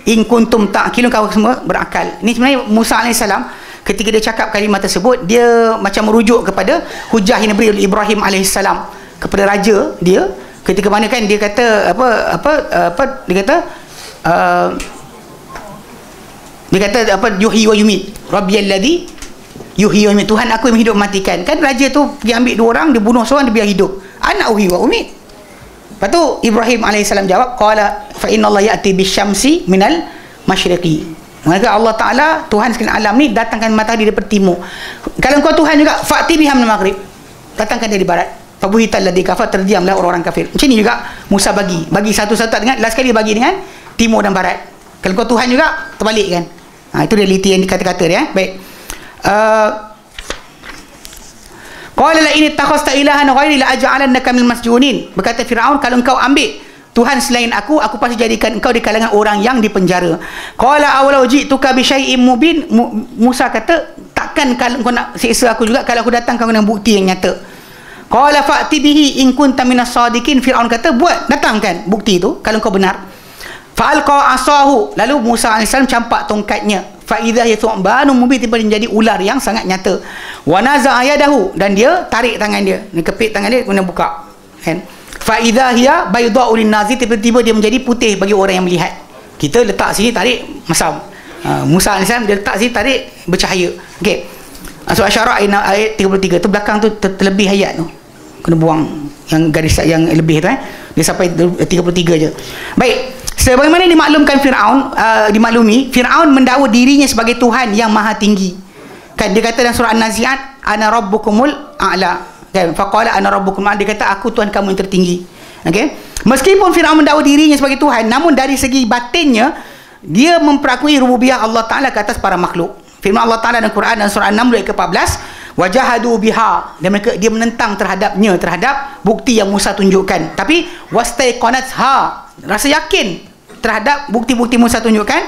In kuntum ta'qilun, kau semua berakal. Ini sebenarnya Musa alaihissalam ketika dia cakap kalimah tersebut, dia macam merujuk kepada hujah yang diberi oleh Ibrahim alaihissalam kepada raja dia, ketika mana kan dia kata dia kata yuhyi wa yumit, rabbiyalladzi yuhyi wa yumit, Tuhan aku yang hidup matikan. Kan raja tu pergi ambil dua orang, dia bunuh seorang, dia biar hidup, ana uhyi wa umit. Lepas tu Ibrahim alaihissalam jawab, qala fa innallaha ya'ti bisyamsi minal masyriqi, maka Allah Ta'ala Tuhan sekalian alam ni datangkan matahari daripada timur. Kalau kau Tuhan juga, fa'ti biha minal maghrib, datangkan dari barat, fabuhital ladzi kafar, terdiamlah orang-orang kafir. Macam ni juga Musa bagi satu-satu dengan, last kali bagi dengan timur dan barat. Kalau kau Tuhan juga, terbalik kan. Itu realiti yang dikata-kata dia. Baik, qala la in ittakhasta ilahan ghairi la aj'alannaka minal masjunin, berkata Firaun, kalau engkau ambil Tuhan selain aku pasti jadikan engkau di kalangan orang yang dipenjara. Qala awalau ji'tuka bi syai'in mubin, Musa kata, takkan kalau kau nak siksa aku juga kalau aku datang kau dengan bukti yang nyata. Qala fa'ti bihi in kunta minas sadiqin, Firaun kata, datangkan bukti itu kalau kau benar. Fa'alqa asahu, lalu Musa alaihissalam campak tongkatnya, fa idza hiya thu'banun mubin, tiba menjadi ular yang sangat nyata. Wa naza'a yadahu, dan dia tarik tangan dia, kepit tangan dia kemudian buka kan. Fa idza hiya baydha'u lin-nazir, tiba-tiba dia menjadi putih bagi orang yang melihat. Kita letak sini tarik masam, Musa alaihissalam dia letak sini tarik bercahaya. Okey, surah Asy-Syu'ara ayat 33 tu, belakang tu terlebih ayat tu kena buang, yang garis yang lebih tu Dia sampai 33 je. Baik, sebagaimana dimaklumkan dimaklumi Firaun mendakwa dirinya sebagai Tuhan yang maha tinggi. Kan dia kata dalam surah An-Nazi'at, ana rabbukumul a'la. Kan faqala ana rabbukumul a'la, dia kata aku Tuhan kamu yang tertinggi. Okey. Meskipun Firaun mendakwa dirinya sebagai Tuhan, namun dari segi batinnya dia memperakui rububiyah Allah Taala ke atas para makhluk. Firman Allah Taala dalam Quran dan surah An-Naml ayat ke-14, wajahadu biha, dan mereka dia menentang terhadap bukti yang Musa tunjukkan. Tapi wastaiqanatha, rasa yakin terhadap bukti-bukti Musa tunjukkan,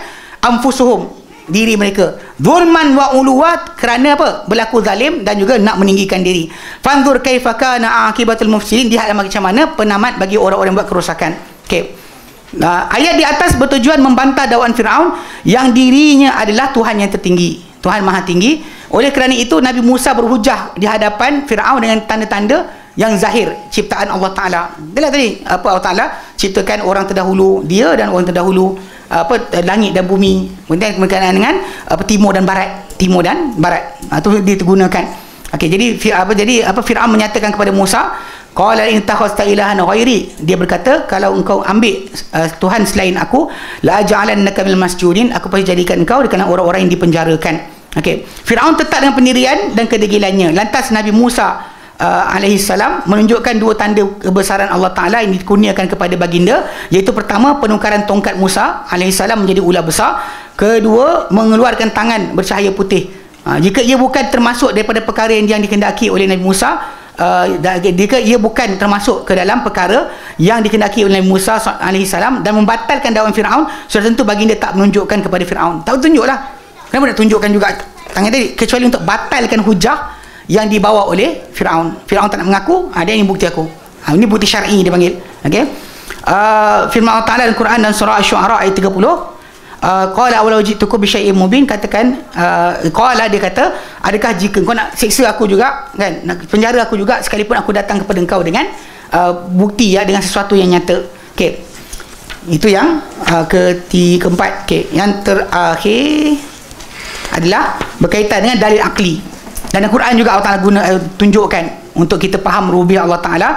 anfusuhum, diri mereka, zulman wa uluwat, kerana apa? Berlaku zalim dan juga nak meninggikan diri. Fanzur kaifa kana akibatul mufsidin, lihatlah macam mana penamat bagi orang-orang yang buat kerosakan. Okey. Ayat di atas bertujuan membantah dakwaan Firaun yang dirinya adalah Tuhan yang tertinggi, Tuhan maha tinggi. Oleh kerana itu Nabi Musa berhujah di hadapan Firaun dengan tanda-tanda yang zahir ciptaan Allah Taala. Itulah tadi apa Allah Taala ciptakan orang terdahulu, dia dan orang terdahulu, langit dan bumi, kemudian berkenaan dengan timur dan barat, itu digunakan. Okey, jadi Firaun menyatakan kepada Musa, qala in takhasta ilahan ghairi, dia berkata kalau engkau ambil Tuhan selain aku, la ja'alannaka minal masjudin, aku pasti jadikan engkau di kalangan orang-orang yang dipenjarakan. Okey, Firaun tetap dengan pendirian dan kedegilannya. Lantas Nabi Musa alaihissalam menunjukkan dua tanda kebesaran Allah Ta'ala yang dikurniakan kepada baginda, iaitu pertama penukaran tongkat Musa alaihissalam menjadi ular besar, kedua mengeluarkan tangan bercahaya putih. Jika ia bukan termasuk daripada perkara yang dikehendaki oleh Nabi Musa, jika ia bukan termasuk ke dalam perkara yang dikehendaki oleh Nabi Musa alaihissalam dan membatalkan dakwaan Firaun, sudah tentu baginda tak menunjukkan kepada Firaun. Tak tunjuklah, kenapa nak tunjukkan juga tangan tadi, kecuali untuk batalkan hujah yang dibawa oleh Firaun. Firaun tak nak mengaku, dia ini bukti aku. Ini bukti syar'i dia panggil. Okey. Firman Allah Taala dalam Quran dan surah Asy-Syu'ara ayat 30, qala awalau ji'tukum bi syai'in mubin, katakan qala, dia kata, adakah jika kau nak siksa aku juga, kan, nak penjara aku juga, sekalipun aku datang kepada engkau dengan bukti, dengan sesuatu yang nyata. Okey. Itu yang keempat. Okey, yang terakhir adalah berkaitan dengan dalil akli. Dan Al-Quran juga Allah Ta'ala tunjukkan untuk kita faham rububiyah Allah Ta'ala.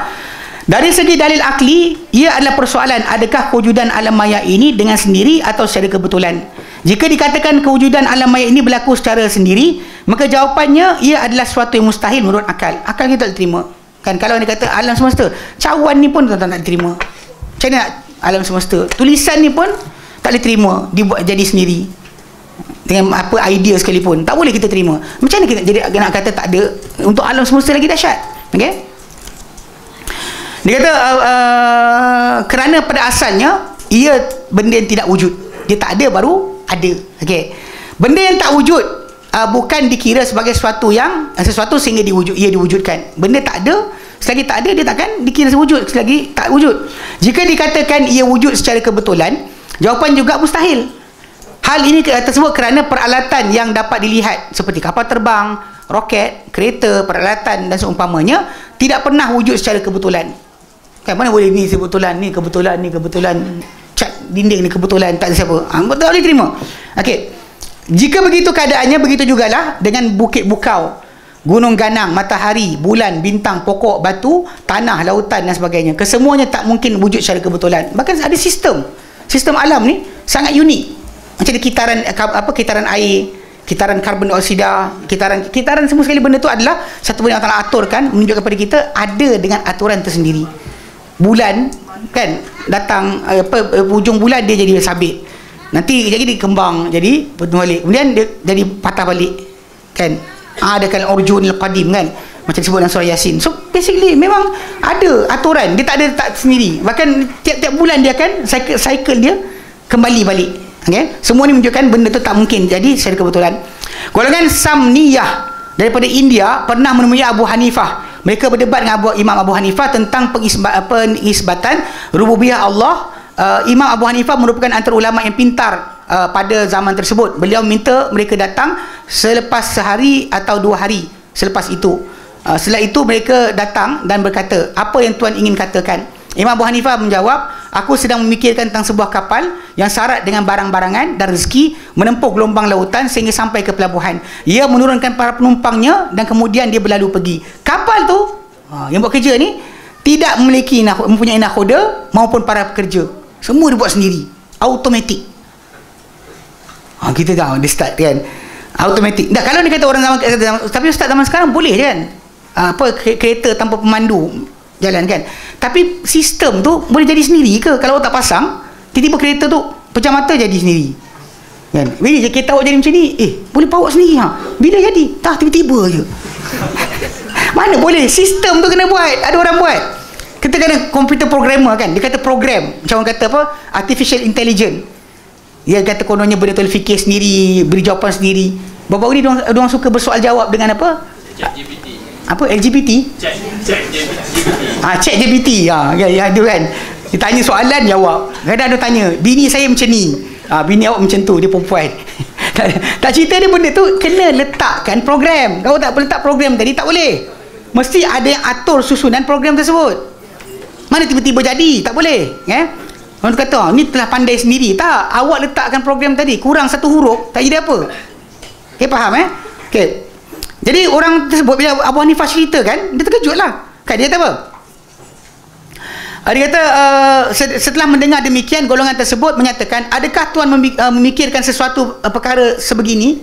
Dari segi dalil akli, ia adalah persoalan adakah kewujudan alam maya ini dengan sendiri atau secara kebetulan. Jika dikatakan kewujudan alam maya ini berlaku secara sendiri, maka jawapannya ia adalah sesuatu yang mustahil menurut akal. Akal kita tak terima. Kan kalau dia kata alam semesta, cawan ni pun tak terima. Macam mana nak alam semesta? Tulisan ni pun tak boleh terima dibuat jadi sendiri. Dengan apa idea sekalipun tak boleh kita terima. Macam mana kita jadi nak kata tak ada untuk alam semesta lagi dahsyat? Okey, dia kata kerana pada asalnya ia benda yang tidak wujud, dia tak ada baru ada. Okey, benda yang tak wujud bukan dikira sebagai sesuatu sehingga ia diwujudkan. Benda tak ada, selagi tak ada dia takkan dikira sewujud selagi tak wujud. Jika dikatakan ia wujud secara kebetulan, jawapan juga mustahil. Hal ini tersebut kerana peralatan yang dapat dilihat seperti kapal terbang, roket, kereta, peralatan dan seumpamanya tidak pernah wujud secara kebetulan. Kan mana boleh ni kebetulan, ni kebetulan, cat dinding ni kebetulan, tak ada siapa. Tak boleh terima. Okey. Jika begitu keadaannya, begitu jugalah dengan bukit bukau, gunung ganang, matahari, bulan, bintang, pokok, batu, tanah, lautan dan sebagainya. Kesemuanya tak mungkin wujud secara kebetulan. Bahkan ada sistem alam ni sangat unik. Macam kitaran air, kitaran karbon dioksida, kitaran semua sekali benda tu adalah satu benda yang Allah aturkan, menunjukkan kepada kita ada dengan aturan tersendiri. Bulan kan datang ujung bulan dia jadi sabit. Nanti jadi kembang, jadi balik. Kemudian dia jadi patah balik. Kan? Ada kan urjunil qadim kan? Macam disebut dalam surah Yasin. So basically memang ada aturan, dia tak ada sendiri. Bahkan tiap-tiap bulan dia akan cycle dia kembali balik. Okay? Semua ni menunjukkan benda tu tak mungkin jadi secara kebetulan. Golongan Samniyah daripada India pernah menemui Abu Hanifah. Mereka berdebat dengan Imam Abu Hanifah tentang pengisbatan rububiyah Allah. Imam Abu Hanifah merupakan antara ulama yang pintar pada zaman tersebut. Beliau minta mereka datang selepas sehari atau 2 hari selepas itu. Setelah itu mereka datang dan berkata, apa yang Tuan ingin katakan? Imam Abu Hanifah menjawab, aku sedang memikirkan tentang sebuah kapal yang syarat dengan barang-barangan dan rezeki menempuh gelombang lautan sehingga sampai ke pelabuhan. Ia menurunkan para penumpangnya dan kemudian dia berlalu pergi. Kapal tu yang buat kerja ni tidak mempunyai nakhoda maupun para pekerja. Semua dia buat sendiri, automatik. Kita tahu dia start kan automatik. Dah, kalau dia kata orang zaman, tapi ustaz zaman sekarang boleh je kan, kereta tanpa pemandu jalan kan. Tapi sistem tu boleh jadi sendiri ke? Kalau tak pasang, tiba-tiba kereta tu pecah mata jadi sendiri kan. Bila je kereta awak jadi macam ni, boleh bawa sendiri bila jadi? Tak, tiba-tiba je. Mana boleh? Sistem tu kena buat, ada orang buat. Kita kena komputer programmer kan, dia kata program, macam orang kata apa, artificial intelligence. Dia kata kononnya benda tu fikir sendiri, beri jawapan sendiri. Baru-baru ni diorang suka bersoal jawab dengan apa?
ChatGPT.
Apa? LGBT? ChatGPT. Ya, dia kan. Dia tanya soalan, jawab. Kadang-kadang dia tanya, bini saya macam ni. Bini awak macam tu, dia perempuan. tak cerita dia benda tu kena letakkan program. Kalau tak letak program tadi, tak boleh. Mesti ada yang atur susunan program tersebut. Mana tiba-tiba jadi? Tak boleh. Orang kata, ni telah pandai sendiri. Tak, awak letakkan program tadi, kurang satu huruf, tak jadi apa. Faham Jadi orang tersebut, bila Abu Hanifah cerita kan, dia terkejut lah kan. Dia kata apa? Dia kata setelah mendengar demikian, golongan tersebut menyatakan, adakah Tuan memikirkan sesuatu perkara sebegini?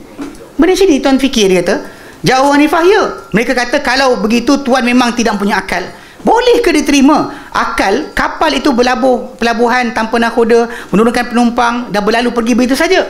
Benda macam ni Tuan fikir, dia kata. Jawab Abu Hanifah, ya. Mereka kata, kalau begitu Tuan memang tidak punya akal. Boleh ke diterima akal kapal itu berlabuh pelabuhan tanpa nakhoda, menurunkan penumpang dan berlalu pergi begitu saja?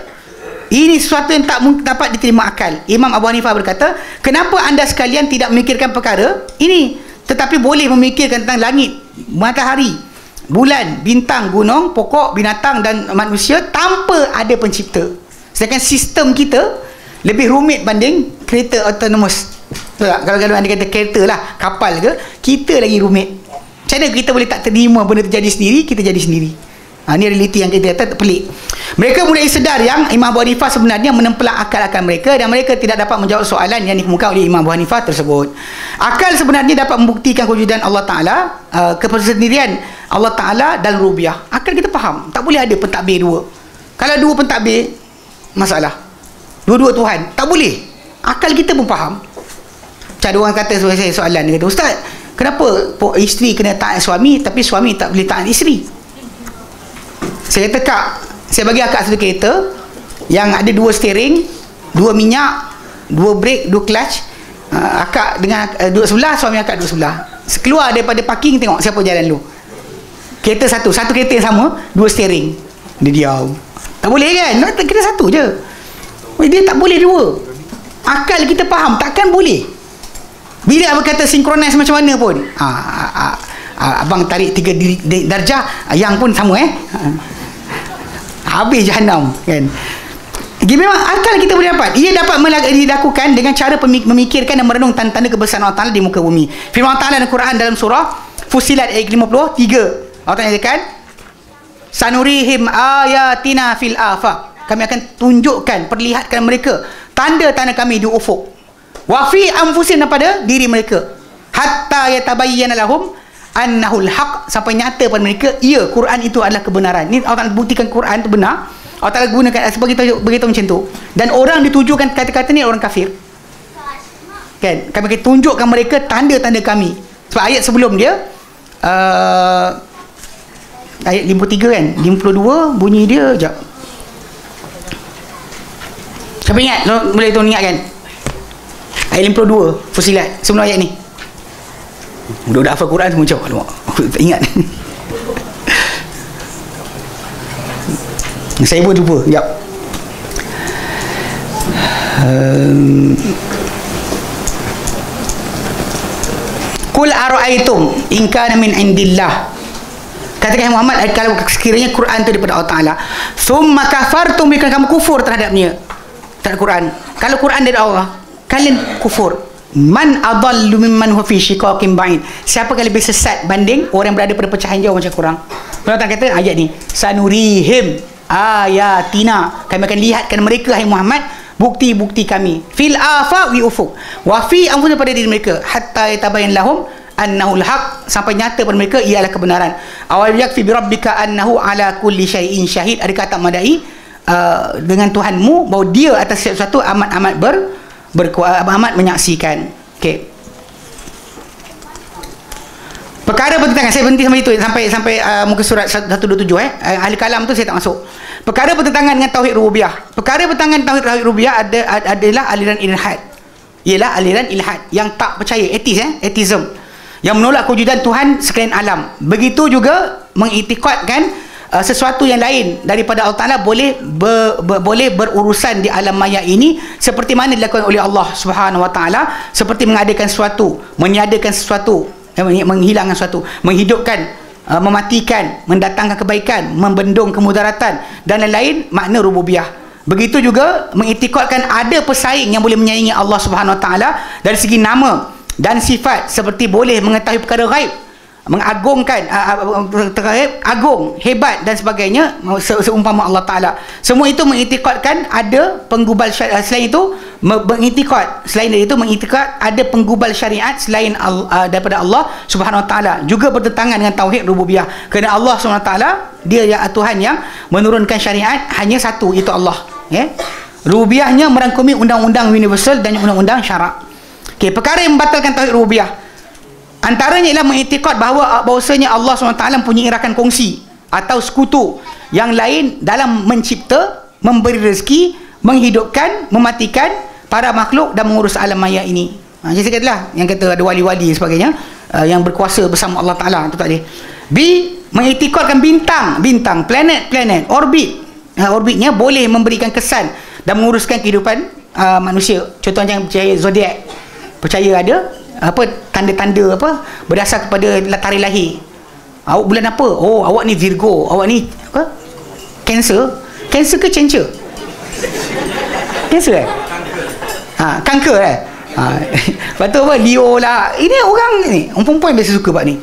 Ini sesuatu yang tak dapat diterima akal. Imam Abu Hanifah berkata, kenapa anda sekalian tidak memikirkan perkara ini, tetapi boleh memikirkan tentang langit, matahari, bulan, bintang, gunung, pokok, binatang dan manusia tanpa ada pencipta? Sedangkan sistem kita lebih rumit banding kereta autonomous. Kalau anda kata kereta lah, kapal ke, kita lagi rumit. Macam mana kita boleh tak terima benda terjadi sendiri, kita jadi sendiri? Ini realiti yang kita kata pelik. Mereka mulai sedar yang Imam Abu Hanifah sebenarnya menempelak akal-akal mereka, dan mereka tidak dapat menjawab soalan yang dikemukakan oleh Imam Abu Hanifah tersebut. Akal sebenarnya dapat membuktikan kewujudan Allah Ta'ala, kepersendirian Allah Ta'ala dalam rububiyah. Akal kita faham, tak boleh ada pentadbir dua. Kalau dua pentadbir, masalah. Dua-dua Tuhan, tak boleh. Akal kita pun faham. Macam ada orang kata saya soalan, dia kata, ustaz, kenapa isteri kena taat suami tapi suami tak boleh taat isteri? Saya kata, kak, saya bagi akak satu kereta yang ada dua steering, dua minyak, dua brake, dua clutch. Akak dengan duduk sebelah, suami akak duduk sebelah. Keluar daripada parking, tengok siapa jalan dulu. Kereta satu kereta yang sama, dua steering. Dia diam. Tak boleh kan? Kita satu je. Dia tak boleh dua. Akal kita faham, takkan boleh. Bila abang kata synchronize macam mana pun, abang tarik 3 darjah, yang pun sama habis jahanam kan. Memang akal kita boleh dapat. Ia dapat dilakukan dengan cara memikirkan dan merenung tanda-tanda kebesaran Allah Ta'ala di muka bumi. Firman Allah Ta'ala dalam Quran dalam surah Fussilat ayat 53, Allah Ta'ala katakan, sanurihim ayatina fil afaq, kami akan tunjukkan, perlihatkan mereka tanda-tanda kami di ufuk, wa fi anfusihim, pada diri mereka, hatta yatabayyana lahum annahul haq, sampai nyata pada mereka, ya, Quran itu adalah kebenaran. Ini Allah Ta'ala buktikan Quran itu benar. Allah Ta'ala gunakan begitu macam tu. Dan orang ditujukan kata-kata ni orang kafir kan. Kami akan tunjukkan mereka tanda-tanda kami. Sebab ayat sebelum dia ayat 53 kan, 52 bunyi dia, sekejap, siapa ingat? Boleh tuan ingat kan? Ayat 52 Fussilat, sebelum ayat ni. Budak-budak hafal Quran semua macam, alamak, aku tak ingat. Saya pun lupa. Sekejap. Qul ara'aytum in kana min indillah, katakan Muhammad, kalau sekiranya Quran itu daripada Allah Ta'ala, thumma kafartum, bika kamu kufur terhadapnya, terhadap Quran. Kalau Quran dari Allah, kalian kufur. Man adallu mimman huwa fi shiqaqin ba'id, siapa yang lebih sesat banding orang yang berada pada pecahan jauh macam kurang. Allah Ta'ala kata ayat ni, sanurihim ayatina, kami akan lihatkan mereka, hai Muhammad, bukti-bukti kami, fil afaq wi ufuq, wa fi anfusihim, pada diri mereka, hatta yatabayyan lahum annahul haq, sampai nyata pada mereka ialah kebenaran. Awal yakfi bi rabbika annahu ala kulli syai'in syahid, adakah tak madai dengan Tuhanmu bahawa dia atas setiap sesuatu amat-amat amat menyaksikan. Okey. Perkara bertentangan, saya berhenti sampai itu sampai muka surat 127 ahli kalam tu saya tak masuk. Perkara bertentangan dengan tauhid rububiyah. Perkara bertentangan tauhid rububiyah adalah aliran ilhad. Ialah aliran ilhad yang tak percaya, atheism. Yang menolak kewujudan Tuhan sekalian alam. Begitu juga mengiktikadkan sesuatu yang lain daripada Allah Taala boleh berurusan di alam maya ini seperti mana dilakukan oleh Allah Subhanahu Wa Taala, seperti mengadakan sesuatu, menyiadakan sesuatu, menghilangkan sesuatu, menghidupkan, mematikan, mendatangkan kebaikan, membendung kemudaratan dan lain-lain, makna rububiyah. Begitu juga mengiktikadkan ada pesaing yang boleh menyaingi Allah Subhanahu Wa Taala dari segi nama dan sifat, seperti boleh mengetahui perkara gaib, mengagungkan terkait agung, hebat dan sebagainya seumpama Allah Taala. Semua itu mengiktikadkan ada penggubal syariat. Selain itu mengiktikad ada penggubal syariat selain daripada Allah Subhanahu Wa Taala, juga bertentangan dengan tauhid rububiyah. Kerana Allah Subhanahu Wa Taala dia Tuhan yang menurunkan syariat hanya satu, itu Allah. Rububiyahnya merangkumi undang-undang universal dan undang-undang syarak. Perkara yang membatalkan tauhid rububiyah antaranya ialah mengiktikad bahawasanya Allah SWT mempunyai rakan kongsi atau sekutu yang lain dalam mencipta, memberi rezeki, menghidupkan, mematikan para makhluk dan mengurus alam maya ini. Jadi saya katalah yang kata ada wali-wali dan sebagainya yang berkuasa bersama Allah Ta'ala, itu tak boleh. B. Mengiktikadkan bintang, planet, orbitnya boleh memberikan kesan dan menguruskan kehidupan manusia. Contohnya yang percaya zodiak, percaya ada tanda-tanda berdasar kepada tarikh lahir. Awak bulan apa? Oh, awak ni Virgo, awak ni Cancer ke Cancer? Cancer Kanker lepas tu Leo lah. Ini orang ni, perempuan biasa suka buat ni.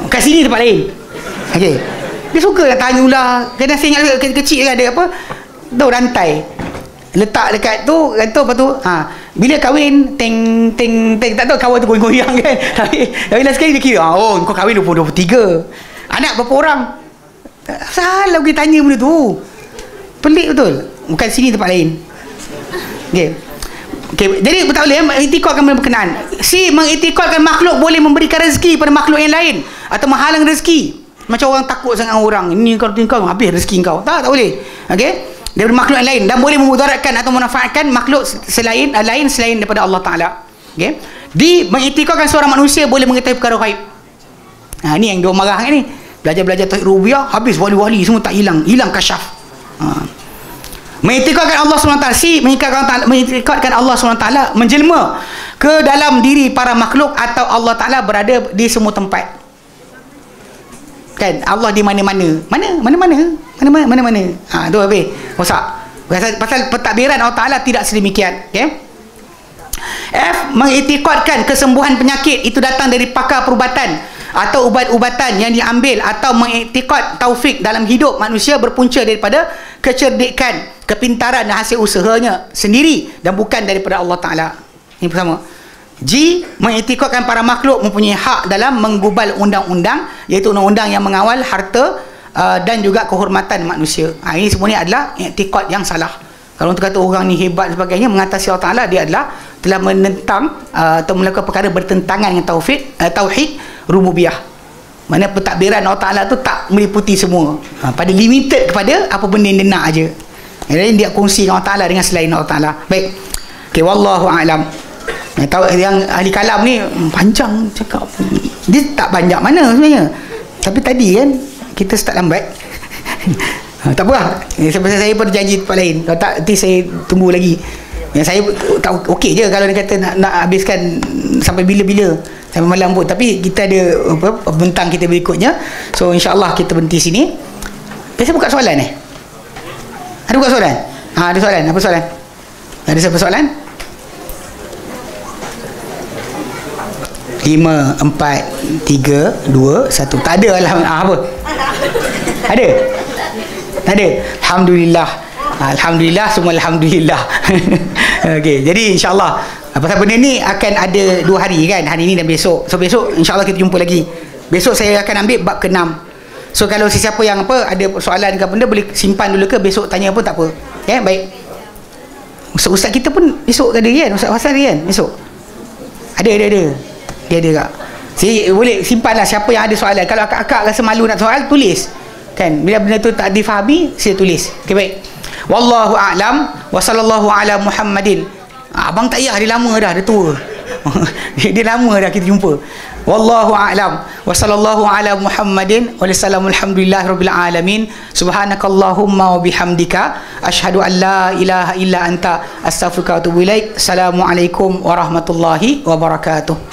Kat sini tempat lain. Okey. Dia suka nak tanya lah. Kadang saya ingat kecil ada tu rantai letak dekat tu, lepas tu bila kahwin teng tak tahu kawan tu goyang kan. Tapi last sekali dia kira kau kahwin 23. Anak berapa orang? Salah pergi tanya benda tu. Pelik betul. Bukan sini tempat lain. Jadi tak boleh mengiktikadkan benda berkenaan. Mengiktikadkan makhluk boleh memberikan rezeki pada makhluk yang lain atau menghalang rezeki. Macam orang takut sangat orang, ini kau habis rezeki kau. Tak boleh. Daripada makhluk yang lain, dan boleh memudaratkan atau memanfaatkan makhluk selain daripada Allah Ta'ala. Mengiktikadkan seorang manusia boleh mengetahui perkara gaib. Ni yang dia marah ni. Belajar tauhid rububiyah, habis wali-wali semua tak hilang kasyaf. Mengiktikadkan Allah SWT, mengiktikadkan Allah SWT menjelma ke dalam diri para makhluk atau Allah Ta'ala berada di semua tempat. Kan Allah di mana-mana. Tu habis rosak. Pasal pentadbiran Allah Ta'ala tidak sedemikian. F. Mengiktikadkan kesembuhan penyakit itu datang dari pakar perubatan atau ubat-ubatan yang diambil, atau mengiktikad taufik dalam hidup manusia berpunca daripada kecerdikan, kepintaran dan hasil usahanya sendiri dan bukan daripada Allah Ta'ala. Ini pertama. G. Mengiktikadkan para makhluk mempunyai hak dalam menggubal undang-undang, iaitu undang-undang yang mengawal harta dan juga kehormatan manusia. Ini semuanya adalah iktikad yang salah. Kalau untuk kata orang ni hebat dan sebagainya, mengatasi Allah Ta'ala, dia adalah telah menentang atau melakukan perkara bertentangan dengan tauhid rububiyah. Mana pentadbiran Allah Ta'ala tu tak meliputi semua, pada limited kepada apa benda yang dia nak aja. Jadi dia kongsi Allah Ta'ala dengan selain Allah Ta'ala. Baik. Wallahu a'lam. Yang ahli kalam ni panjang cakap. Dia tak banyak mana sebenarnya. Tapi tadi kan kita start lambat. Tak apa. Sebab saya pun janji tempat lain. Kalau tak, nanti saya tunggu lagi. Yang saya tak okey je kalau dia kata nak habiskan sampai bila-bila, sampai malam pun. Tapi kita ada bentang kita berikutnya. So insya-Allah kita berhenti sini. Biasa buka soalan Ada buka soalan? Ada soalan. Apa soalan? Ada siapa soalan? 5, 4, 3, 2, 1. Tak ada apa? Ada? Tak ada? Alhamdulillah, semua alhamdulillah. Okey, jadi insya-Allah pasal benda ni akan ada 2 hari kan, hari ni dan besok. So besok insya-Allah kita jumpa lagi. Besok saya akan ambil bab ke-6. So kalau sesiapa yang ada soalan ke benda, boleh simpan dulu ke besok tanya pun tak apa. Baik. Ustaz kita pun besok ada kan? Ustaz Hasan kan besok? Ada. Dia ada tak? Boleh simpanlah siapa yang ada soalan. Kalau akak-akak rasa malu nak soal, tulis. Kan? Bila benda tu tak difahami, saya tulis. Okey, baik. Wallahu a'lam wa sallallahu ala Muhammadin. Abang tak payah, dia lama dah, dia tua. Dia lama dah kita jumpa. Wallahu a'lam wa sallallahu ala Muhammadin wa alhamdulillahi rabbil alamin. Subhanakallahumma wa bihamdika asyhadu an la ilaha illa anta astaghfiruka wa atubu ilaik. Assalamualaikum warahmatullahi wabarakatuh.